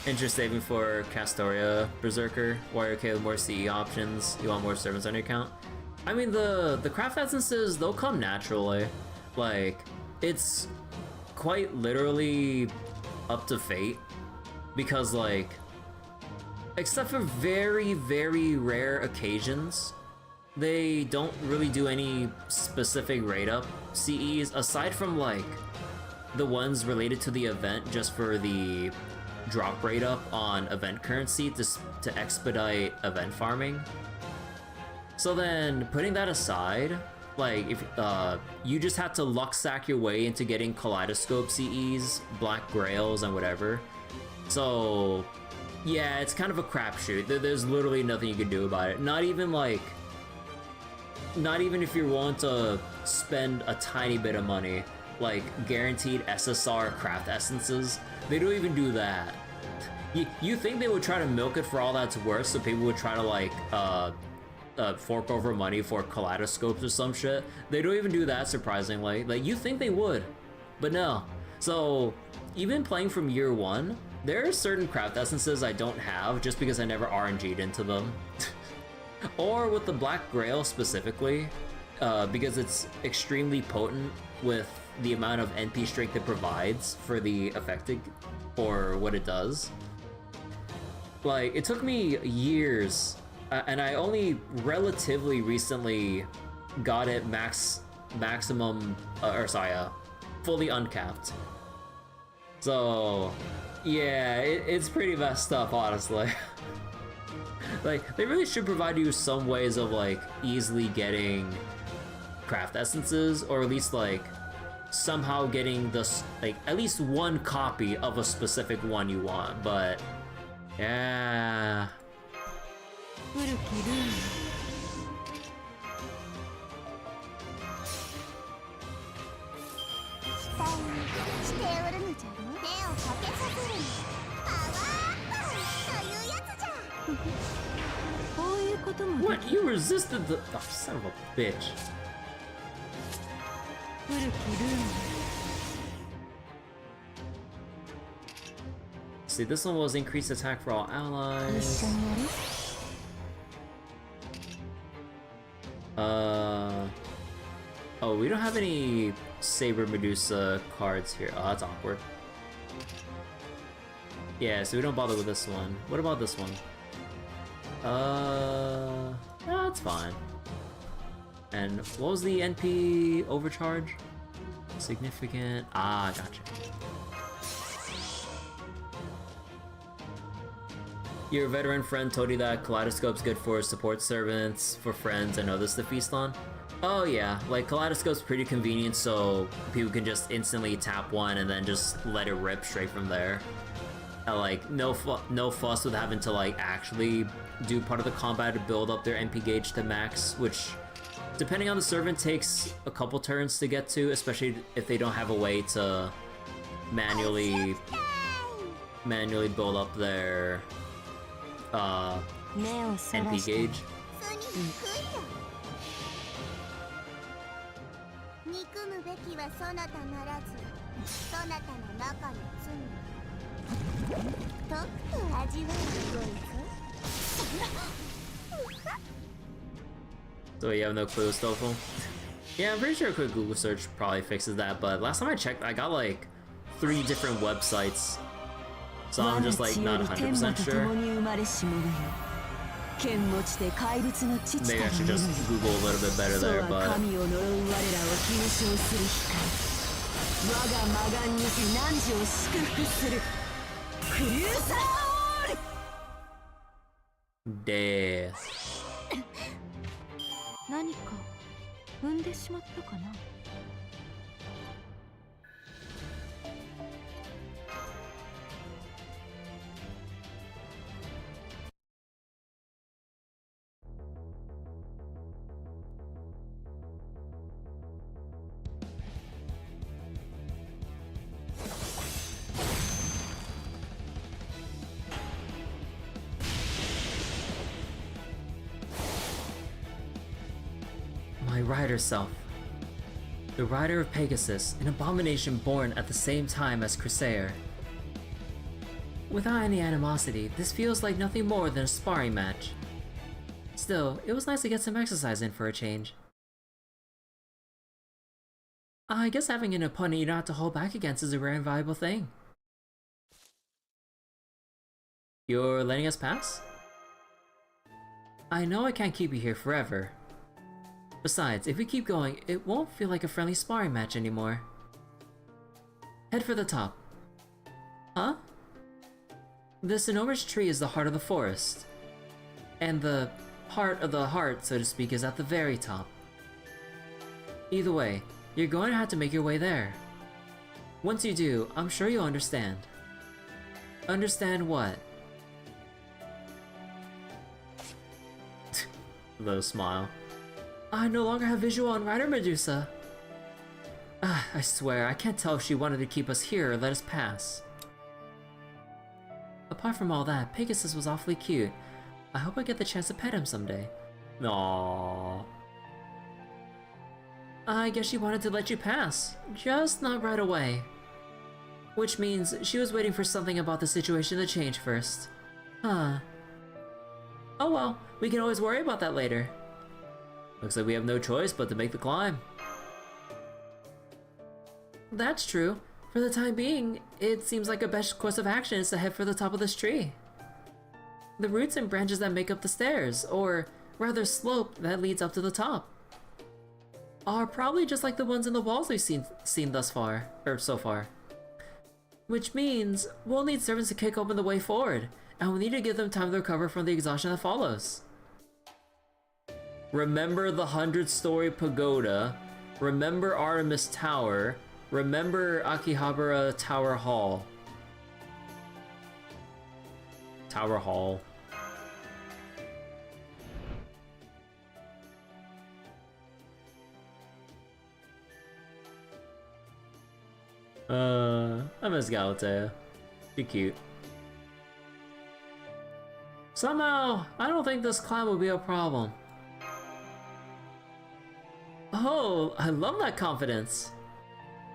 Interest saving for Castoria Berserker. Why are you okay with more CE options? You want more servants on your account? I mean, the craft essences, they'll come naturally. Like, it's quite literally up to fate. Because, like, except for very, very rare occasions, they don't really do any specific rate up CEs aside from, like, the ones related to the event just for the drop rate up on event currency to expedite event farming. So then, putting that aside, like, if you just have to luck sack your way into getting Kaleidoscope CEs, Black Grails, and whatever. So, yeah, it's kind of a crapshoot. There's literally nothing you can do about it. Not even if you're willing to spend a tiny bit of money, like guaranteed SSR craft essences. They don't even do that. You think they would try to milk it for all that's worth, so people would try to like fork over money for kaleidoscopes or some shit. They don't even do that, surprisingly. Like, you think they would, but no. So even playing from year one, there are certain craft essences I don't have just because I never RNG'd into them. Or with the Black Grail specifically, because it's extremely potent with the amount of NP strength it provides for the effective, or what it does. Like, it took me years, and I only relatively recently got it maximum, fully uncapped. So, yeah, it's pretty messed up, honestly. Like, they really should provide you some ways of, like, easily getting craft essences, or at least, like, somehow getting this, like, at least one copy of a specific one you want, but, yeah. What? You resisted the— oh, son of a bitch. See, this one was increased attack for all allies. Oh, we don't have any Saber Medusa cards here. Oh, that's awkward. Yeah, so we don't bother with this one. What about this one? That's fine. And what was the NP overcharge? Significant. Ah, gotcha. Your veteran friend told you that Kaleidoscope's good for support servants, for friends, and others to feast on? Oh yeah, like Kaleidoscope's pretty convenient, so people can just instantly tap one and then just let it rip straight from there. And like, no fuss with having to like actually do part of the combat to build up their NP gauge to max, which, depending on the servant, takes a couple turns to get to, especially if they don't have a way to manually build up their NP gauge. So you have no clue, Stoffel? Yeah, I'm pretty sure a quick Google search probably fixes that, but last time I checked, I got like 3 different websites. So I'm just like not 100% sure. Maybe I should just Google a little bit better there, but... Death.
何か踏んでしまったかな。
My rider self. The rider of Pegasus, an abomination born at the same time as Crusader. Without any animosity, this feels like nothing more than a sparring match. Still, it was nice to get some exercise in for a change. I guess having an opponent you don't have to hold back against is a rare and valuable thing. You're letting us pass? I know I can't keep you here forever. Besides, if we keep going, it won't feel like a friendly sparring match anymore. Head for the top. Huh? This enormous tree is the heart of the forest. And the heart of the heart, so to speak, is at the very top. Either way, you're going to have to make your way there. Once you do, I'm sure you'll understand. Understand what? Little smile. I no longer have visual on Saber Medusa. I swear, I can't tell if she wanted to keep us here or let us pass. Apart from all that, Pegasus was awfully cute. I hope I get the chance to pet him someday. Aww. I guess she wanted to let you pass, just not right away. Which means she was waiting for something about the situation to change first. Huh. Oh well, we can always worry about that later. Looks like we have no choice but to make the climb. That's true. For the time being, it seems like a best course of action is to head for the top of this tree. The roots and branches that make up the stairs, or rather slope that leads up to the top, are probably just like the ones in the walls we've seen thus far, or so far. Which means we'll need servants to kick open the way forward, and we'll need to give them time to recover from the exhaustion that follows. Remember the 100-story pagoda, remember Artemis Tower, remember Akihabara Tower Hall. Tower Hall. I miss Galatea. She's cute. Somehow, I don't think this climb will be a problem. Oh, I love that confidence.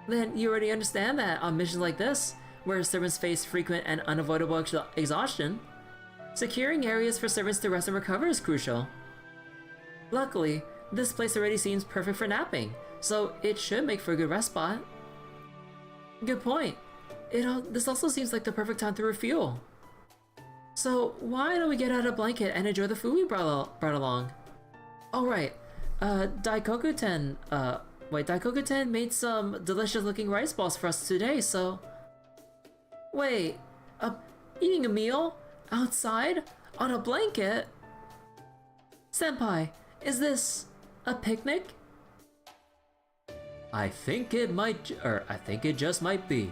Then you already understand that on missions like this, where servants face frequent and unavoidable exhaustion, securing areas for servants to rest and recover is crucial. Luckily, this place already seems perfect for napping, so it should make for a good rest spot. Good point. This also seems like the perfect time to refuel. So why don't we get out a blanket and enjoy the food we brought along? Oh right, Daikoku-ten made some delicious looking rice balls for us today, so... Wait, eating a meal? Outside? On a blanket? Senpai, is this a picnic? I think it just might be.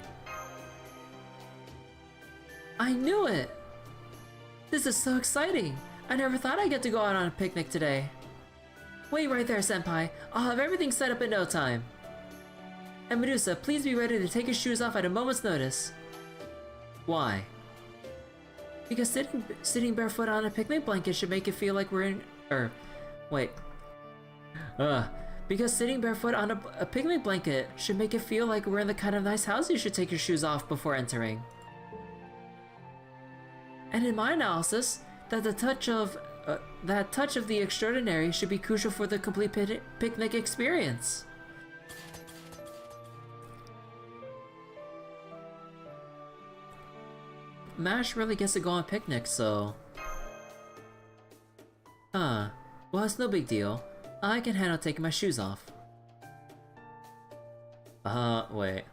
I knew it! This is so exciting! I never thought I'd get to go out on a picnic today. Wait right there, Senpai. I'll have everything set up in no time. And Medusa, please be ready to take your shoes off at a moment's notice. Why? Because sitting barefoot on a picnic blanket should make it feel like we're in... Because sitting barefoot on a picnic blanket should make it feel like we're in the kind of nice house you should take your shoes off before entering. And in my analysis, that touch of the extraordinary should be crucial for the complete picnic experience. Mash really gets to go on picnics, so... Well, it's no big deal. I can handle taking my shoes off. Wait.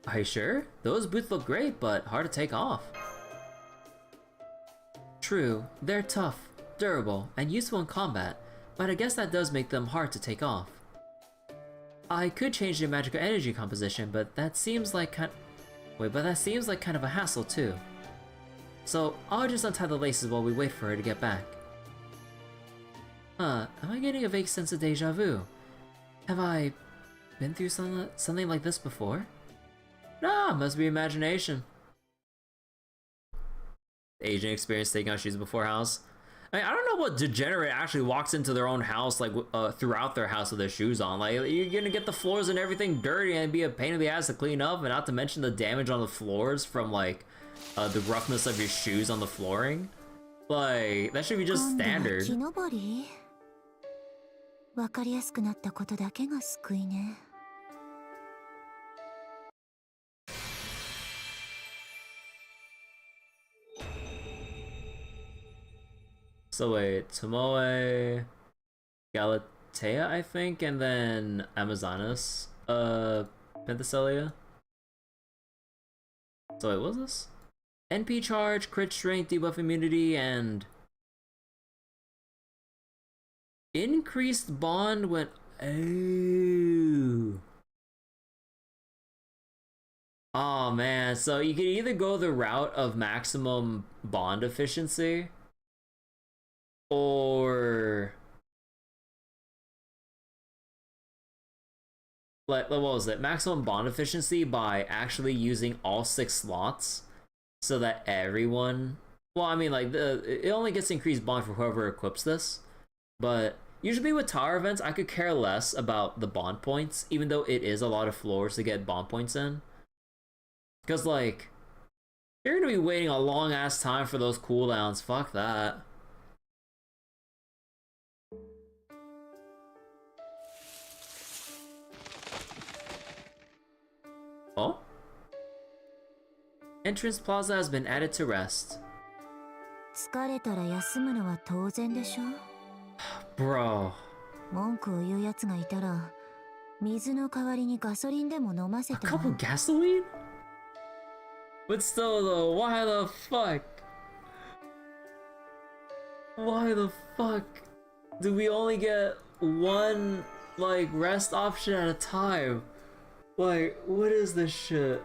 Are you sure? Those boots look great, but hard to take off. True, they're tough, durable, and useful in combat, but I guess that does make them hard to take off. I could change their magical energy composition, but that seems like kind of a hassle too. So I'll just untie the laces while we wait for her to get back. Am I getting a vague sense of deja vu? Have I been through something like this before? Nah, must be imagination. Agent experience taking out shoes before house. I don't know what degenerate actually walks into their own house, like throughout their house with their shoes on. Like, you're gonna get the floors and everything dirty and be a pain in the ass to clean up, and not to mention the damage on the floors from like the roughness of your shoes on the flooring. Like, that should be just standard. So wait, Tomoe, Galatea, I think, and then Amazonas, Penthesilea?
So wait, what was this? NP charge, crit strength, debuff immunity, and increased bond when... Oh. Oh man, so you can either go the route of maximum bond efficiency, or like what was it? Maximum bond efficiency by actually using all 6 slots so that everyone, well, I mean, like it only gets increased bond for whoever equips this, but usually with tower events I could care less about the bond points, even though it is a lot of floors to get bond points in. Because, like, you're gonna be waiting a long ass time for those cooldowns. Fuck that. Oh? Entrance plaza has been added to rest.
疲れたら休むのは当然でしょ。
Bro.
文句を言うやつがいたら、水の代わりにガソリンでも飲ませ
A
て
cup
も。
of gasoline? But still though, why the fuck? Why the fuck do we only get one, like, rest option at a time? Like, what is this shit?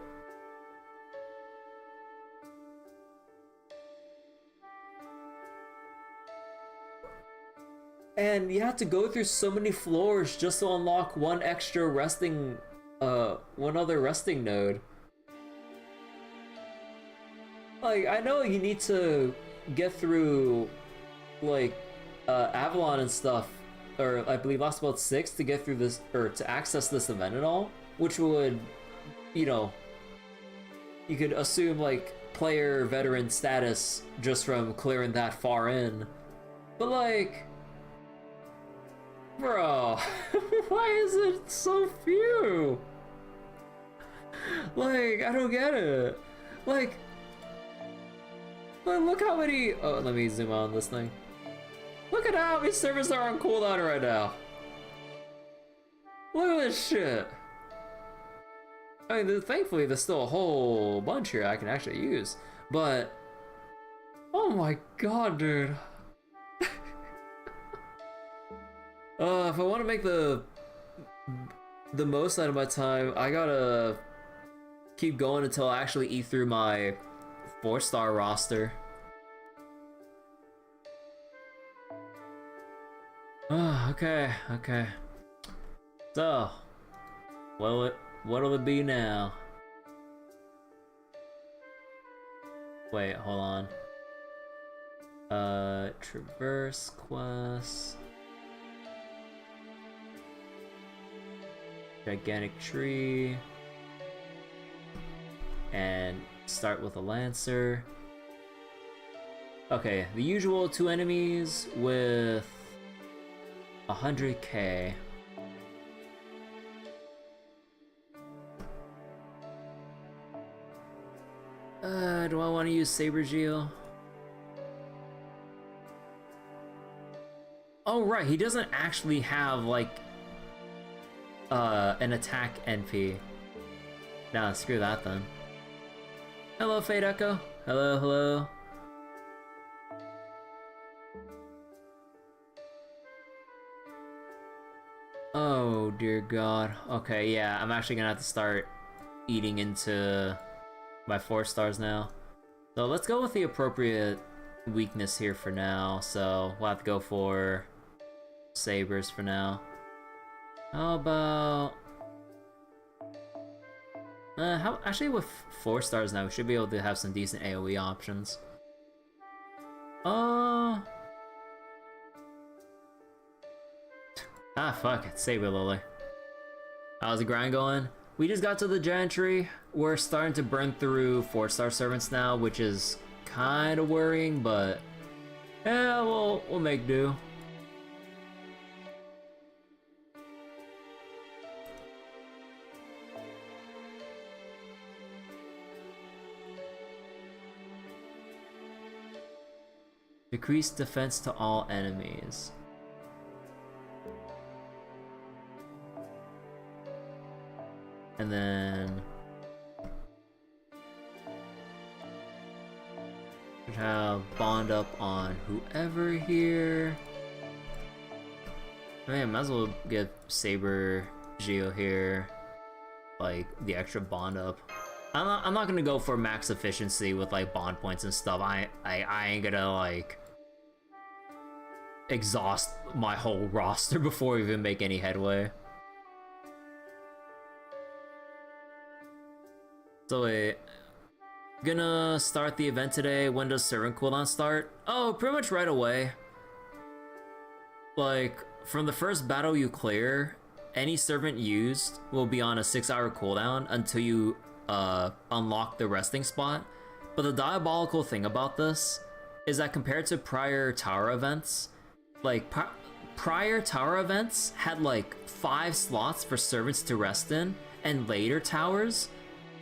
And you have to go through so many floors just to unlock one extra resting, one other resting node. Like, I know you need to get through, like, Avalon and stuff, or I believe Last About 6 to get through this, or to access this event and all, which would, you know, you could assume, like, player veteran status just from clearing that far in. But, like, bro, why is it so few? Like, I don't get it. Like, look how many... Oh, let me zoom out on this thing. Look at how many servers are on cooldown right now. Look at this shit. I mean, thankfully, there's still a whole bunch here I can actually use. But... oh my god, dude. If I want to make the most out of my time, I gotta keep going until I actually eat through my 4-star roster. Oh, okay. So, what'll it be now? Wait, hold on. Traverse quest. Gigantic tree. And start with a lancer. Okay, the usual 2 enemies with 100k. Do I want to use Saber Geo? Oh right, he doesn't actually have like an attack NP. Nah, screw that then. Hello, Fate Echo. Hello. Oh dear god. Okay, yeah, I'm actually gonna have to start eating into my 4 stars now. So let's go with the appropriate weakness here for now. So we'll have to go for sabers for now. How about... actually with 4 stars now, we should be able to have some decent AoE options. Fuck it, Saber Lily. How's the grind going? We just got to the gentry. We're starting to burn through 4-star servants now, which is kind of worrying, but yeah, we'll make do. Decrease defense to all enemies. And then have bond up on whoever here. Man, might as well get Saber FGO here, like the extra bond up. I'm not gonna go for max efficiency with like bond points and stuff. I ain't gonna like exhaust my whole roster before we even make any headway. So wait, gonna start the event today. When does servant cooldown start? Oh, pretty much right away. Like, from the first battle you clear, any servant used will be on a 6-hour cooldown until you unlock the resting spot. But the diabolical thing about this is that compared to prior tower events, like prior tower events had like 5 slots for servants to rest in, and later towers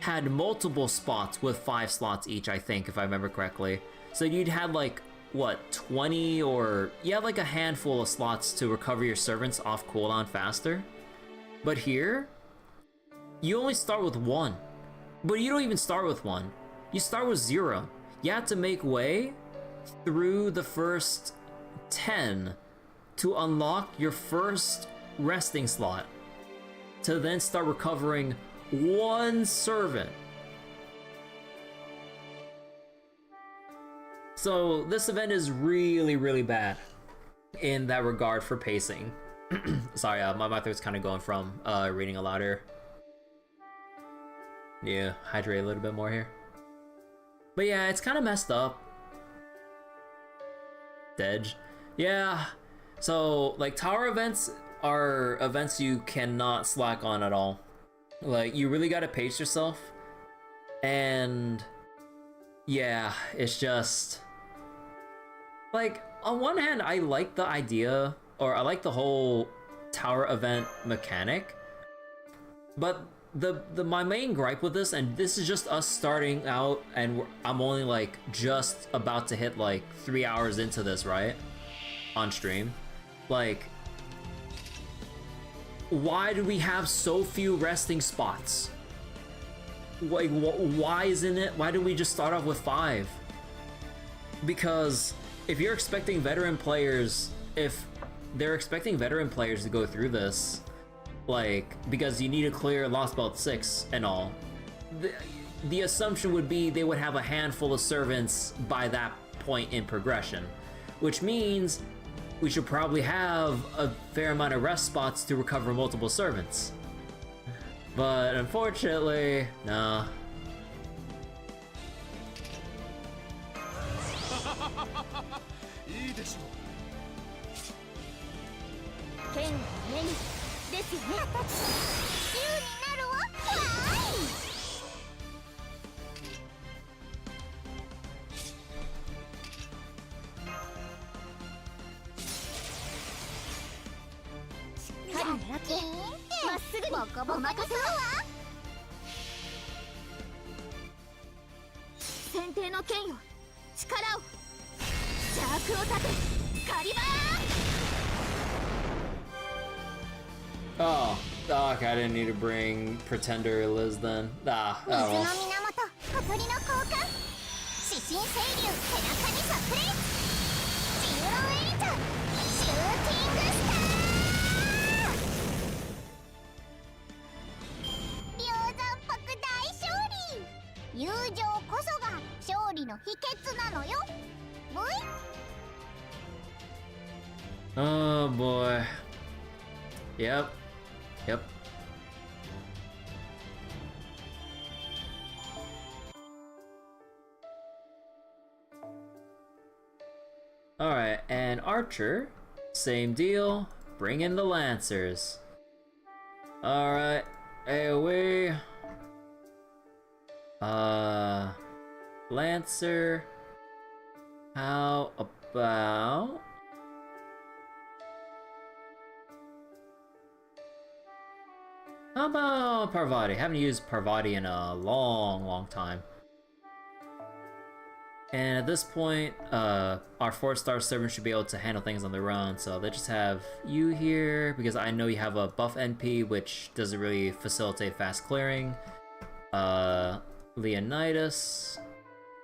had multiple spots with 5 slots each, I think, if I remember correctly. So you'd have like, what, 20 or... you had like a handful of slots to recover your servants off cooldown faster. But here, you only start with 1. But you don't even start with 1. You start with 0. You have to make way through the first 10 to unlock your first resting slot, to then start recovering 1 servant. So this event is really bad in that regard for pacing. Sorry, my throat's kind of going from reading a lot here. Yeah, hydrate a little bit more here. But yeah, it's kind of messed up. Dedge. Yeah, so like tower events are events you cannot slack on at all. Like, you really gotta pace yourself. And yeah, it's just like, on one hand, I like the idea, or I like the whole tower event mechanic, but my main gripe with this, and this is just us starting out, and I'm only like just about to hit like 3 hours into this, right, on stream. Like, why do we have so few resting spots? Like, why isn't it? Why do we just start off with 5? Because if you're expecting veteran players, if they're expecting veteran players to go through this, like, because you need to clear Lost Belt 6 and all, the assumption would be they would have a handful of servants by that point in progression, which means we should probably have a fair amount of rest spots to recover multiple servants. But unfortunately, no.
いいでしょう。
剣は目にですよね。自由になるわ。わーい。しっかり狙ってまっすぐにお任せだわ。先手の剣よ、力を邪悪を立てカリバー。
Oh, okay, I didn't need to bring Pretender Liz then. Ah, oh well.
水の源、小鳥の交換、指針清流、背中にサプレイ、自由のエリート、シューティングスター。龍山泊大勝利。友情こそが勝利の秘訣なのよ。ブイ。
Oh boy. Yep. Yep. Alright, and Archer, same deal. Bring in the Lancers. Alright, AoE. Lancer. How about... how about Parvati? Haven't used Parvati in a long time. And at this point, our 4-star servant should be able to handle things on their own, so they just have you here, because I know you have a buff NP, which doesn't really facilitate fast clearing. Leonidas,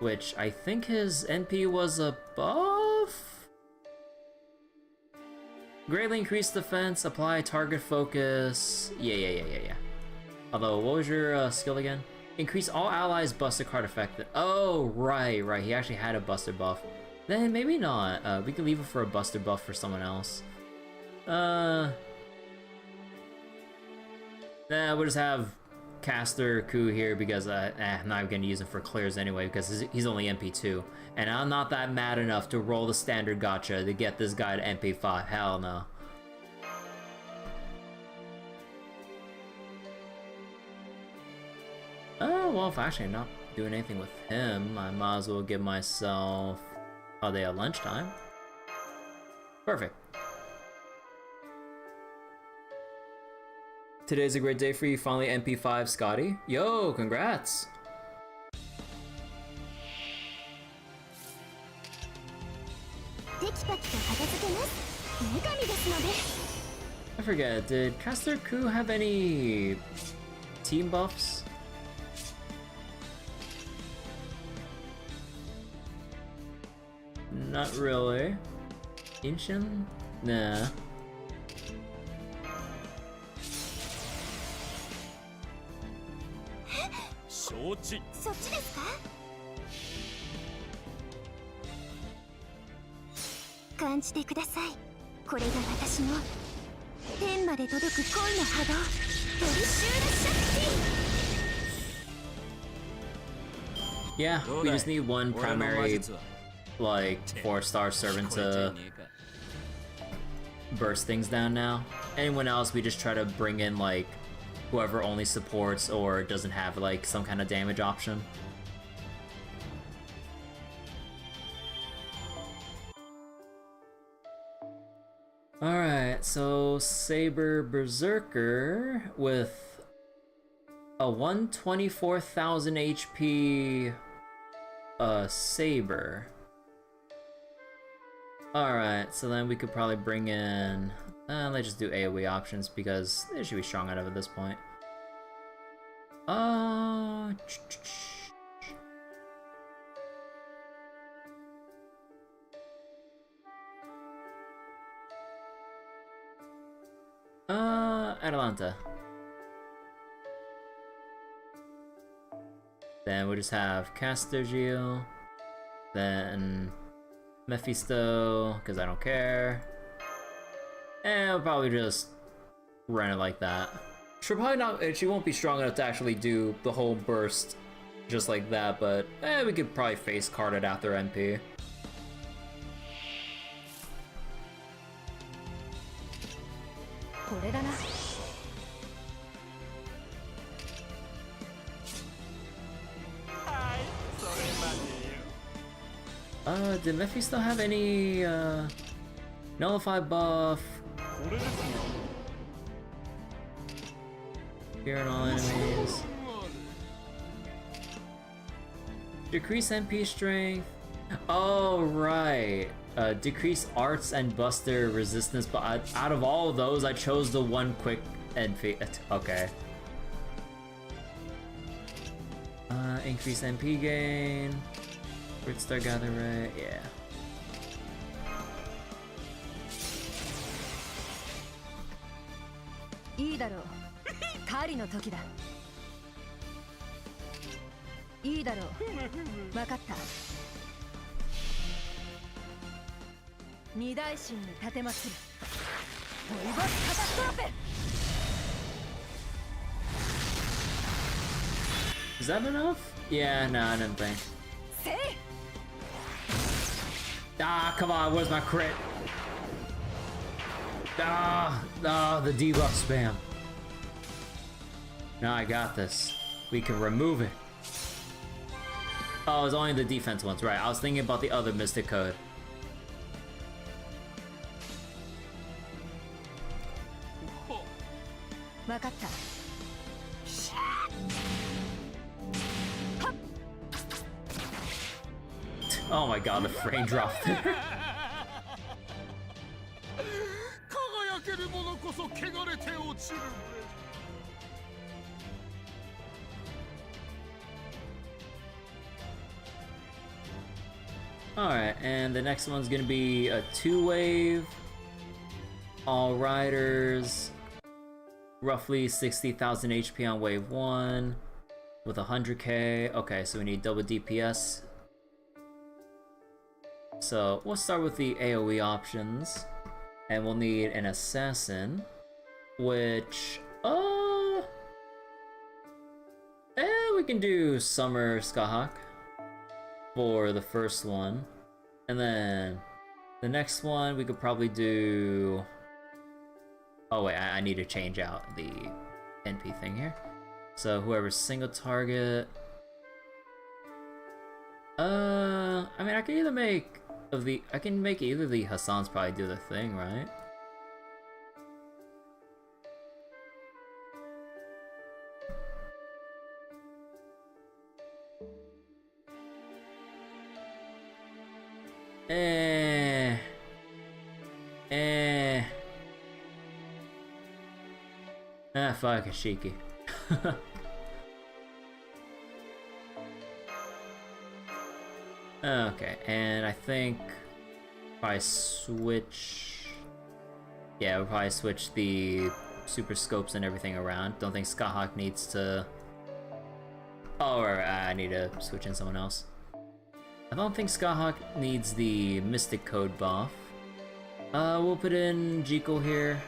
which I think his NP was a buff? Greatly increase defense, apply target focus. Yeah. Although, what was your skill again? Increase all allies Buster card effect. Oh, right. He actually had a Buster buff. Then maybe not. We can leave it for a Buster buff for someone else. Nah, we'll just have Caster Ku here because I'm not gonna use him for clears anyway because he's only MP2. And I'm not that mad enough to roll the standard gacha to get this guy to MP5. Hell no. Oh, well, if actually I'm not doing anything with him, I might as well give myself... Are they at lunchtime? Perfect. Today's a great day for you, finally MP5 Scotty. Yo, congrats! I forget, did Caster Ku have any team buffs? Not really. Inshin? Nah.
承知。
そっちですか？感じてください。これが私の天まで届く恋の波動。トリシュールシャクティ。
Yeah, we just need one primary, like, 4-star servant to burst things down now. Anyone else, we just try to bring in, like, whoever only supports or doesn't have, like, some kind of damage option. Alright, so Saber Berserker with a 124,000 HP Saber. Alright, so then we could probably bring in... let's just do AoE options because they should be strong enough at this point. Atalanta. Then we'll just have Castergio, then Mephisto, because I don't care. And we'll probably just run it like that. She'll probably not, she won't be strong enough to actually do the whole burst just like that, but we could probably face card it after MP. Did Mephisto have any nullify buff? Fear on all enemies. Decrease MP strength. Oh right. Decrease arts and buster resistance, but out of all of those, I chose the one quick MP. Okay. Increase MP gain. Quick start gather rate, yeah.
いいだろう。狩りの時だ。いいだろう。わかった。二大神に立てまする。トイボスカタストロペ。
Is that enough? Yeah, no, I didn't think. Ah, come on, where's my crit? The debuff spam. Now I got this. We can remove it. Oh, it's only the defense ones, right? I was thinking about the other Mystic Code. Oh my god, the frame drop there. Alright, and the next one's gonna be a 2-wave. All riders. Roughly 60,000 HP on wave 1. With 100k. Okay, so we need double DPS. So we'll start with the AoE options. And we'll need an assassin. Which... we can do Summer Skahawk for the first one. And then the next one we could probably do... Oh wait, I need to change out the NP thing here. So whoever's single target... I mean I can either make... I can make either the Hassans probably do the thing, right? Fuck, Ashiki. Okay, and I think probably switch. Yeah, we'll probably switch the super scopes and everything around. Don't think Skahawk needs to. Oh, right, I need to switch in someone else. I don't think Skahawk needs the Mystic Code buff. We'll put in Jekyll here.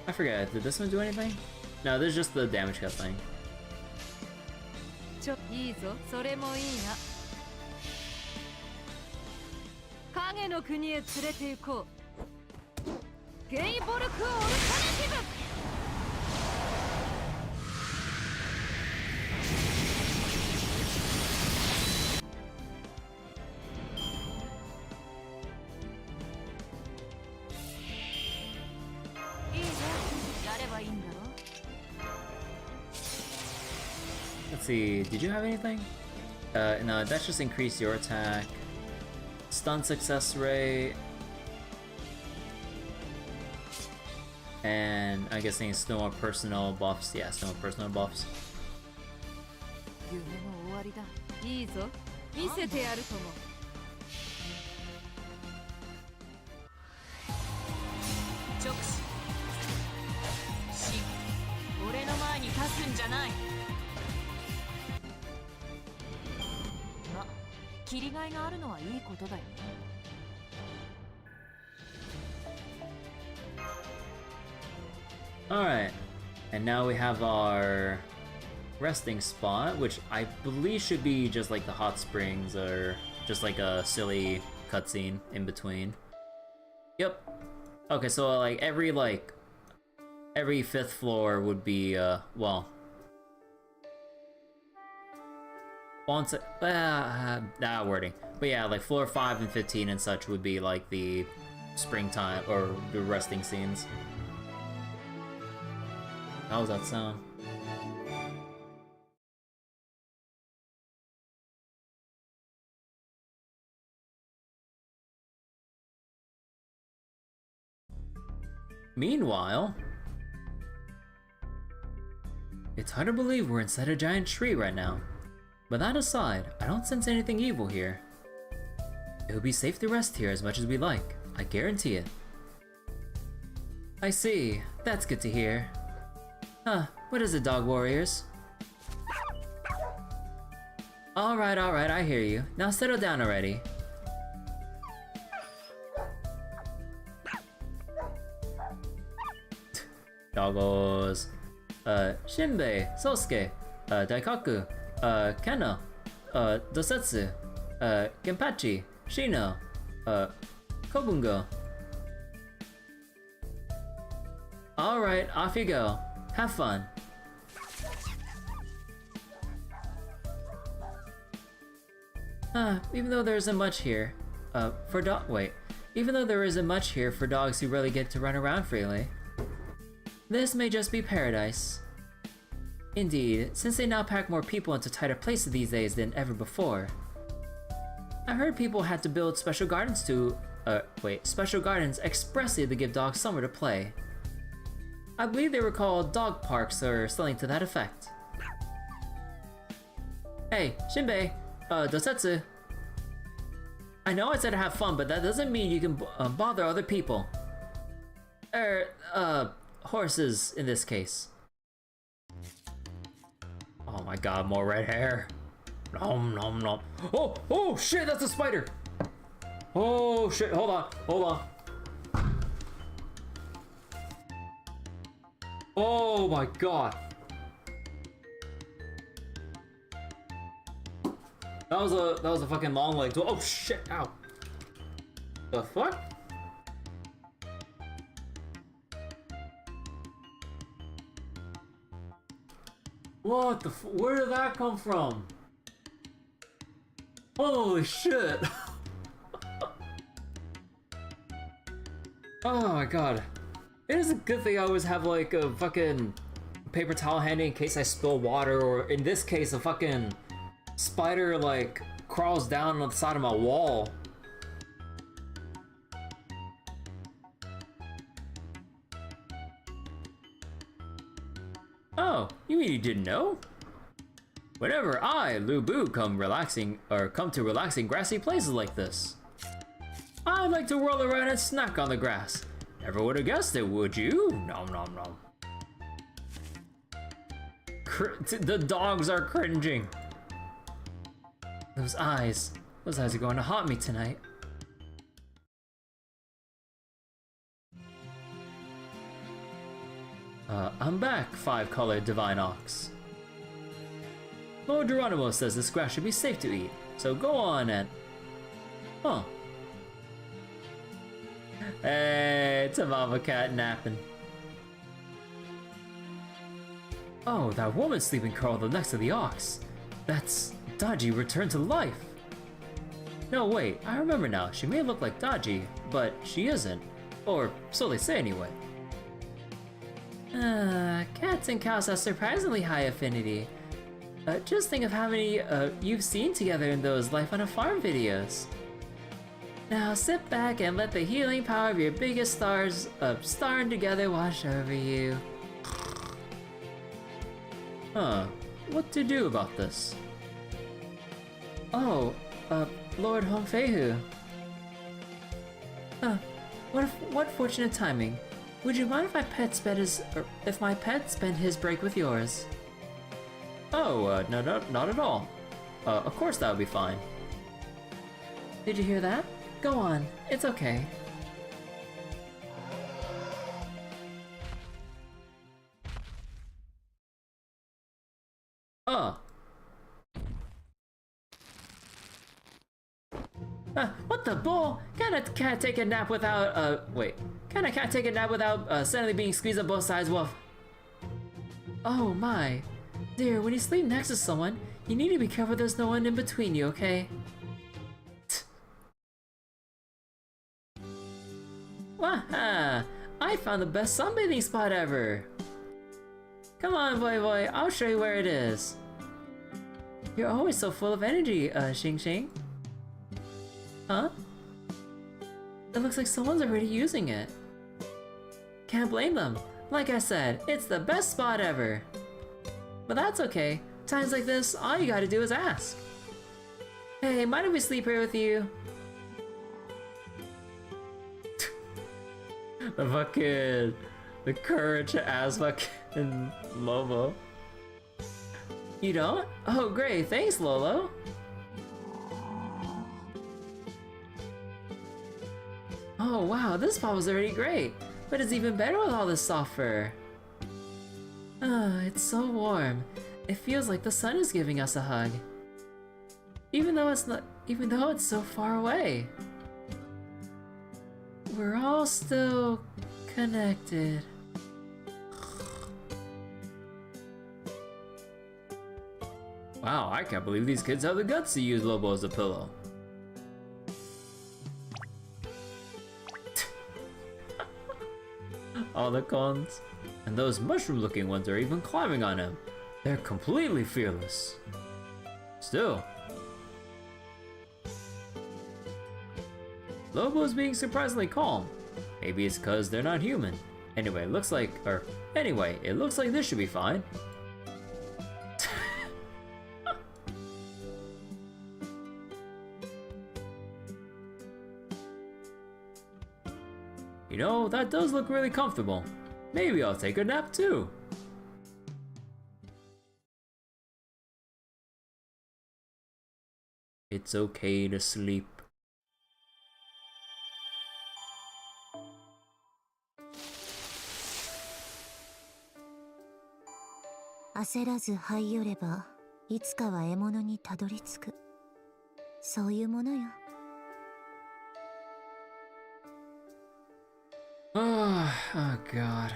I forget, did this one do anything? No, this is just the damage cut thing.
いいぞ、それもいいな。影の国へ連れて行こう。ゲイボルクオルタネティブ。
Let's see, did you have anything? No, that's just increase your attack. Stun success rate. And I'm guessing it's no more personal buffs. Yeah, it's no more personal buffs.
夢の終わりだ。いいぞ、見せてやるとも。直視。俺の前に立つんじゃない。ま、切りがいがあるのはいいことだよね。
Alright, and now we have our resting spot, which I believe should be just like the hot springs or just like a silly cutscene in between. Yep. Okay, so like every fifth floor would be well, once that wording, but yeah, like floor 5 and 15 and such would be like the springtime or the resting scenes. How was that sound? Meanwhile, it's hard to believe we're inside a giant tree right now. But that aside, I don't sense anything evil here. It would be safe to rest here as much as we like, I guarantee it. I see, that's good to hear. Huh, what is it, dog warriors? Alright, I hear you. Now settle down already. Doggos. Shinbei, Sosuke, Daikaku, Keno, Dosetsu, Genpachi, Shino, Kobungo. Alright, off you go. Have fun. Even though there isn't much here, even though there isn't much here for dogs who really get to run around freely, this may just be paradise. Indeed, since they now pack more people into tighter places these days than ever before. I heard people had to build special gardens to
special gardens expressly to give dogs somewhere to play. I believe they were called dog parks or something to that effect. Hey, Shinbei, Dosetsu. I know I said to have fun, but that doesn't mean you can bother other people. Horses in this case. Oh my god, more red hair. Nom nom nom. Oh shit, that's a spider! Oh shit, hold on. Oh my god. That was a fucking long leg. Oh shit, ow. The fuck? What the where did that come from? Holy shit. Oh my god. It is a good thing I always have like a fucking paper towel handy in case I spill water, or in this case a fucking spider like crawls down on the side of my wall. Oh, you mean you didn't know? Whenever I, Lu Bu, come to relaxing grassy places like this, I like to roll around and snack on the grass. Never would have guessed it, would you? Nom nom nom. The dogs are cringing. Those eyes are going to haunt me tonight. I'm back, five-colored divine ox. Lord Geronimo says this grass should be safe to eat, so go on and... Huh. Hey, it's a mama cat napping. Oh, that woman sleeping curled up next to the ox. That's Daji returned to life. No, wait, I remember now. She may look like Daji, but she isn't. Or so they say anyway. Cats and cows have surprisingly high affinity. Just think of how many you've seen together in those Life on a Farm videos. Now sit back and let the healing power of your biggest stars starring together wash over you. Huh, what to do about this? Oh, Lord Hongfeihu. What fortunate timing. Would you mind if my pet spent his break with yours? Oh, no, not at all. Of course that would be fine. Did you hear that? Go on, it's okay. What the bull? Can a cat take a nap without, wait. Can a cat take a nap without, suddenly being squeezed on both sides? Woof. Oh my. Dear, when you sleep next to someone, you need to be careful there's no one in between you, okay? Waha! I found the best sunbathing spot ever! Come on, boy, I'll show you where it is. You're always so full of energy, Xing Xing. Huh? It looks like someone's already using it. Can't blame them. Like I said, it's the best spot ever. But that's okay. Times like this, all you gotta do is ask. Hey, mind if we sleep here with you? The courage to ask fucking Lobo. You don't? Oh great, thanks Lolo. Oh wow, this spot was already great, but it's even better with all this soft fur. It's so warm. It feels like the sun is giving us a hug. Even though it's so far away. We're all still connected. Wow, I can't believe these kids have the guts to use Lobo as a pillow. All the cons. And those mushroom-looking ones are even climbing on him. They're completely fearless. Still.
Lobo's being surprisingly calm. Maybe it's because they're not human. Anyway, it looks like this should be fine. You know, that does look really comfortable. Maybe I'll take a nap too. It's okay to sleep.
焦らず這い寄ればいつかは獲物にたどり着く。そういうものよ。
Oh god.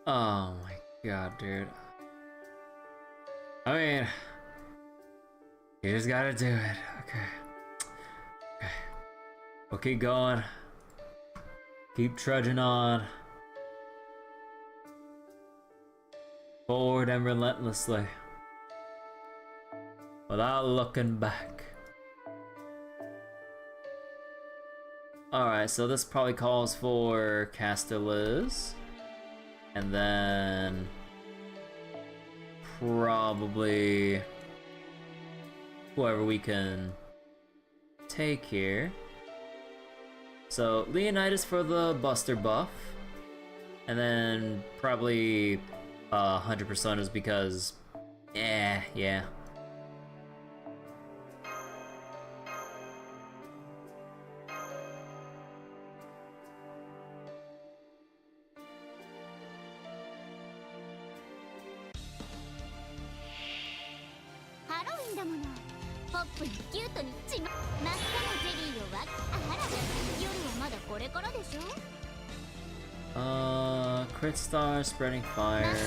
Oh my god, dude. I mean, you just gotta do it. Okay. We'll keep going. Keep trudging on. Forward and relentlessly. Without looking back. Alright, so this probably calls for Casterliz. And then probably whoever we can take here. So Leonidas for the Buster buff. And then probably 100 Personas because yeah. Crit star, spreading fire.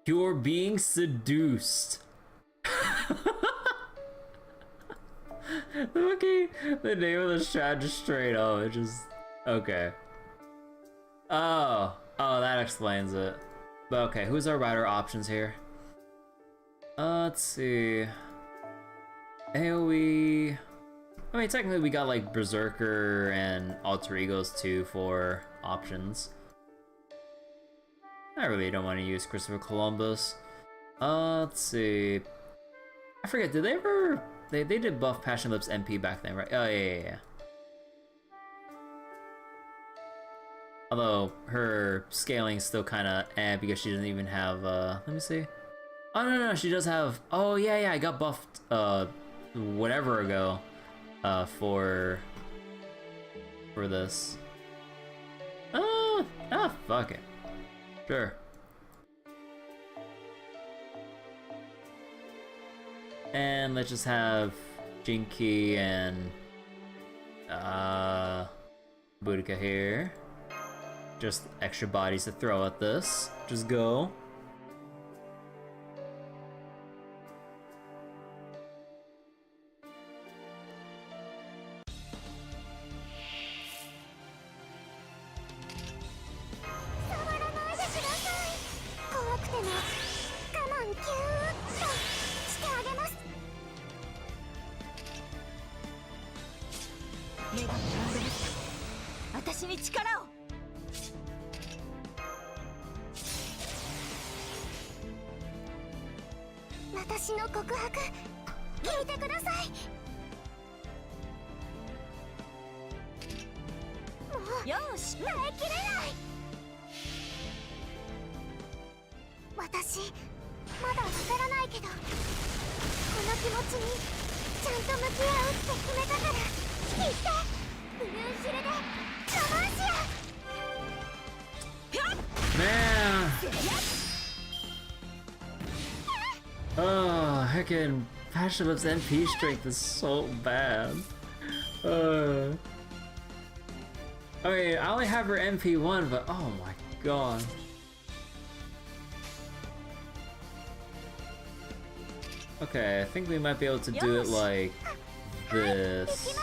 You're being seduced. Okay, the name of the strat just straight up. It just okay. Oh, that explains it. But okay, who's our rider options here? Let's see. AoE. I mean, technically we got like Berserker and Alter Egos too for options. I really don't want to use Christopher Columbus. Let's see. I forget, did they ever... They did buff Passion Lips MP back then, right? Oh, yeah. Although, her scaling's still kind of because she doesn't even have, let me see. Oh, no, she does have... Oh, yeah, I got buffed, whatever ago, for this. Fuck it. Sure. And let's just have Jinky and Boudica here. Just extra bodies to throw at this. Just go.
ちゃんと向き合うって決めたから、言って。ブルーヒルでロマンシア。
Man. Oh, heckin' Passionless NP strength is so bad. Okay, I only have her MP1, but oh my god. Okay, I think we might be able to do it like this.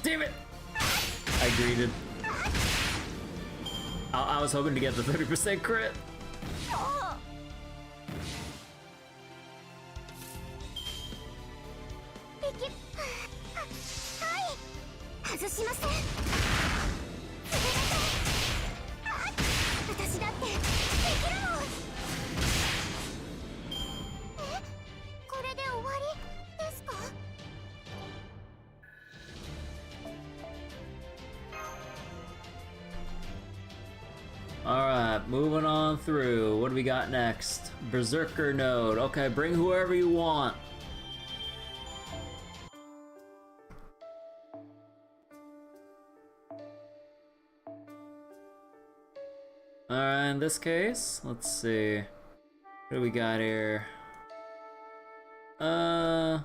Damn it! I greeted. I was hoping to get the 30% crit.
外しません。私だってできるもん。これで終わりですか？
Alright, moving on through. What do we got next? Berserker node. Okay, bring whoever you want. Alright, in this case, let's see. What do we got here? Tauta.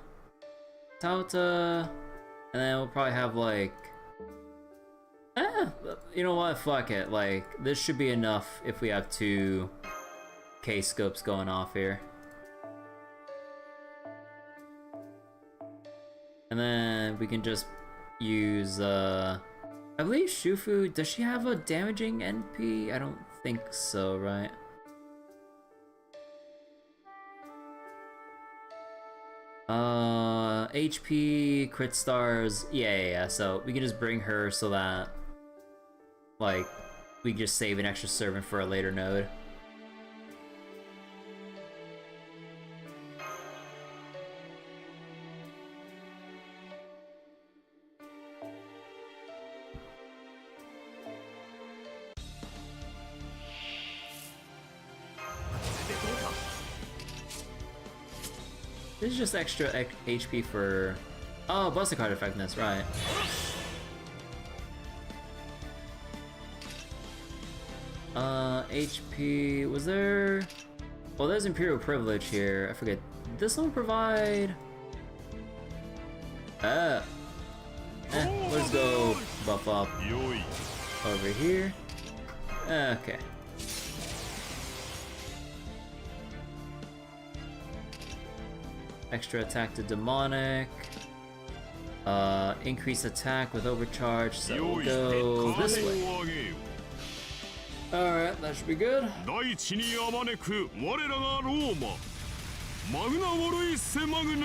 And then we'll probably have like... you know what? Fuck it. Like, this should be enough if we have 2 K-scopes going off here. And then we can just use, I believe Shufu, does she have a damaging NP? I don't think so, right? HP, crit stars, yeah, so we can just bring her so that, like, we can just save an extra servant for a later node. This is just extra HP for... Oh, Buster Card effectiveness, right. HP... Was there... Well, there's Imperial Privilege here. I forget. This one provide... let's go buff up over here. Okay. Extra attack to demonic. Increase attack with overcharge, so we'll go this way. Alright, that should be good.
大地にあまねく我らがローママグナウォルイッセマグヌム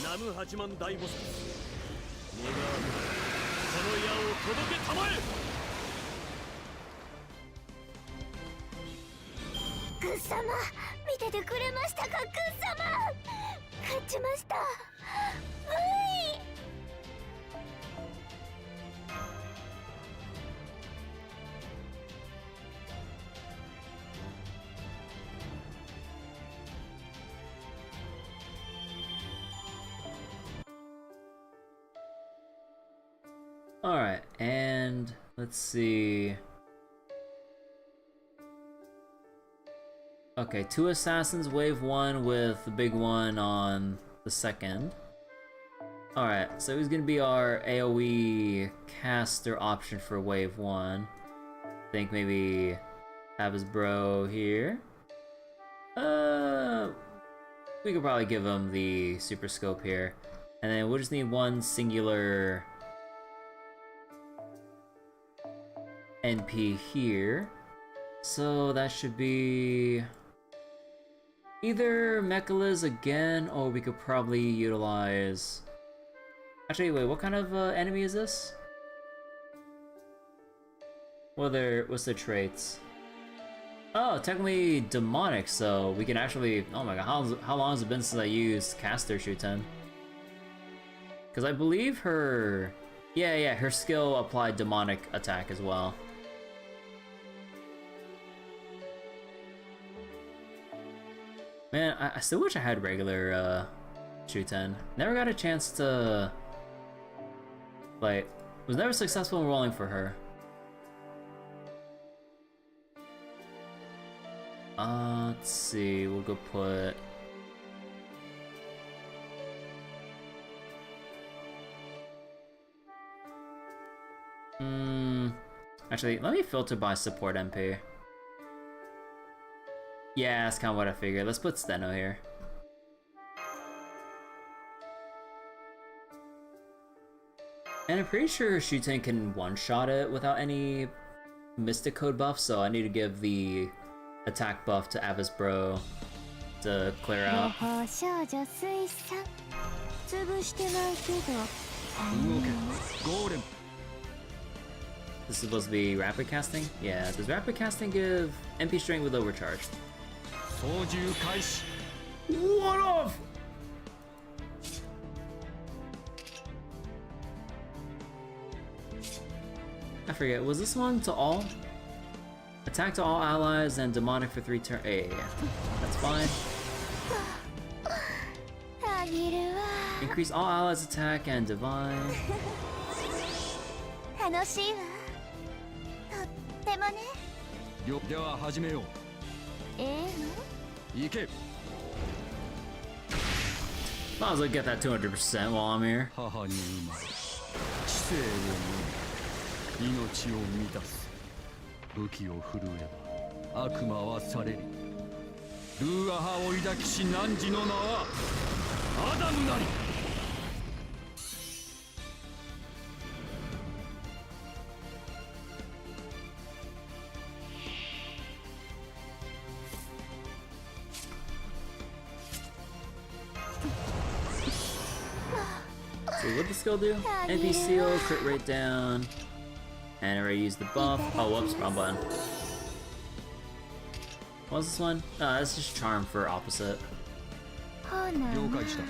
ナム八幡大菩薩願わくこの矢を届けたまえ。
グッ様、見ててくれましたか、グッ様。勝ちました。
Alright, and let's see. Okay, 2 assassins, wave 1 with the big one on the second. Alright, so who's gonna be our AoE caster option for wave 1? I think maybe have his bro here. We could probably give him the super scope here. And then we'll just need 1 singular NP here. So that should be either Mechaliz again, or we could probably utilize... Actually, wait, what kind of enemy is this? What's their traits? Oh, technically demonic, so we can actually... Oh my god, how long has it been since I used Caster Shuten? Because I believe her... Yeah, her skill applied demonic attack as well. Man, I still wish I had regular Shuten. Never got a chance to, like, was never successful in rolling for her. Let's see, we'll go put... Actually, let me filter by support MP. Yeah, that's kind of what I figured. Let's put Steno here. And I'm pretty sure Shuten can one-shot it without any Mystic Code buff, so I need to give the attack buff to Avis Bro to clear out. This is supposed to be rapid casting? Yeah, does rapid casting give MP strength with overcharge? What off? I forget, was this one to all? Attack to all allies and demonic for 3 turns. Yeah, that's fine. Increase all allies' attack and divine.
楽しいわ。とってもね。
では始めよう。行け。
Might as well get that 200% while I'm here.
母に生まれ、知性を生み、命を満たす。武器を振るえば悪魔は去れる。ルーア派を抱きし汝の名はアダムなり。
So what did the skill do? MP seal, crit rate down. And I already used the buff. Oh, whoops, wrong button. What was this one? That's just charm for opposite.
了解した。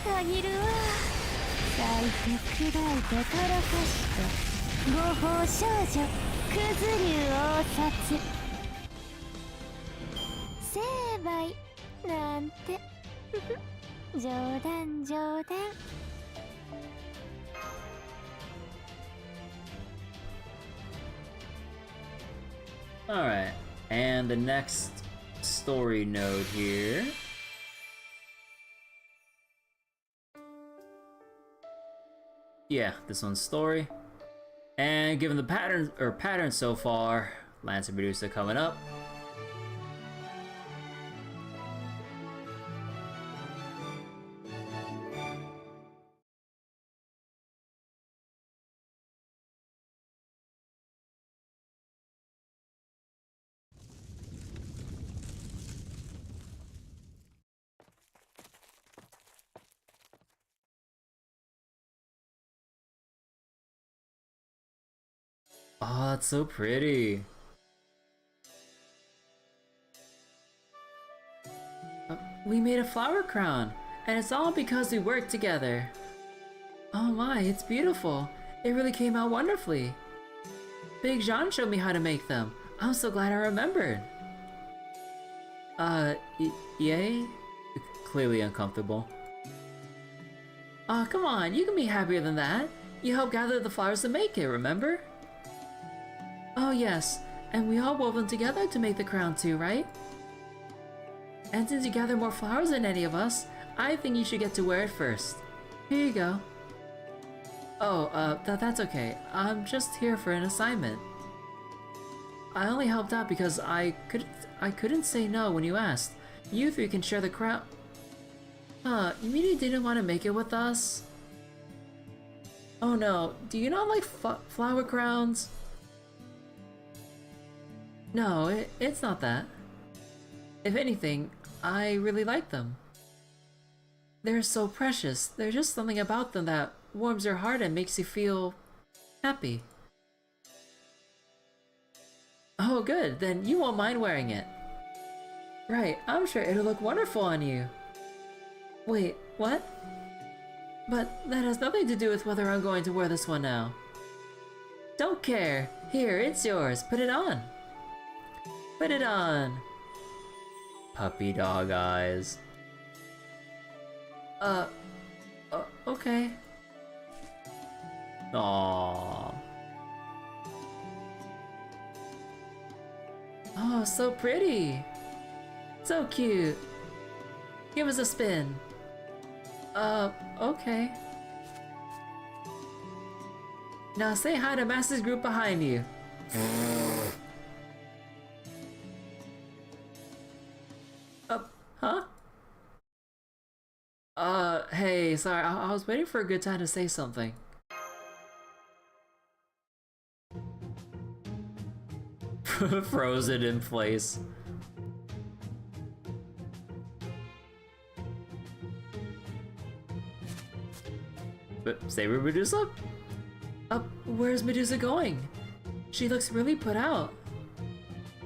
あげるわ。咲いて砕いてとろかして合法少女クズ竜王殺成敗なんて冗談冗談。
Alright, and the next story node here. Yeah, this one's story. And given the pattern so far, Saber Medusa coming up. Oh, it's so pretty. We made a flower crown, and it's all because we worked together. Oh my, it's beautiful. It really came out wonderfully. Big Jean showed me how to make them. I'm so glad I remembered. Yay? Clearly uncomfortable. Oh, come on, you can be happier than that. You helped gather the flowers to make it, remember? Oh yes, and we all wove them together to make the crown too, right? And since you gather more flowers than any of us, I think you should get to wear it first. Here you go. Oh, that's okay. I'm just here for an assignment. I only helped out because I couldn't say no when you asked. You three can share the crown. Huh, you mean you didn't want to make it with us? Oh no, do you not like flower crowns? No, it's not that. If anything, I really like them. They're so precious. There's just something about them that warms your heart and makes you feel happy. Oh good, then you won't mind wearing it. Right, I'm sure it'll look wonderful on you. Wait, what? But that has nothing to do with whether I'm going to wear this one now.
Don't care. Here, it's yours. Put it on. Put it on.
Puppy dog eyes.
Okay.
Aww.
Oh, so pretty. So cute. Give us a spin. Okay. Now say hi to Master's group behind you. Huh? Hey, sorry, I was waiting for a good time to say something.
Frozen in place. But Saber Medusa?
Where's Medusa going? She looks really put out.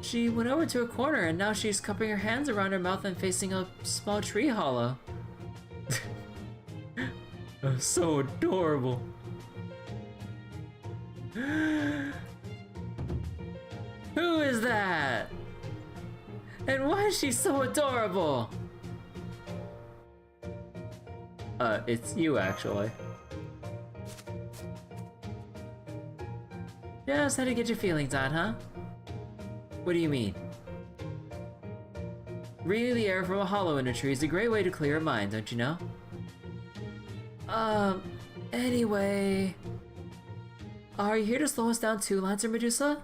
She went over to a corner and now she's cupping her hands around her mouth and facing a small tree hollow.
So adorable.
Who is that? And why is she so adorable?
It's you actually.
Just had to get your feelings on, huh? What do you mean? Breathing the air from a hollow in a tree is a great way to clear your mind, don't you know? Anyway... Are you here to slow us down too, Lancer Medusa?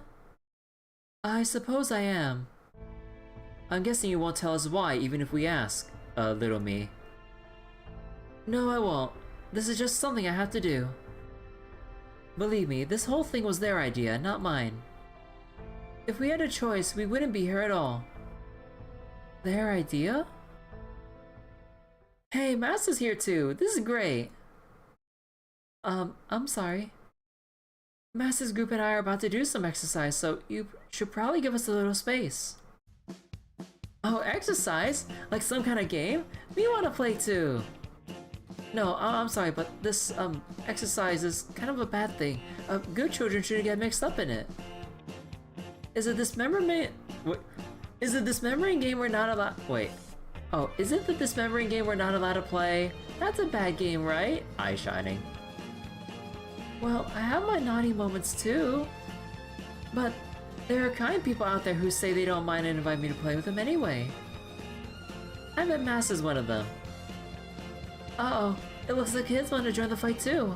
I suppose I am. I'm guessing you won't tell us why, even if we ask, little me. No, I won't. This is just something I have to do. Believe me, this whole thing was their idea, not mine. If we had a choice, we wouldn't be here at all. Their idea? Hey, Master's here too. This is great. I'm sorry. Master's group and I are about to do some exercise, so you should probably give us a little space. Oh, exercise? Like some kind of game? We want to play too. No, I'm sorry, but this, exercise is kind of a bad thing. Good children shouldn't get mixed up in it. Is it this memory? What? Is it this memory game we're not allowed? Wait. Oh, is it that this memory game we're not allowed to play? That's a bad game, right?
Eye shining.
Well, I have my naughty moments too. But there are kind people out there who say they don't mind and invite me to play with them anyway. I bet Master's one of them. Uh-oh, it looks like kids want to join the fight too.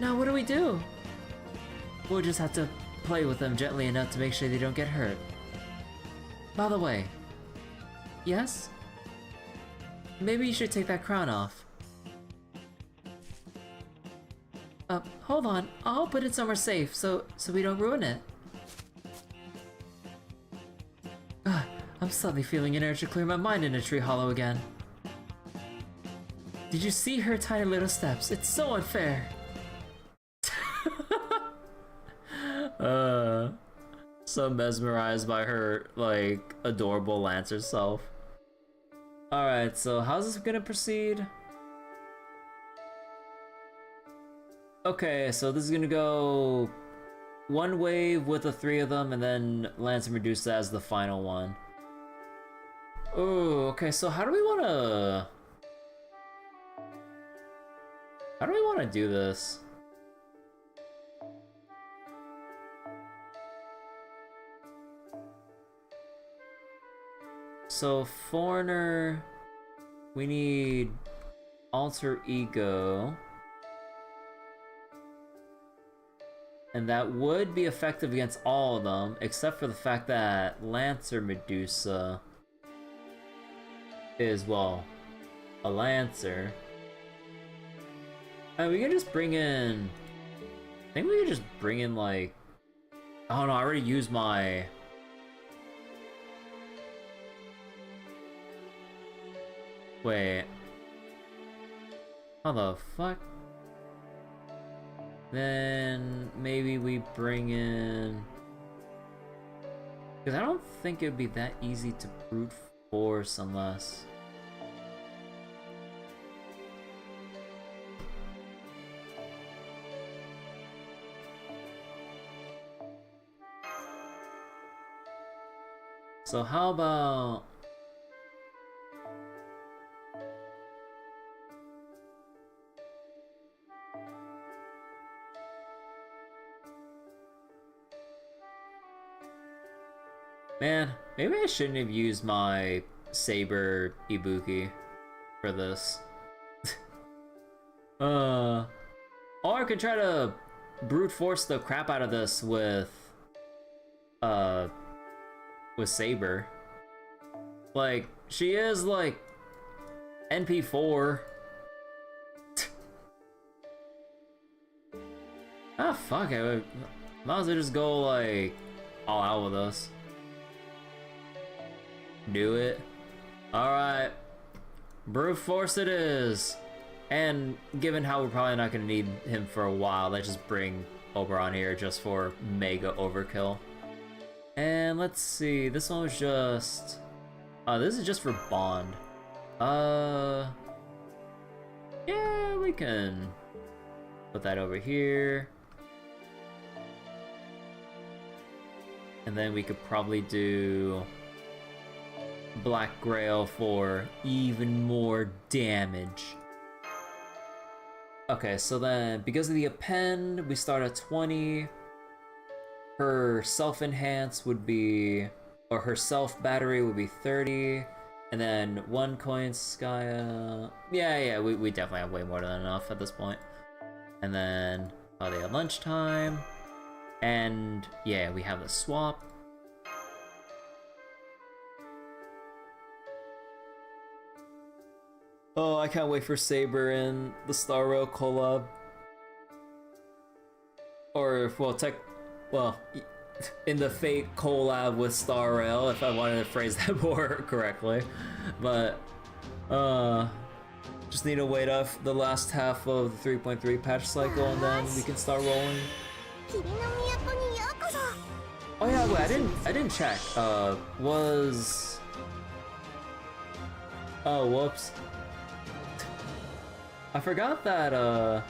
Now what do we do? We'll just have to play with them gently enough to make sure they don't get hurt. By the way, yes? Maybe you should take that crown off. Hold on, I'll put it somewhere safe so we don't ruin it. I'm suddenly feeling an urge to clear my mind in a tree hollow again. Did you see her tiny little steps? It's so unfair.
So mesmerized by her, like, adorable Lancer self. Alright, so how's this gonna proceed? Okay, so this is gonna go one wave with the three of them, and then Lancer Medusa as the final one. Oh, okay, so how do we wanna do this? So, Foreigner, we need Alter Ego. And that would be effective against all of them, except for the fact that Lancer Medusa is, well, a Lancer. We can just bring in... I think we can just bring in, like... Oh no, I already used my... Wait. How the fuck? Then maybe we bring in... Because I don't think it would be that easy to brute force unless... So how about... Man, maybe I shouldn't have used my Saber Ibuki for this. Or I could try to brute force the crap out of this with Saber. Like, she is like NP4. Ah, fuck it. Might as well just go like all out with us. Do it. Alright. Brute force it is. And given how we're probably not gonna need him for a while, let's just bring Oberon here just for mega overkill. And let's see, this one was just... this is just for Bond. Yeah, we can put that over here. And then we could probably do Black Grail for even more damage. Okay, so then because of the append, we start at 20. Her self-enhance would be, or her self-battery would be 30. And then 1 coin Skya. Yeah, we definitely have way more than enough at this point. And then they at lunchtime. And yeah, we have the swap. Oh, I can't wait for Saber and the Star Rail collab. Or, well, in the Fate collab with Star Rail, if I wanted to phrase that more correctly. But, just need to wait off the last half of the 3.3 patch cycle and then we can start rolling. Oh yeah, wait, I didn't check. Was... Oh, whoops. I forgot that, I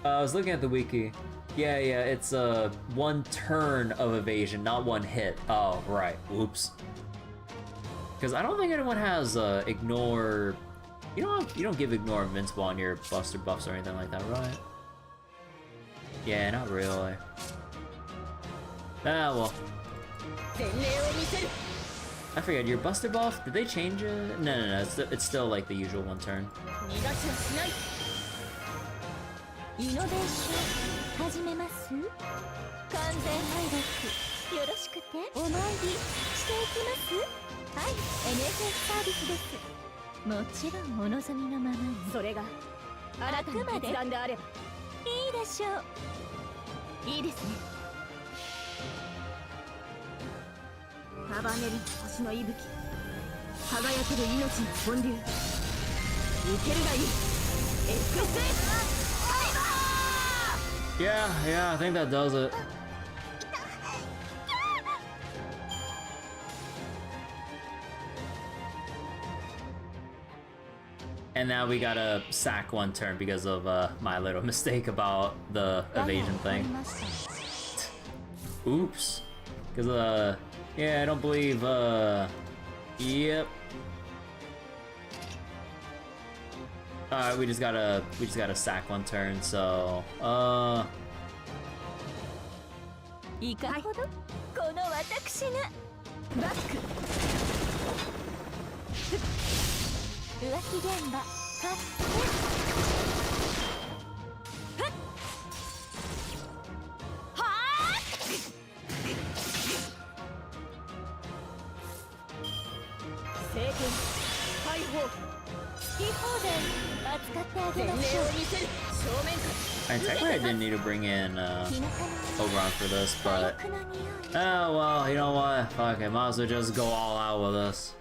was looking at the wiki. Yeah, it's, 1 turn of evasion, not 1 hit. Oh, right. Oops. Because I don't think anyone has, ignore... You don't give ignore invincible on your buster buffs or anything like that, right? Yeah, not really. Ah, well. I forget, your buster buff, did they change it? No, it's still like the usual 1 turn. Yeah, I think that does it. And now we gotta sack 1 turn because of my little mistake about the evasion thing. Oops. Because, yeah, I don't believe, yep. Alright, we just gotta sack 1 turn, so, and technically I didn't need to bring in Oberon for this, but oh well, you know what? Fuck it, might as well just go all out with this.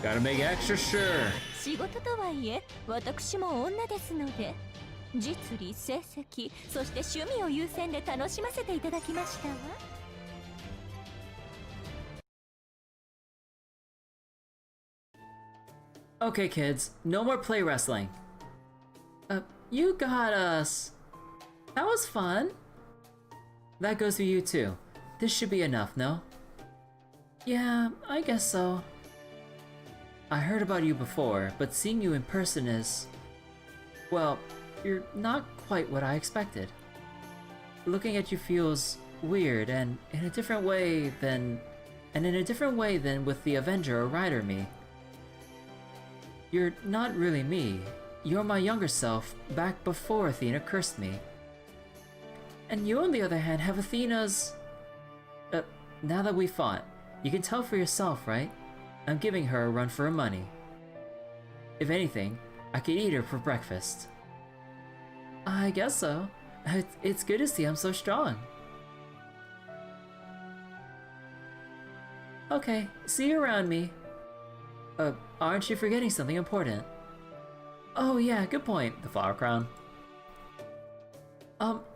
Gotta make extra sure.
仕事とはいえ私も女ですので、実利成績そして趣味を優先で楽しませていただきましたわ。
Okay, kids, no more play wrestling. You got us. That was fun. That goes for you too. This should be enough, no? Yeah, I guess so. I heard about you before, but seeing you in person is... well, you're not quite what I expected. Looking at you feels weird and in a different way than... with the Avenger or Rider me. You're not really me. You're my younger self, back before Athena cursed me. And you, on the other hand, have Athena's... now that we fought, you can tell for yourself, right? I'm giving her a run for her money. If anything, I could eat her for breakfast. I guess so. It's good to see I'm so strong. Okay, see you around me. Aren't you forgetting something important? Oh yeah, good point.
The flower crown.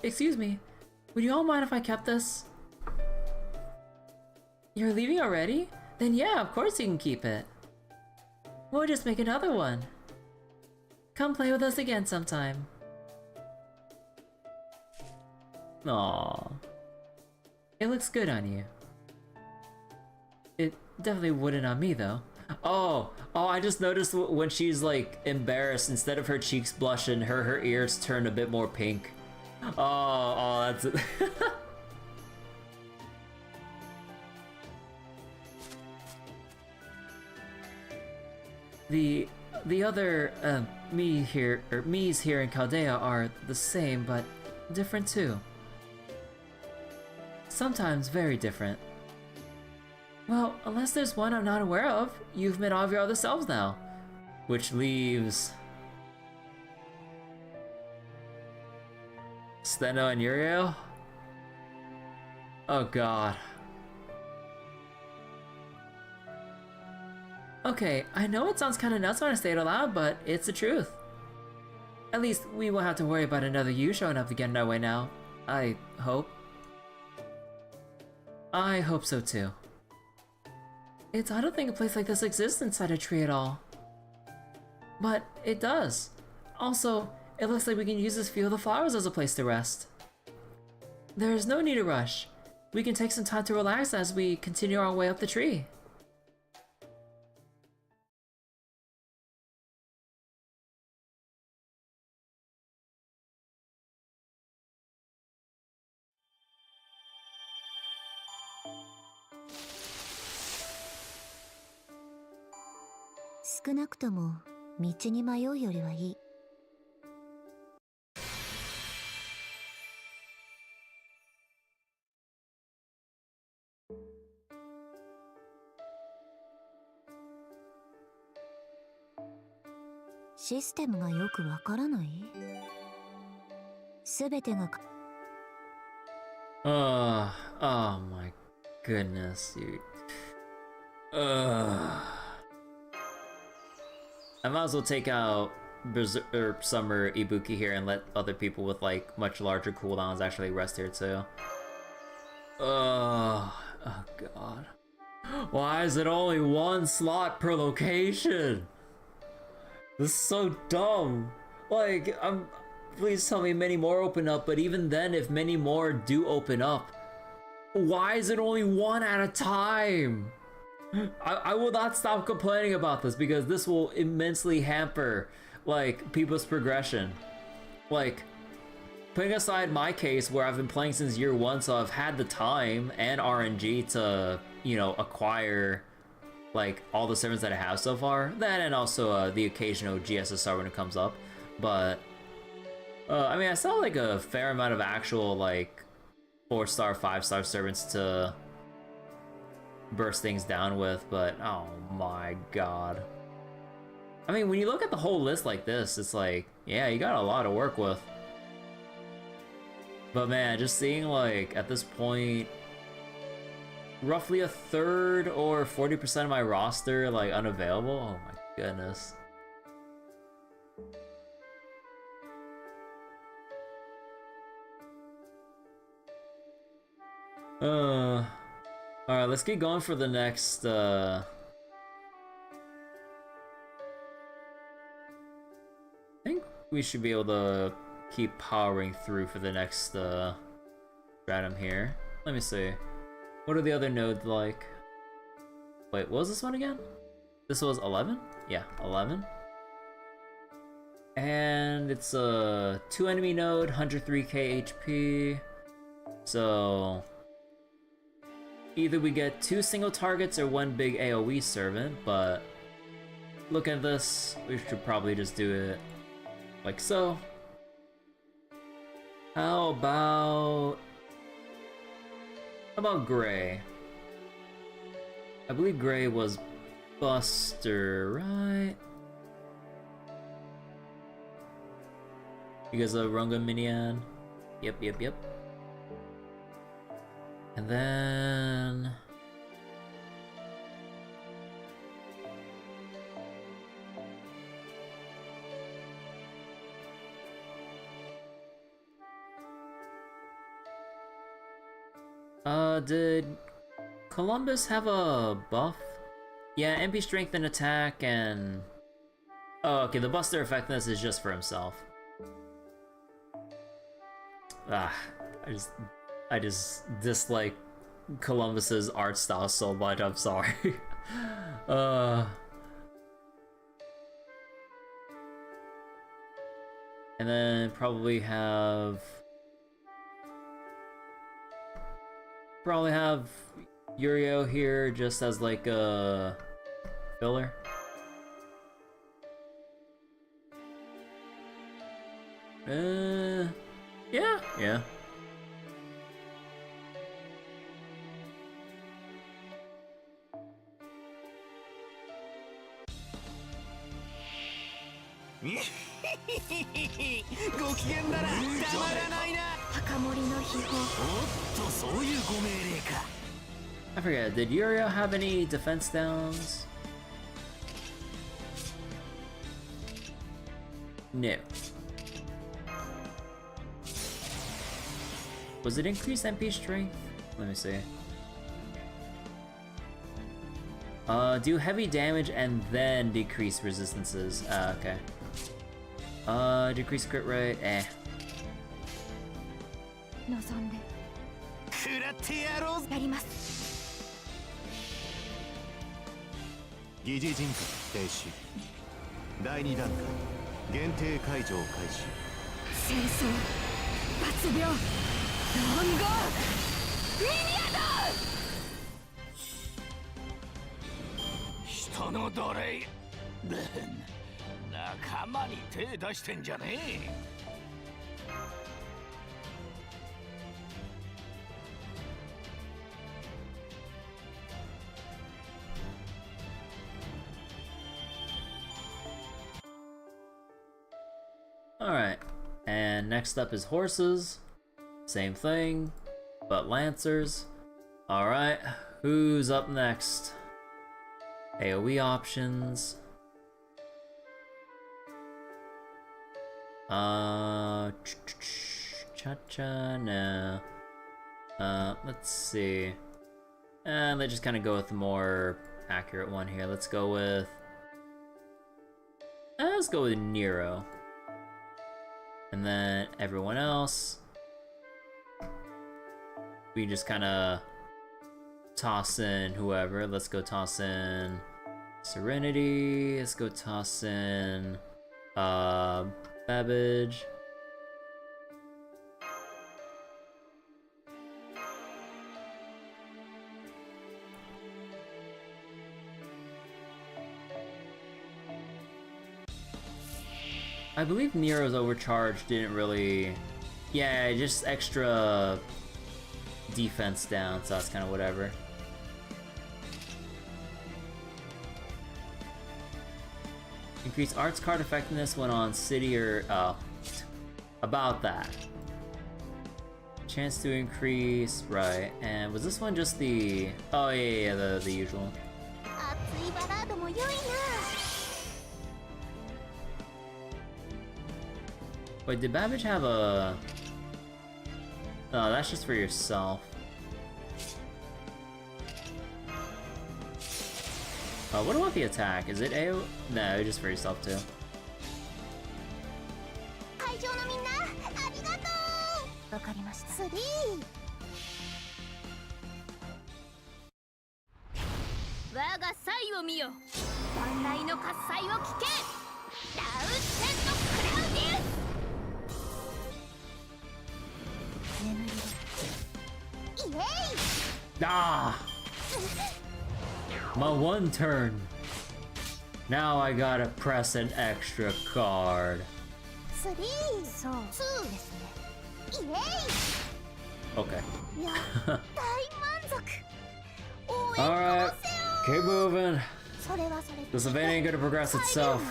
Excuse me. Would you all mind if I kept this? You're leaving already? Then yeah, of course you can keep it. We'll just make another one. Come play with us again sometime.
Aww.
It looks good on you. It definitely wouldn't on me though.
Oh, I just noticed when she's like embarrassed, instead of her cheeks blushing, her ears turn a bit more pink. Oh, that's it.
The other me's here in Chaldea are the same, but different too. Sometimes very different. Well, unless there's one I'm not aware of, you've met all of your other selves now.
Which leaves... Steno and Uriel? Oh god.
Okay, I know it sounds kinda nuts when I say it aloud, but it's the truth. At least we won't have to worry about another you showing up to get in our way now. I hope. I hope so too. It's odd to think a place like this exists inside a tree at all. But it does. Also, it looks like we can use this field of flowers as a place to rest. There is no need to rush. We can take some time to relax as we continue our way up the tree.
少なくとも道に迷うよりはいい。システムがよくわからない。すべてが
Oh my goodness, dude. I might as well take out Summer Ibuki here and let other people with like much larger cooldowns actually rest here too. Oh god. Why is it only one slot per location? This is so dumb. Like, please tell me many more open up, but even then, if many more do open up, why is it only one at a time? I will not stop complaining about this because this will immensely hamper like people's progression. Like, putting aside my case where I've been playing since year 1, so I've had the time and RNG to, you know, acquire like all the servants that I have so far. That and also the occasional GSSR when it comes up. But I mean, I saw like a fair amount of actual like 4-star, 5-star servants to burst things down with, but oh my god. I mean, when you look at the whole list like this, it's like, yeah, you got a lot to work with. But man, just seeing like at this point roughly a third or 40% of my roster like unavailable. Oh my goodness. Alright, let's get going for the next I think we should be able to keep powering through for the next stratum here. Let me see. What are the other nodes like? Wait, what was this one again? This was 11? Yeah, 11. And it's a 2 enemy node, 103k HP. So either we get 2 single targets or 1 big AoE servant, but look at this, we should probably just do it like so. How about Gray? I believe Gray was Buster, right? Because of Runga Minion. Yep. And then did Columbus have a buff? Yeah, MP strength and attack and... Oh, okay, the Buster effectiveness is just for himself. I just dislike Columbus's art style so much, I'm sorry. And then probably have Yurio here just as like a filler. Yeah. I forget, did Yurio have any defense downs? No. Was it increased MP strength? Let me see. Do heavy damage and then decrease resistances. Okay. Decrease crit rate. Eh. Alright, and next up is horses. Same thing, but lancers. Alright, who's up next? AoE options. Cha-cha, no. Let's see. And let's just kind of go with the more accurate one here. Let's go with Nero. And then everyone else, we just kind of toss in whoever. Let's go toss in Serenity. Let's go toss in Babbage. I believe Nero's overcharge didn't really... Yeah, just extra defense down, so that's kind of whatever. Increase arts card effectiveness when on city or... Oh. About that. Chance to increase, right? And was this one just the? Oh yeah, the usual.
熱いバラードも良いな。
Wait, did Babbage have a? No, that's just for yourself. What about the attack? Is it AO? No, just for yourself too.
会場のみんなありがとう。わかりました。3。我が才を見よ。万来の喝采を聞け。ラウセント・クラウディウス。眠りろ。イエイ。
Ah! My one turn. Now I gotta press an extra card.
3。そう。2ですね。イエイ。
Okay.
いや、大満足。応援
Alright, keep moving.
それはそれ。
This event ain't gonna progress itself.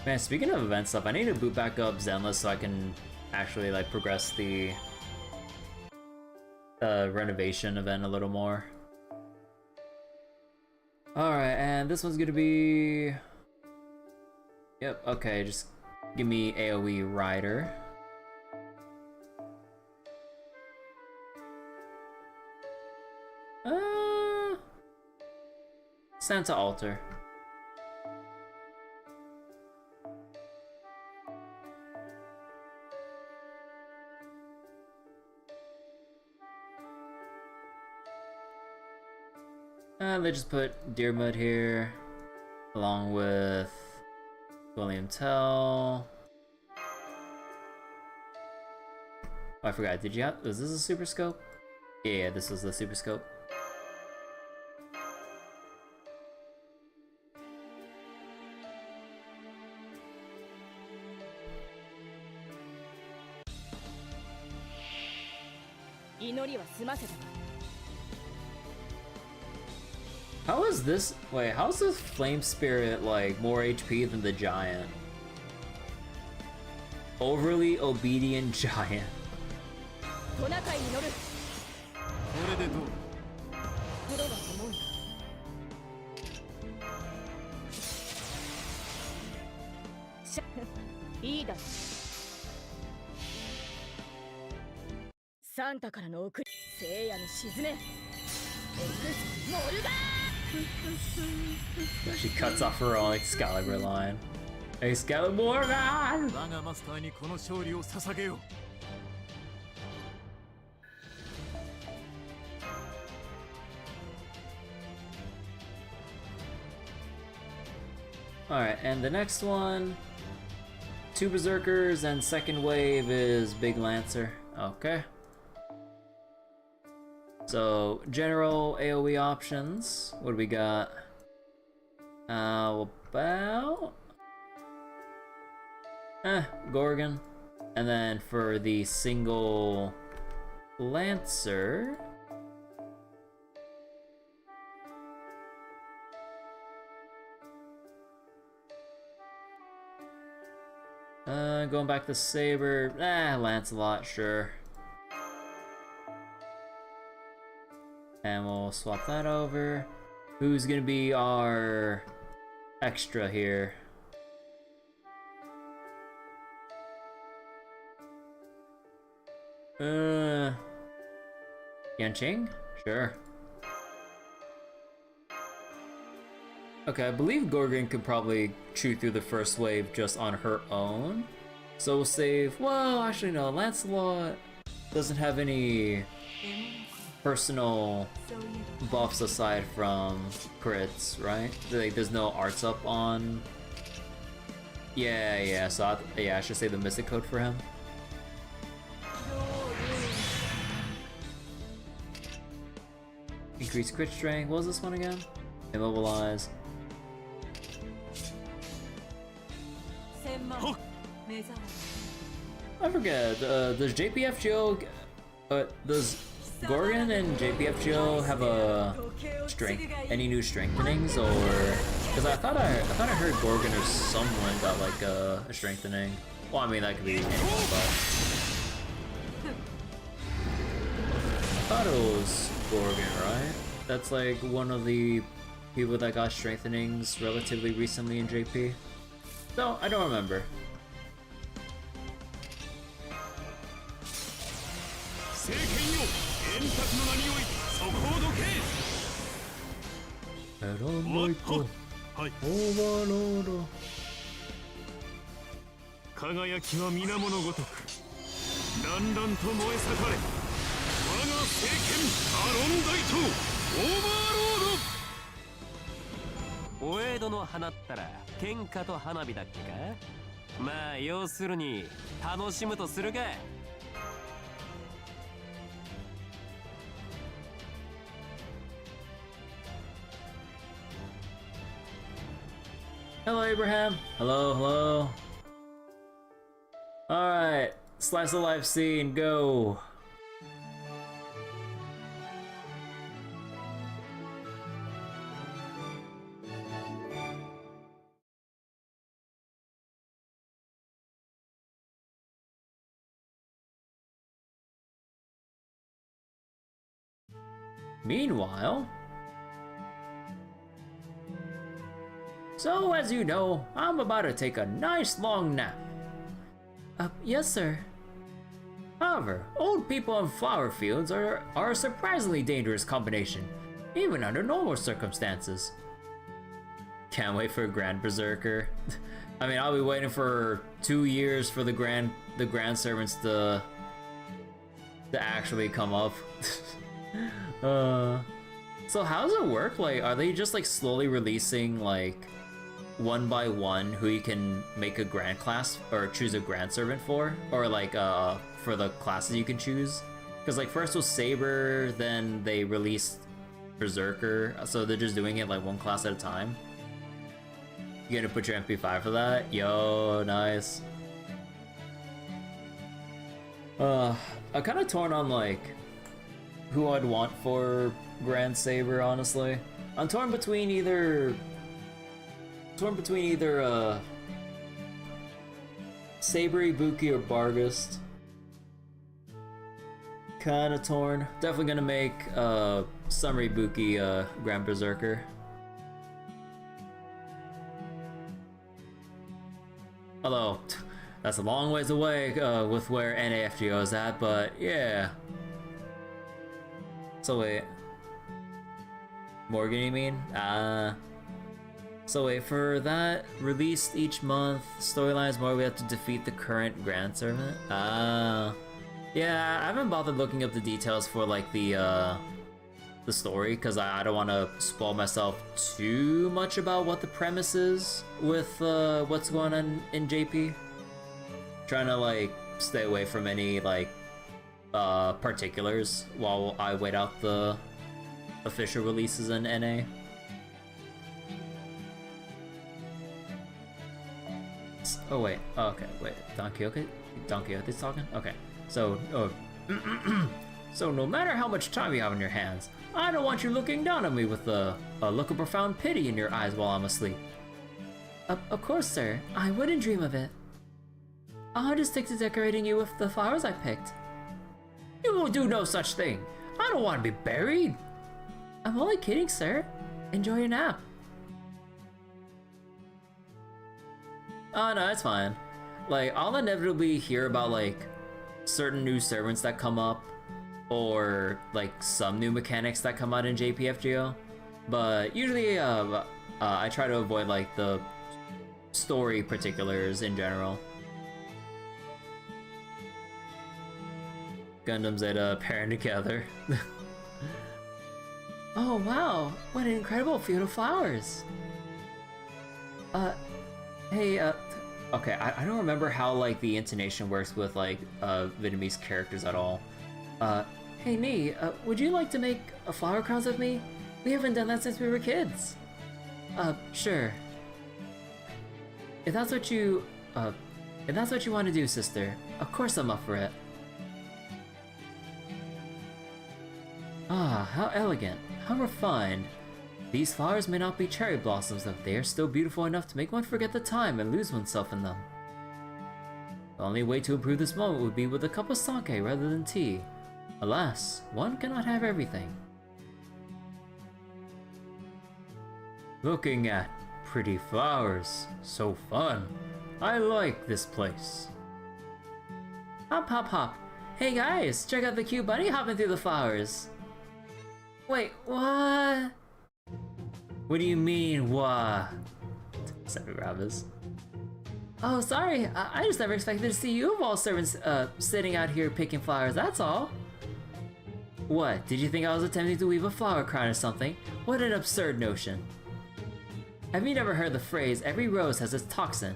Man, speaking of event stuff, I need to boot back up Zenless so I can actually like progress the renovation event a little more. Alright, and this one's gonna be... Yep, okay, just give me AoE Rider. Santa Altar. They just put Deermud here, along with William Tell. Oh, I forgot, did you have, was this a Super Scope? Yeah, this was the Super Scope. How is this? Wait, how's this Flame Spirit like more HP than the Giant? Overly obedient Giant.
トナカイに乗る。
これでどう？
プロだと思うよ。しゃいいだろ。サンタからの送り、聖夜に沈め。エクスモルガー。
She cuts off her own Excalibur line. Excalibur!
我がマスターにこの勝利を捧げよう。
Alright, and the next one, 2 Berserkers, and second wave is Big Lancer. Okay. So, general AoE options. What do we got? About... Gorgon. And then for the single Lancer... Going back to Saber, Lancelot, sure. And we'll swap that over. Who's gonna be our extra here? Yanqing? Sure. Okay, I believe Gorgon could probably chew through the first wave just on her own. So we'll save... Well, actually no, Lancelot doesn't have any personal buffs aside from crits, right? Like, there's no arts up on... Yeah, so I should say the Mystic Code for him. Increase crit strength. What was this one again? Immobilize. I forget. Does JP FGO? Does Gorgon and JP FGO have a any new strengthenings, or because I thought I heard Gorgon or someone got like a strengthening. Well, I mean that could be anyone, but I thought it was Gorgon, right? That's like one of the people that got strengthenings relatively recently in JP. No, I don't remember.
聖剣よ、円卓の名においてそこをどけ。
エロノイト、
はい。
オーバーロード。
輝きは皆物ごとく、だんだんと燃え盛れ。我が聖剣アロンダイト、オーバーロード。
お江戸の放ったら喧嘩と花火だっけか。まあ要するに楽しむとするか。
Hello, Abraham. Hello, hello. Alright, slice of life scene, go. Meanwhile, so as you know, I'm about to take a nice long nap.
Yes, sir.
However, old people in flower fields are a surprisingly dangerous combination, even under normal circumstances. Can't wait for a Grand Berserker. I mean, I'll be waiting for 2 years for the Grand Servants to actually come up. So how does it work? Like, are they just like slowly releasing like one by one who you can make a grand class or choose a grand servant for, or like for the classes you can choose? Because like first was Saber, then they released Berserker, so they're just doing it like one class at a time. You gonna put your MP5 for that? Yo, nice. I'm kind of torn on like who I'd want for Grand Saber, honestly. I'm torn between either Saber, Ibuki, or Barghest. Kinda torn. Definitely gonna make Summer Ibuki Grand Berserker. Although, that's a long ways away with where NAFGO is at, but yeah. So wait. Morgan, you mean? So wait, for that, released each month, storylines more, we have to defeat the current Grand Servant? Yeah, I haven't bothered looking up the details for like the story, because I don't want to spoil myself too much about what the premise is with what's going on in JP. Trying to like stay away from any like particulars while I wait out the official releases in NA. Oh wait, oh, okay, wait, Don Quixote's talking? Okay, so, so no matter how much time you have on your hands, I don't want you looking down on me with a look of profound pity in your eyes while I'm asleep.
Of course, sir. I wouldn't dream of it. I'll just stick to decorating you with the flowers I picked.
You will do no such thing. I don't want to be buried.
I'm only kidding, sir. Enjoy your nap.
Oh no, it's fine. Like, I'll inevitably hear about like certain new servants that come up, or like some new mechanics that come out in JP FGO, but usually I try to avoid like the story particulars in general. Gundam Zeta pairing together.
Oh wow, what an incredible field of flowers.
Hey, okay, I don't remember how like the intonation works with like Vietnamese characters at all.
Hey Nee, would you like to make a flower crowns with me? We haven't done that since we were kids. Sure. If that's what you want to do, sister, of course I'm up for it. Ah, how elegant, how refined. These flowers may not be cherry blossoms, but they are still beautiful enough to make one forget the time and lose oneself in them. The only way to improve this moment would be with a cup of sake rather than tea. Alas, one cannot have everything. Looking at pretty flowers, so fun. I like this place. Hop hop hop. Hey guys, check out the cute bunny hopping through the flowers. Wait, what? What do you mean, what? Saber Medusa. Oh, sorry, I just never expected to see you of all servants sitting out here picking flowers, that's all. What, did you think I was attempting to weave a flower crown or something? What an absurd notion. Have you never heard the phrase, every rose has its toxin?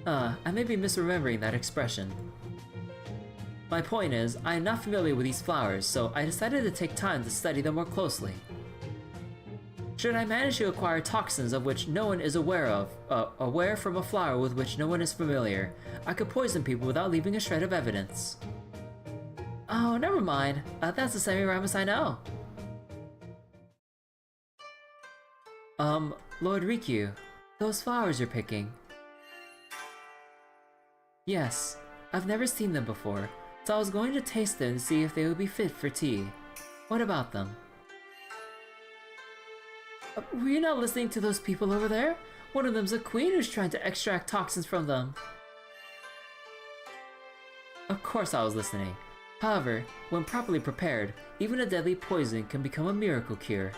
I may be misremembering that expression. My point is, I am not familiar with these flowers, so I decided to take time to study them more closely. Should I manage to acquire toxins of which no one is aware from a flower with which no one is familiar, I could poison people without leaving a shred of evidence. Oh, never mind. That's the Semiramis I know. Lord Rikyu, those flowers you're picking. Yes, I've never seen them before, so I was going to taste them to see if they would be fit for tea. What about them? Were you not listening to those people over there? One of them's a queen who's trying to extract toxins from them. Of course I was listening. However, when properly prepared, even a deadly poison can become a miracle cure.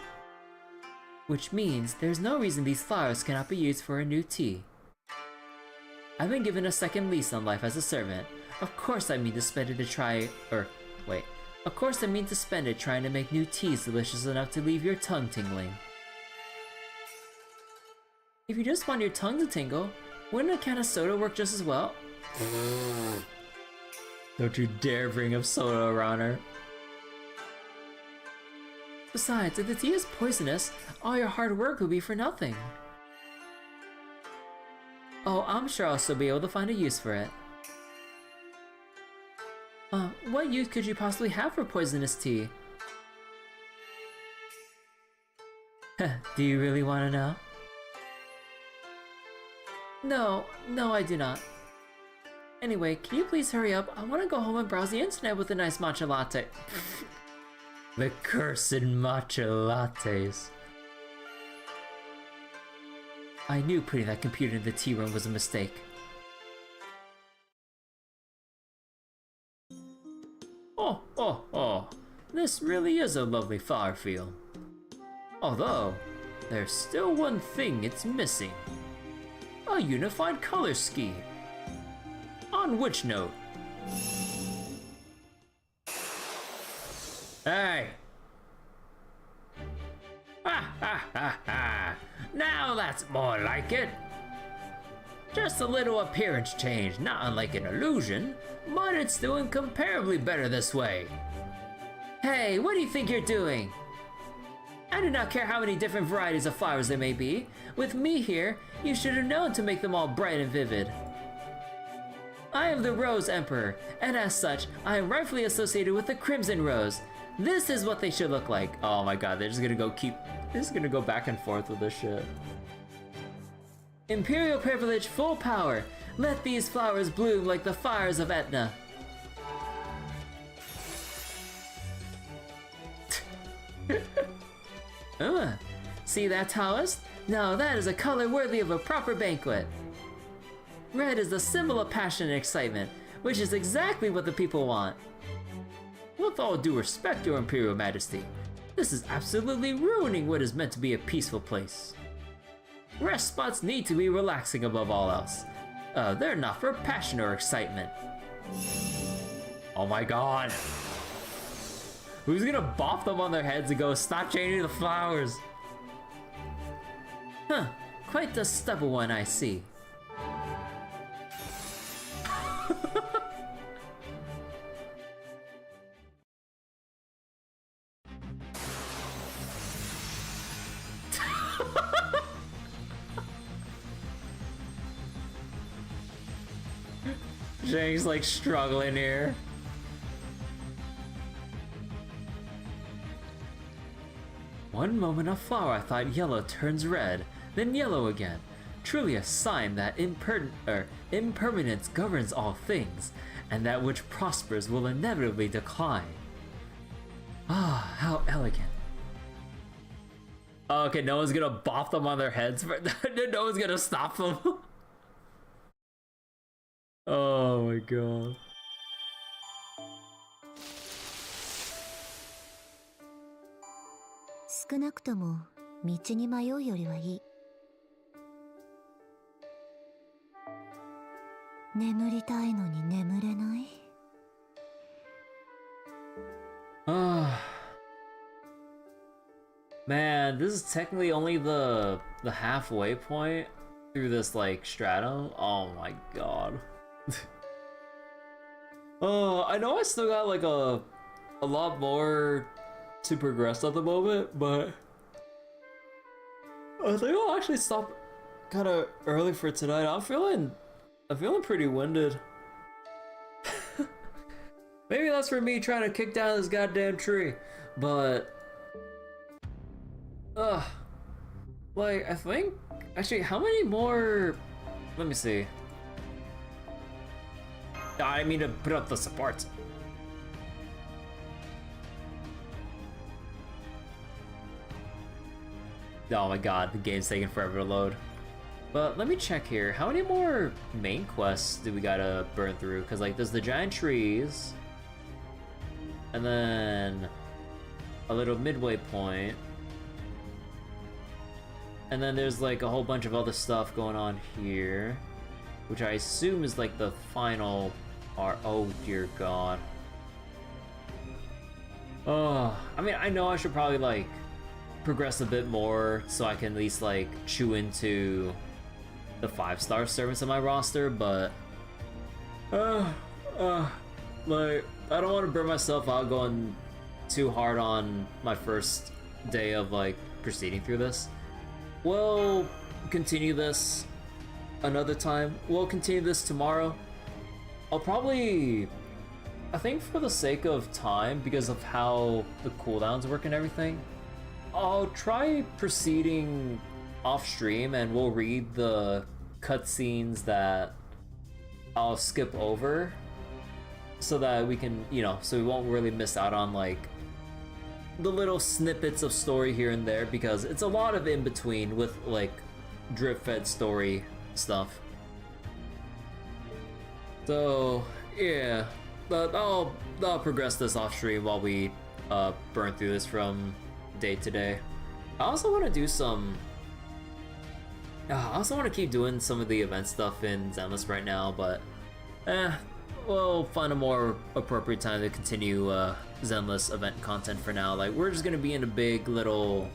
Which means there's no reason these flowers cannot be used for a new tea. I've been given a second lease on life as a servant. Of course I mean to spend it trying to make new teas delicious enough to leave your tongue tingling. If you just want your tongue to tingle, wouldn't a can of soda work just as well? Don't you dare bring up soda around her. Besides, if the tea is poisonous, all your hard work will be for nothing. Oh, I'm sure I'll still be able to find a use for it. What use could you possibly have for poisonous tea? Do you really want to know? No, I do not. Anyway, can you please hurry up? I want to go home and browse the internet with a nice matcha latte. The cursed matcha lattes. I knew putting that computer in the tea room was a mistake. Oh, this really is a lovely flower field. Although, there's still one thing it's missing. A unified color scheme. On which note? Hey! Ha! Now that's more like it. Just a little appearance change, not unlike an illusion, but it's still incomparably better this way. Hey, what do you think you're doing? I do not care how many different varieties of flowers there may be. With me here, you should have known to make them all bright and vivid. I am the Rose Emperor, and as such, I am rightfully associated with the Crimson Rose. This is what they should look like. Oh my god, they're just gonna go back and forth with this shit. Imperial privilege, full power. Let these flowers bloom like the fires of Etna. See that, Taoist? Now that is a color worthy of a proper banquet. Red is the symbol of passion and excitement, which is exactly what the people want. With all due respect, Your Imperial Majesty, this is absolutely ruining what is meant to be a peaceful place. Rest spots need to be relaxing above all else. They're not for passion or excitement. Oh my god. Who's gonna bop them on their heads and go, stop changing the flowers? Huh, quite the stubborn one I see.
Jake's like struggling here. One moment of flower I thought yellow turns red, then yellow again. Truly a sign that impermanence governs all things, and that which prospers will inevitably decline. Ah, how elegant. Oh, okay, no one's gonna bop them on their heads. No one's gonna stop them. Oh my god. Man, this is technically only the halfway point through this like stratum. Oh my god. Oh, I know I still got like a lot more to progress at the moment, but I think I'll actually stop kind of early for tonight. I'm feeling pretty winded. Maybe that's for me trying to kick down this goddamn tree, but like I think actually how many more? Let me see. I mean to put up the supports. Oh my god, the game's taking forever to load. But let me check here. How many more main quests do we gotta burn through? Because like there's the giant trees, and then a little midway point, and then there's like a whole bunch of other stuff going on here, which I assume is like the final part. Oh dear god. Oh, I mean, I know I should probably like progress a bit more so I can at least like chew into the 5-star servants in my roster, but like I don't want to burn myself out going too hard on my first day of like proceeding through this. We'll continue this another time. We'll continue this tomorrow. I'll probably, I think for the sake of time, because of how the cooldowns work and everything, I'll try proceeding off stream and we'll read the cutscenes that I'll skip over so that we can, you know, so we won't really miss out on like the little snippets of story here and there, because it's a lot of in between with like drip fed story stuff. So yeah, but I'll progress this off stream while we burn through this from day to day. I also want to do some I also want to keep doing some of the event stuff in Zenless right now, but we'll find a more appropriate time to continue Zenless event content for now. Like, we're just gonna be in a big little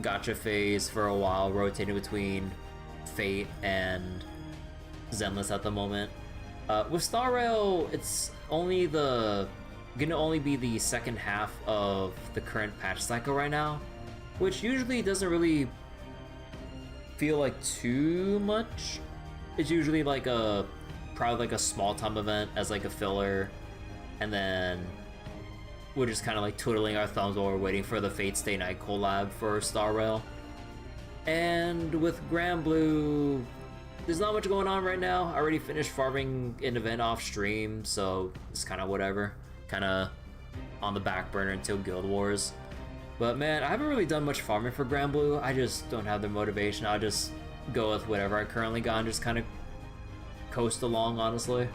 gacha phase for a while, rotating between Fate and Zenless at the moment. With Star Rail, it's only gonna only be the second half of the current patch cycle right now, which usually doesn't really feel like too much. It's usually like probably like a small time event as like a filler, and then we're just kind of like twiddling our thumbs while we're waiting for the Fate Stay Night collab for Star Rail. And with Grand Blue, there's not much going on right now. I already finished farming an event off stream, so it's kind of whatever, kind of on the back burner until Guild Wars. But man, I haven't really done much farming for Grand Blue. I just don't have the motivation. I'll just go with whatever I currently got and just kind of coast along, honestly.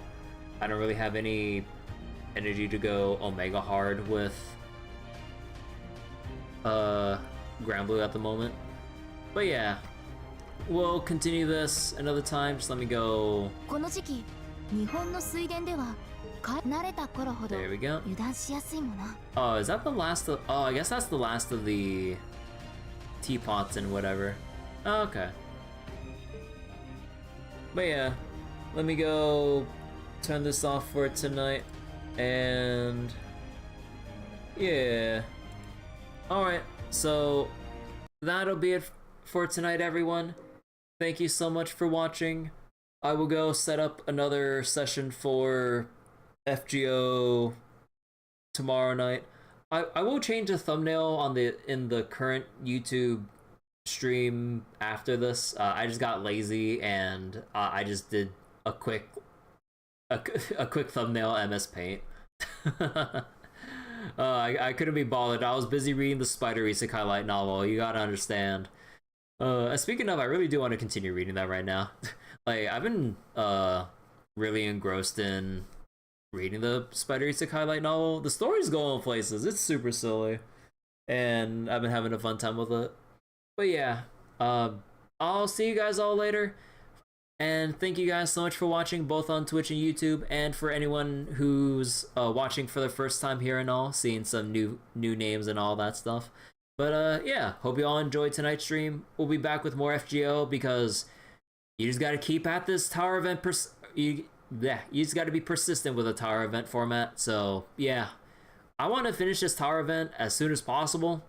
I don't really have any energy to go Omega hard with Grand Blue at the moment. But yeah, we'll continue this another time. Just let me go. There we go. Oh, is that the last of... Oh, I guess that's the last of the teapots and whatever. Oh, okay. But yeah, let me go turn this off for tonight. And yeah. Alright, so that'll be it for tonight, everyone. Thank you so much for watching. I will go set up another session for FGO tomorrow night. I will change the thumbnail on in the current YouTube stream after this. I just got lazy and I just did a quick thumbnail MS Paint. I couldn't be bothered. I was busy reading the Spider Isekai light novel. You gotta understand. Speaking of, I really do want to continue reading that right now. Like, I've been really engrossed in reading the Spider Isekai light novel. The story's going places. It's super silly, and I've been having a fun time with it. But yeah, I'll see you guys all later. And thank you guys so much for watching, both on Twitch and YouTube, and for anyone who's watching for the first time here and all, seeing some new names and all that stuff. But yeah, hope you all enjoyed tonight's stream. We'll be back with more FGO because you just got to keep at this tower event. You just got to be persistent with a tower event format. So yeah, I want to finish this tower event as soon as possible,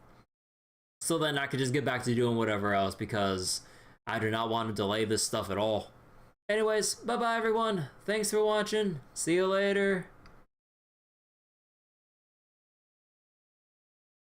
so then I could just get back to doing whatever else, because I do not want to delay this stuff at all. Anyways, bye-bye everyone. Thanks for watching. See you later.